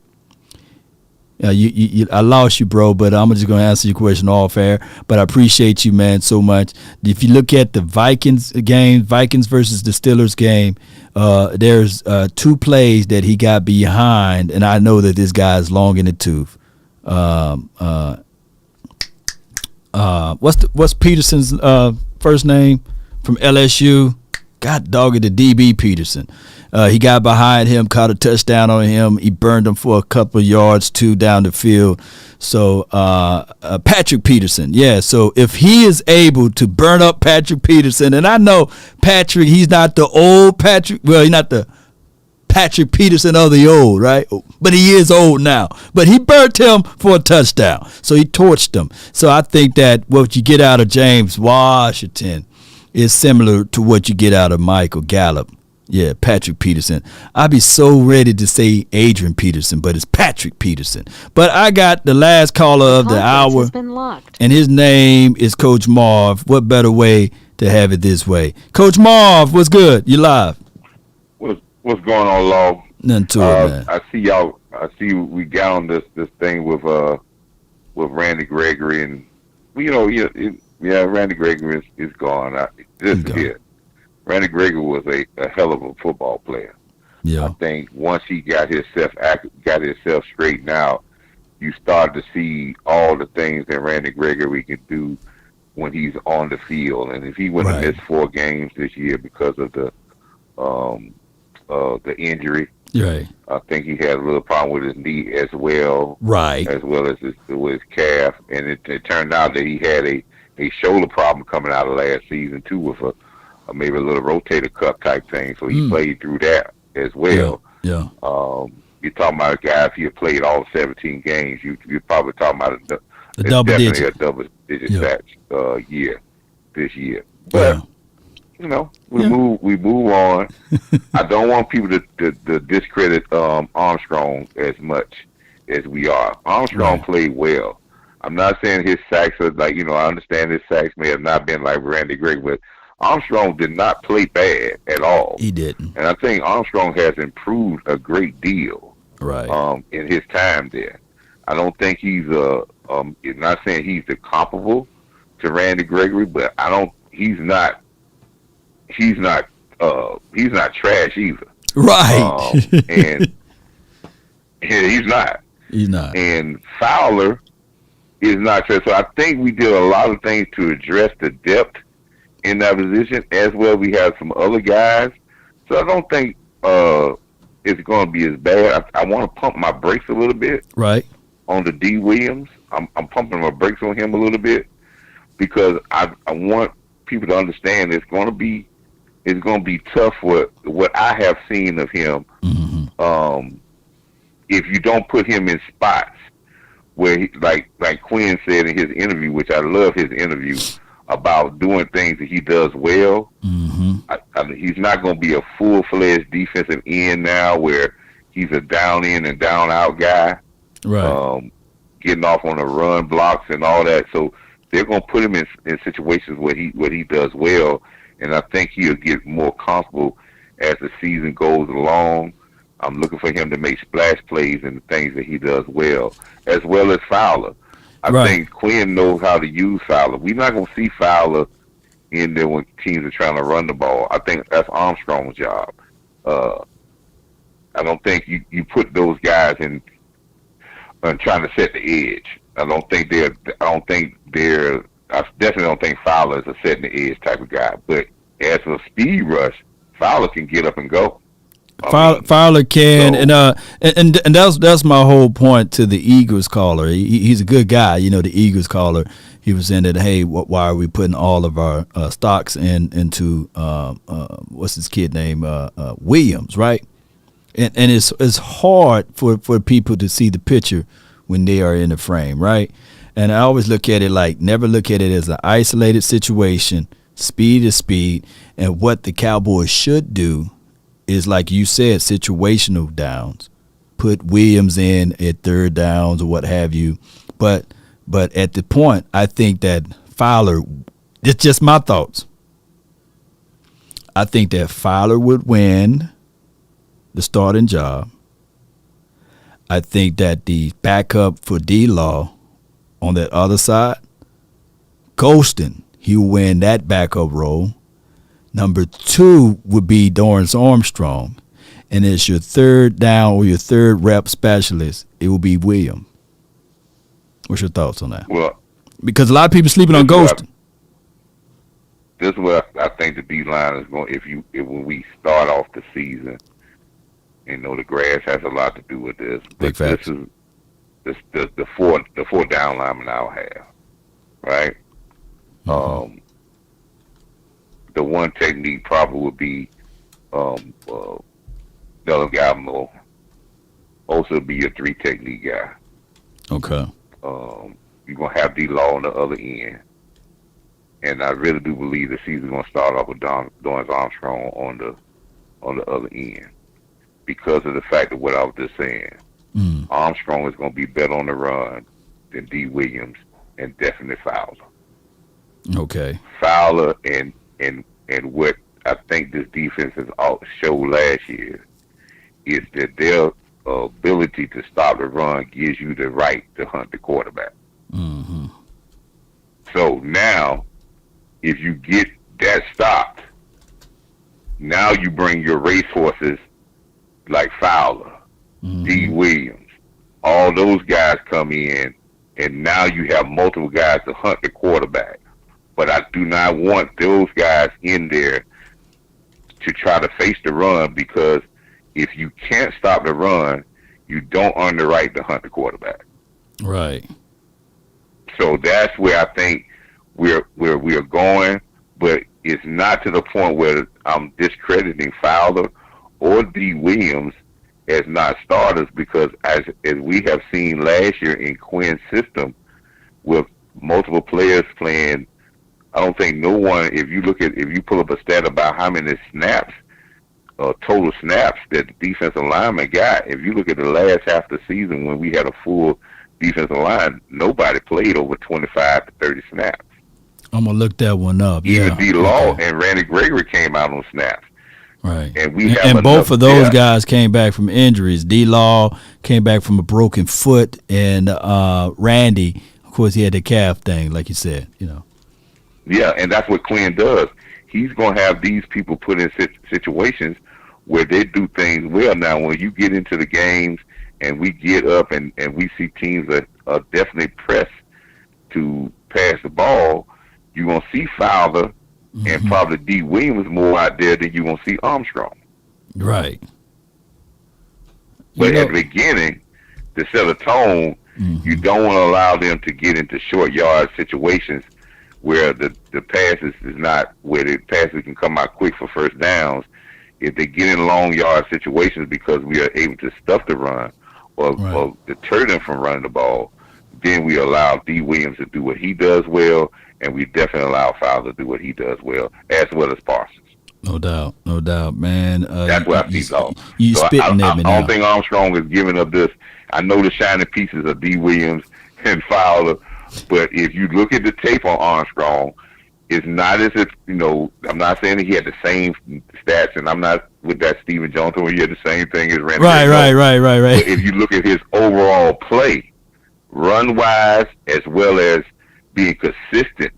Speaker 1: I lost you, bro, but I'm just going to answer your question off air. But I appreciate you, man, so much. If you look at the Vikings game, Vikings versus the Steelers game, there's 2 plays that he got behind, and I know that this guy is long in the tooth. What's Peterson's first name from LSU? God dog it, the DB Peterson. He got behind him, caught a touchdown on him. He burned him for a couple of yards, 2 down the field. So Patrick Peterson, yeah. So if he is able to burn up Patrick Peterson, and I know Patrick, he's not the old Patrick. Well, he's not the Patrick Peterson of the old, right? But he is old now. But he burnt him for a touchdown. So he torched him. So I think that what you get out of James Washington is similar to what you get out of Michael Gallup. Yeah, Patrick Peterson. I'd be so ready to say Adrian Peterson, but it's Patrick Peterson. But I got the last caller of the hour,
Speaker 3: has been locked.
Speaker 1: and his name is Coach Marv. What better way to have it this way? Coach Marv, what's good? You live.
Speaker 22: What's going on, Law?
Speaker 1: Nothing to it, man.
Speaker 22: I see y'all. I see we got on this thing with Randy Gregory, and Randy Gregory is gone. This is it. Randy Gregory was a hell of a football player.
Speaker 1: Yeah.
Speaker 22: I think once he got himself straightened out, you start to see all the things that Randy Gregory can do when he's on the field. And if he wouldn't have missed 4 games this year because of the injury,
Speaker 1: right?
Speaker 22: I think he had a little problem with his knee as well,
Speaker 1: right?
Speaker 22: As well as with his calf, and it turned out that he had a shoulder problem coming out of last season too, with maybe a little rotator cuff type thing. So he played through that as well.
Speaker 1: Yeah.
Speaker 22: You're talking about a guy, if he had played all 17 games, you're probably talking about
Speaker 1: a double digit.
Speaker 22: A double digit sacks year this year. But we move on. I don't want people to discredit Armstrong as much as we are. Armstrong played well. I'm not saying his sacks are I understand his sacks may have not been like Randy Gregory, but Armstrong did not play bad at all.
Speaker 1: He didn't.
Speaker 22: And I think Armstrong has improved a great deal in his time there. I don't think he's not saying he's the comparable to Randy Gregory, but he's not trash either.
Speaker 1: Right.
Speaker 22: And he's not.
Speaker 1: He's not.
Speaker 22: And Fowler is not trash. So I think we did a lot of things to address the depth in that position, as well. We have some other guys. So I don't think it's going to be as bad. I want to pump my brakes a little bit.
Speaker 1: Right.
Speaker 22: On the Dee Williams. I'm pumping my brakes on him a little bit because I want people to understand it's going to be tough for what I have seen of him.
Speaker 1: Mm-hmm.
Speaker 22: If you don't put him in spots where he, like Quinn said in his interview, which I love his interview about doing things that he does well.
Speaker 1: Mm-hmm.
Speaker 22: He's not going to be a full-fledged defensive end now where he's a down in and down out guy.
Speaker 1: Right.
Speaker 22: Getting off on the run blocks and all that. So they're going to put him in situations where he does well, and I think he'll get more comfortable as the season goes along. I'm looking for him to make splash plays and the things that he does well as Fowler. I think Quinn knows how to use Fowler. We're not going to see Fowler in there when teams are trying to run the ball. I think that's Armstrong's job. I don't think you put those guys in trying to set the edge. I definitely don't think Fowler is a setting the edge type of guy. But as a speed rush, Fowler can get up and go.
Speaker 1: Fowler can, and that's my whole point to the Eagles caller. He's a good guy, the Eagles caller. He was saying that, hey, why are we putting all of our stocks into what's his kid name, Williams, right? And it's hard for people to see the picture when they are in the frame, right? And I always look at it like, never look at it as an isolated situation. Speed is speed, and what the Cowboys should do is, like you said, situational downs. Put Williams in at third downs or what have you. But at the point, I think that Fowler, it's just my thoughts. I think that Fowler would win the starting job. I think that the backup for D-Law on that other side, Golston, he will win that backup role. Number 2 would be Dorrance Armstrong. And as your third down or your third rep specialist, it will be Williams. What's your thoughts on that?
Speaker 22: Well,
Speaker 1: because a lot of people sleeping on Golston.
Speaker 22: This is what I think the D-line is going. When we start off the season, the grass has a lot to do with this.
Speaker 1: Big facts.
Speaker 22: This is the four down linemen I'll have, right?
Speaker 1: Mm-hmm.
Speaker 22: The one technique probably would be Delgado. Also be a 3 technique guy.
Speaker 1: Okay.
Speaker 22: You're gonna have D-Law on the other end, and I really do believe the season's gonna start off with Dorrance Armstrong on the other end because of the fact of what I was just saying. Armstrong is gonna be better on the run than Dee Williams and definitely Fowler.
Speaker 1: Okay.
Speaker 22: Fowler and what I think this defense has showed last year is that their ability to stop the run gives you the right to hunt the quarterback.
Speaker 1: Mm-hmm.
Speaker 22: So now, if you get that stopped, now you bring your racehorses like Fowler, Dee Williams, all those guys come in, and now you have multiple guys to hunt the quarterback. But I do not want those guys in there to try to face the run, because if you can't stop the run, you don't earn the right to hunt the quarterback.
Speaker 1: Right.
Speaker 22: So that's where I think we're going, but it's not to the point where I'm discrediting Fowler or Dee Williams as not starters, because as we have seen last year in Quinn's system with multiple players playing, I don't think no one, if you pull up a stat about how many snaps, total snaps that the defensive lineman got, if you look at the last half of the season when we had a full defensive line, nobody played over 25 to 30 snaps.
Speaker 1: I'm going to look that one up.
Speaker 22: Even D-Law and Randy Gregory came out on snaps.
Speaker 1: Right.
Speaker 22: And
Speaker 1: both of those guys came back from injuries. D-Law came back from a broken foot, and Randy, of course, he had the calf thing, like you said,
Speaker 22: Yeah, and that's what Quinn does. He's going to have these people put in situations where they do things well. Now, when you get into the games and we get up and we see teams that are definitely pressed to pass the ball, you're going to see Fowler and probably Dee Williams more out there than you're going to see Armstrong.
Speaker 1: Right.
Speaker 22: But at the beginning, to set a tone, you don't want to allow them to get into short yard situations where the passes is not, where the passes can come out quick for first downs. If they get in long yard situations because we are able to stuff the run or deter them from running the ball, then we allow Dee Williams to do what he does well, and we definitely allow Fowler to do what he does well as Parsons.
Speaker 1: No doubt, man.
Speaker 22: That's what I see, though.
Speaker 1: You spitting at me now.
Speaker 22: I don't think Armstrong is giving up this. I know the shining pieces of Dee Williams and Fowler, but if you look at the tape on Armstrong, it's not as if, I'm not saying that he had the same stats, and I'm not with that Stephen Johnson where he had the same thing as Randy.
Speaker 1: Right.
Speaker 22: But if you look at his overall play, run-wise as well as being consistent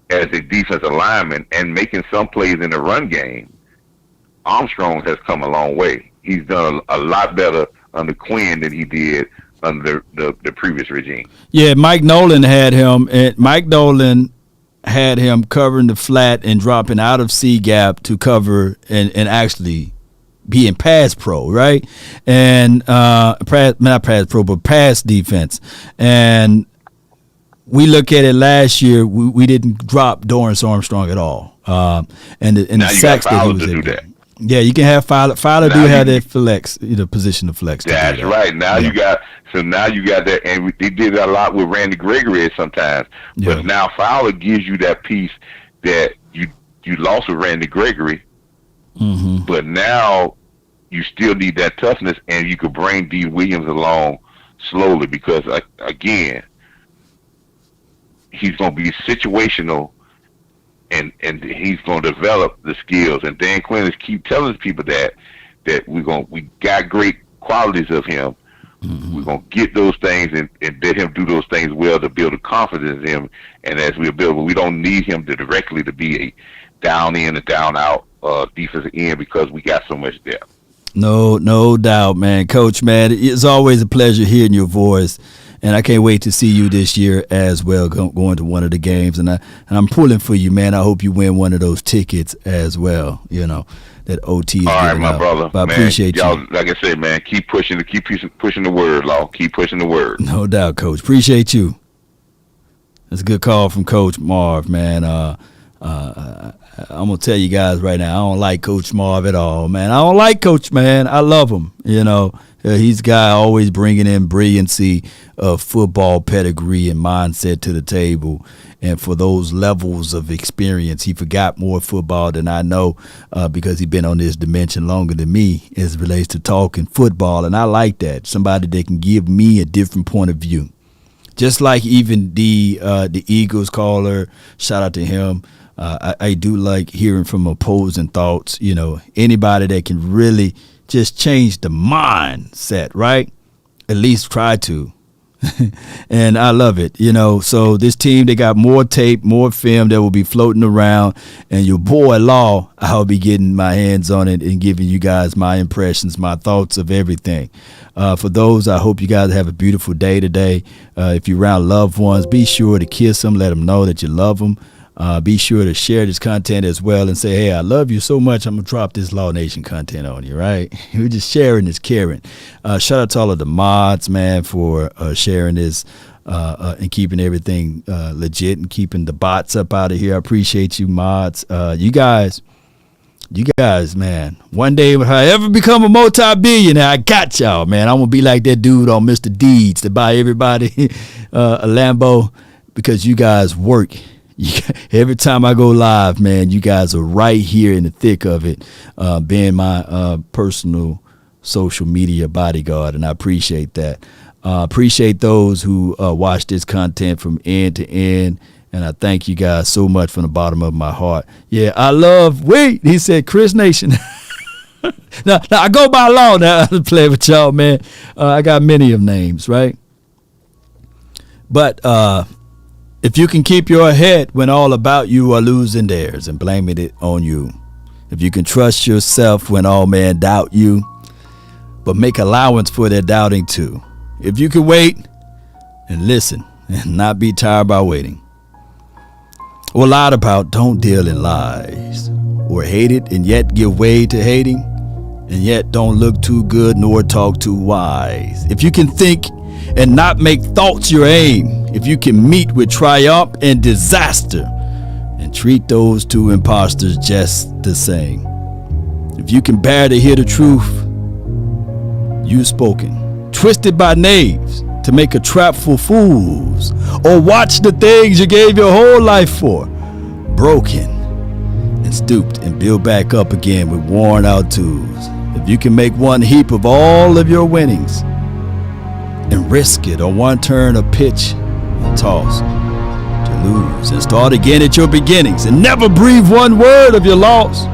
Speaker 22: as a defensive lineman and making some plays in the run game, Armstrong has come a long way. He's done a lot better under Quinn than he did under the previous regime.
Speaker 1: Yeah, Mike Nolan had him covering the flat and dropping out of C gap to cover and actually be in pass pro, right? And not pass pro, but pass defense. And we look at it last year, we didn't drop Dorrance Armstrong at all. And the sacks that he was able to do. Yeah, you can have Fowler. Fowler do have that flex, position to flex.
Speaker 22: That's right. Now you got that, and they did that a lot with Randy Gregory sometimes.
Speaker 1: Yeah.
Speaker 22: But now Fowler gives you that piece that you lost with Randy Gregory, but now you still need that toughness, and you could bring Dee Williams along slowly because again, he's going to be situational. And he's going to develop the skills. And Dan Quinn is keep telling people that we got great qualities of him. We're going to get those things and let him do those things well to build a confidence in him. And as we build, we don't need him directly to be a down in and down out defensive end because we got so much depth.
Speaker 1: No doubt, man. Coach, man, it's always a pleasure hearing your voice. And I can't wait to see you this year as well, going to one of the games. And I'm pulling for you, man. I hope you win one of those tickets as well. That OT is
Speaker 22: all right, my
Speaker 1: out.
Speaker 22: brother.
Speaker 1: But I appreciate
Speaker 22: y'all,
Speaker 1: you.
Speaker 22: Like I said, man, keep pushing the word, Law. Keep pushing the word.
Speaker 1: No doubt, Coach. Appreciate you. That's a good call from Coach Marv, man. I'm going to tell you guys right now, I don't like Coach Marv at all, man. I don't like Coach, man. I love him, He's a guy always bringing in brilliancy of football pedigree and mindset to the table. And for those levels of experience, he forgot more football than I know because he's been on this dimension longer than me as it relates to talking football. And I like that. Somebody that can give me a different point of view. Just like even the Eagles caller, shout out to him. I do like hearing from opposing thoughts. Anybody that can really just change the mindset, right? At least try to. And I love it, So this team, they got more tape, more film that will be floating around. And your boy Law, I'll be getting my hands on it and giving you guys my impressions, my thoughts of everything. For those, I hope you guys have a beautiful day today. If you're around loved ones, be sure to kiss them, let them know that you love them. Be sure to share this content as well and say, hey, I love you so much, I'm going to drop this Law Nation content on you, right? We're just sharing is caring. Shout out to all of the mods, man, for sharing this and keeping everything legit and keeping the bots up out of here. I appreciate you, mods. You guys, man, one day if I ever become a multi-billionaire, I got y'all, man. I'm going to be like that dude on Mr. Deeds to buy everybody a Lambo because you guys work. Every time I go live, man, you guys are right here in the thick of it, being my personal social media bodyguard, and I appreciate that. Appreciate those who watch this content from end to end, and I thank you guys so much from the bottom of my heart. Yeah, he said Chris Nation. now, I go by Law now to play with y'all, man. I got many of names, right? But if you can keep your head when all about you are losing theirs and blaming it on you. If you can trust yourself when all men doubt you, but make allowance for their doubting too. If you can wait and listen and not be tired by waiting. Or lied about, don't deal in lies. Or hate it and yet give way to hating. And yet don't look too good nor talk too wise. If you can think and not make thoughts your aim. If you can meet with triumph and disaster and treat those two imposters just the same. If you can bear to hear the truth, you spoken, twisted by knaves to make a trap for fools, or watch the things you gave your whole life for, broken and stooped and build back up again with worn out tools. If you can make one heap of all of your winnings and risk it on one turn of pitch and toss to lose and start again at your beginnings and never breathe one word of your loss.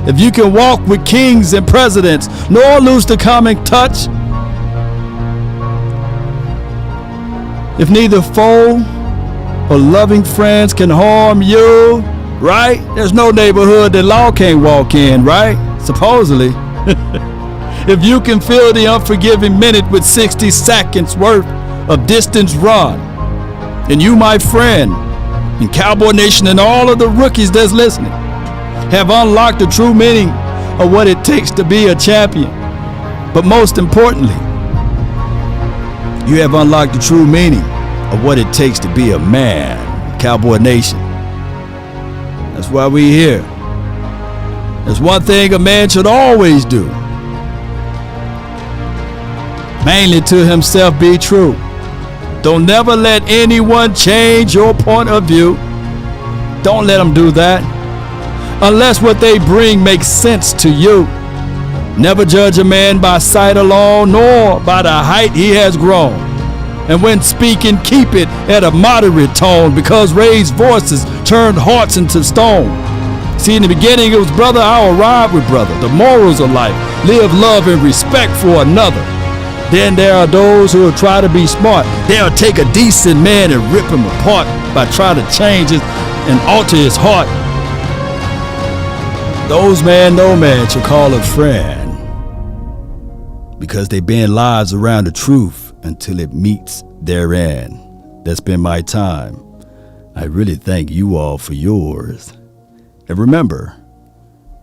Speaker 1: If you can walk with kings and presidents nor lose the common touch, If neither foe or loving friends can harm you, right? There's no neighborhood that law can't walk in, right? Supposedly. If you can fill the unforgiving minute with 60 seconds worth of distance run, then you, my friend, and Cowboy Nation and all of the rookies that's listening, have unlocked the true meaning of what it takes to be a champion. But most importantly, you have unlocked the true meaning of what it takes to be a man, Cowboy Nation. That's why we're here. There's one thing a man should always do. Mainly to himself be true. Don't never let anyone change your point of view. Don't let them do that. Unless what they bring makes sense to you. Never judge a man by sight alone, nor by the height he has grown. And when speaking, keep it at a moderate tone, because raised voices turned hearts into stone. See, in the beginning it was brother, I'll ride with brother. The morals of life, live, love, and respect for another. Then there are those who will try to be smart. They'll take a decent man and rip him apart by trying to change it and alter his heart. Those man no man should call a friend, because they bend lies around the truth until it meets their end. That's been my time. I really thank you all for yours. And remember,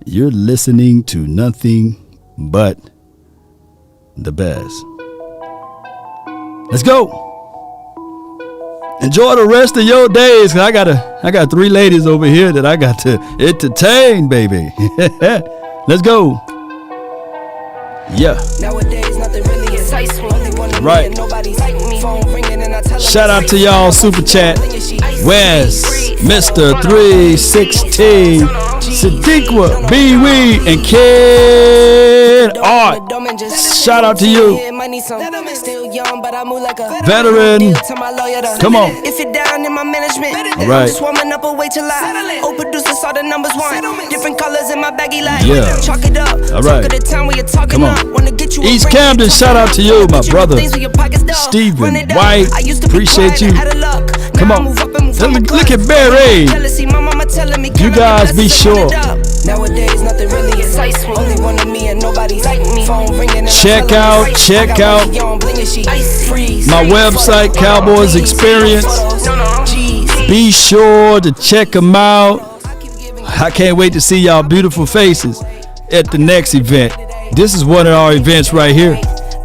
Speaker 1: you're listening to nothing but the best. Let's go. Enjoy the rest of your days. I got 3 ladies over here that I got to entertain, baby. Let's go. Yeah.
Speaker 3: Nowadays, nothing really excites me.
Speaker 1: Right. Shout out to y'all super chat. Wes, Mr. 316, Sadiqua, B Wee, and Kid Art. Shout out to you. Veteran. Come on.
Speaker 3: If you're down in my management,
Speaker 1: all right.
Speaker 3: I'm just warming up a way till I old producers saw the numbers one. Different colors in my baggy light.
Speaker 1: Yeah.
Speaker 3: Chalk it up.
Speaker 1: All right.
Speaker 3: Talk of the town where you're talking.
Speaker 1: Come on. East Camden, shout out to you, my brother. Stephen White, appreciate you. Come on. Look at Barry. You guys be sure.
Speaker 3: Nowadays, nothing really excites me. Only one of me and nobody like me. Phone ringing.
Speaker 1: Check out my website, Cowboys Experience. Be sure to check them out. I can't wait to see y'all beautiful faces at the next event. This is one of our events right here.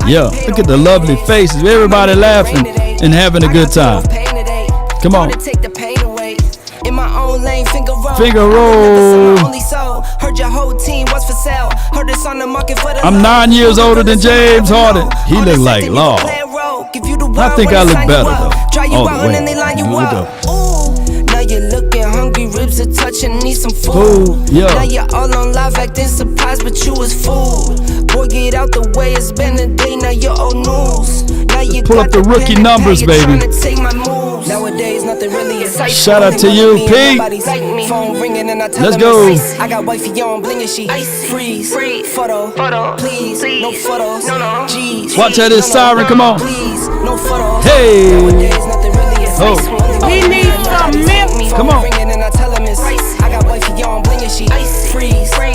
Speaker 1: Yeah, look at the lovely faces. Everybody laughing and having a good time. Come on. Finger roll. I'm 9 years older than James Harden. He look like Law. I think I look better though. All the way.
Speaker 3: Now you're looking hungry, ribs are touching, need some
Speaker 1: food. Yeah.
Speaker 3: Now you're all on live acting surprised, but you was fooled. Boy, get out the way, it's been a day, now you're old news. Now you
Speaker 1: pull up the rookie numbers, baby.
Speaker 3: Nowadays, nothing really excites.
Speaker 1: Shout out to you, Pete. Let's go.
Speaker 3: I got wifey on blinging, she freeze, photo, please, no photos, G's.
Speaker 1: Watch out, this siren, come on.
Speaker 3: No photos.
Speaker 1: Hey.
Speaker 3: Oh.
Speaker 2: We need some milk.
Speaker 1: Come on.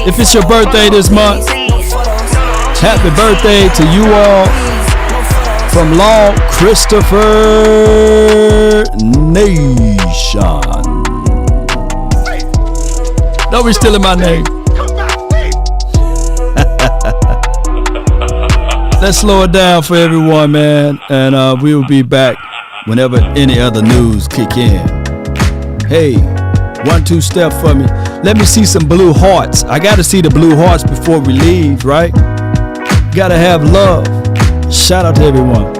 Speaker 1: If it's your birthday this month, happy birthday to you all from Law Christopher Nation. Don't be stealing my name. Let's slow it down for everyone, man, and we will be back whenever any other news kick in. Hey, 1-2 step for me. Let me see some blue hearts. I gotta see the blue hearts before we leave, right? Gotta have love. Shout out to everyone.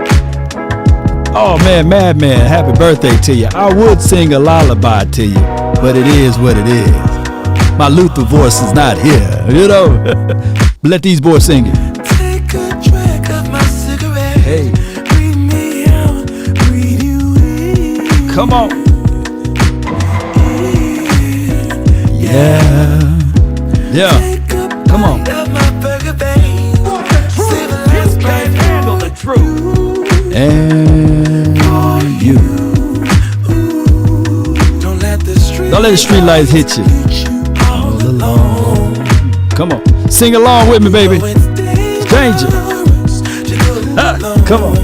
Speaker 1: Oh man, Madman, happy birthday to you. I would sing a lullaby to you, but it is what it is. My Luther voice is not here, you know. Let these boys sing it.
Speaker 3: Take a drag of my cigarette.
Speaker 1: Hey.
Speaker 3: Breathe me out, breathe you in.
Speaker 1: Come on. Yeah. Yeah. Come on. And you let the street lights hit you. All alone. Come on. Sing along with me, baby. It's danger. Come on.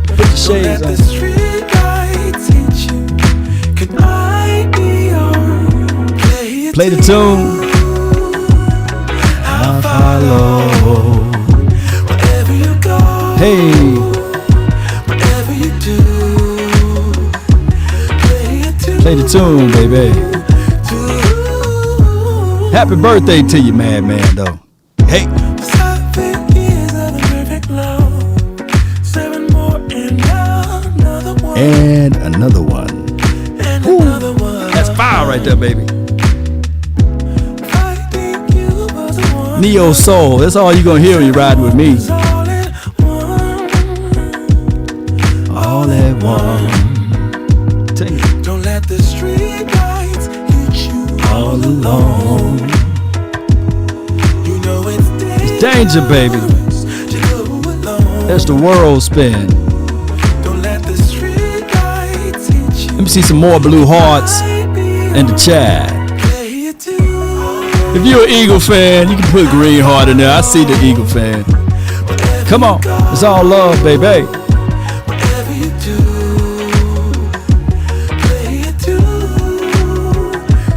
Speaker 1: Put the shades on. Play the tune. I'll follow. Wherever you go. Hey. Whatever you do. Play the tune, baby. Happy birthday to you, man, though. Hey. And another one. Ooh, that's fire right there, baby. Neo Soul. That's all you're going to hear when you're riding with me. All at once. Don't let the street lights hit you all alone. You know it's danger, baby. That's the world spin. Don't let the street lights hit you. Let me see some more blue hearts in the chat. If you're an Eagle fan, you can put green heart in there. I see the Eagle fan. Come on, it's all love, baby.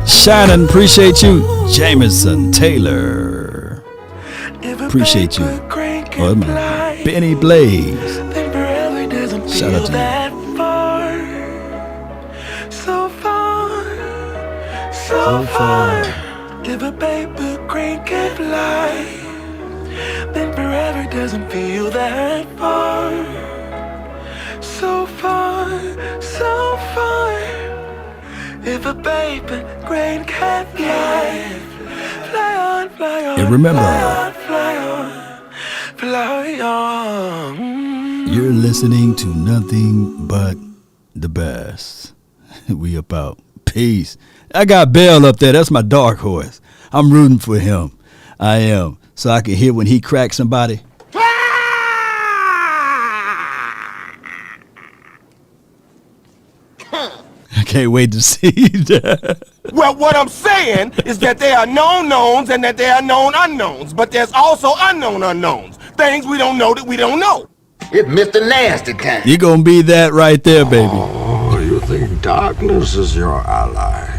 Speaker 1: Shannon, appreciate you. Jameson Taylor, appreciate you. Oh, man. Benny Blaze, shout out to you. So far. If a paper crane can fly, then forever doesn't feel that far. So far. If a paper crane can fly, fly on. And remember, fly on. You're listening to nothing but the best. We about. Peace. I got Bell up there. That's my dark horse. I'm rooting for him. I am. So I can hear when he cracks somebody. I can't wait to see that.
Speaker 8: Well, what I'm saying is that there are known knowns and that there are known unknowns. But there's also unknown unknowns. Things we don't know that we don't know. It's Mr. Nasty time.
Speaker 1: You're going to be that right there, baby.
Speaker 12: Oh, you think darkness is your ally?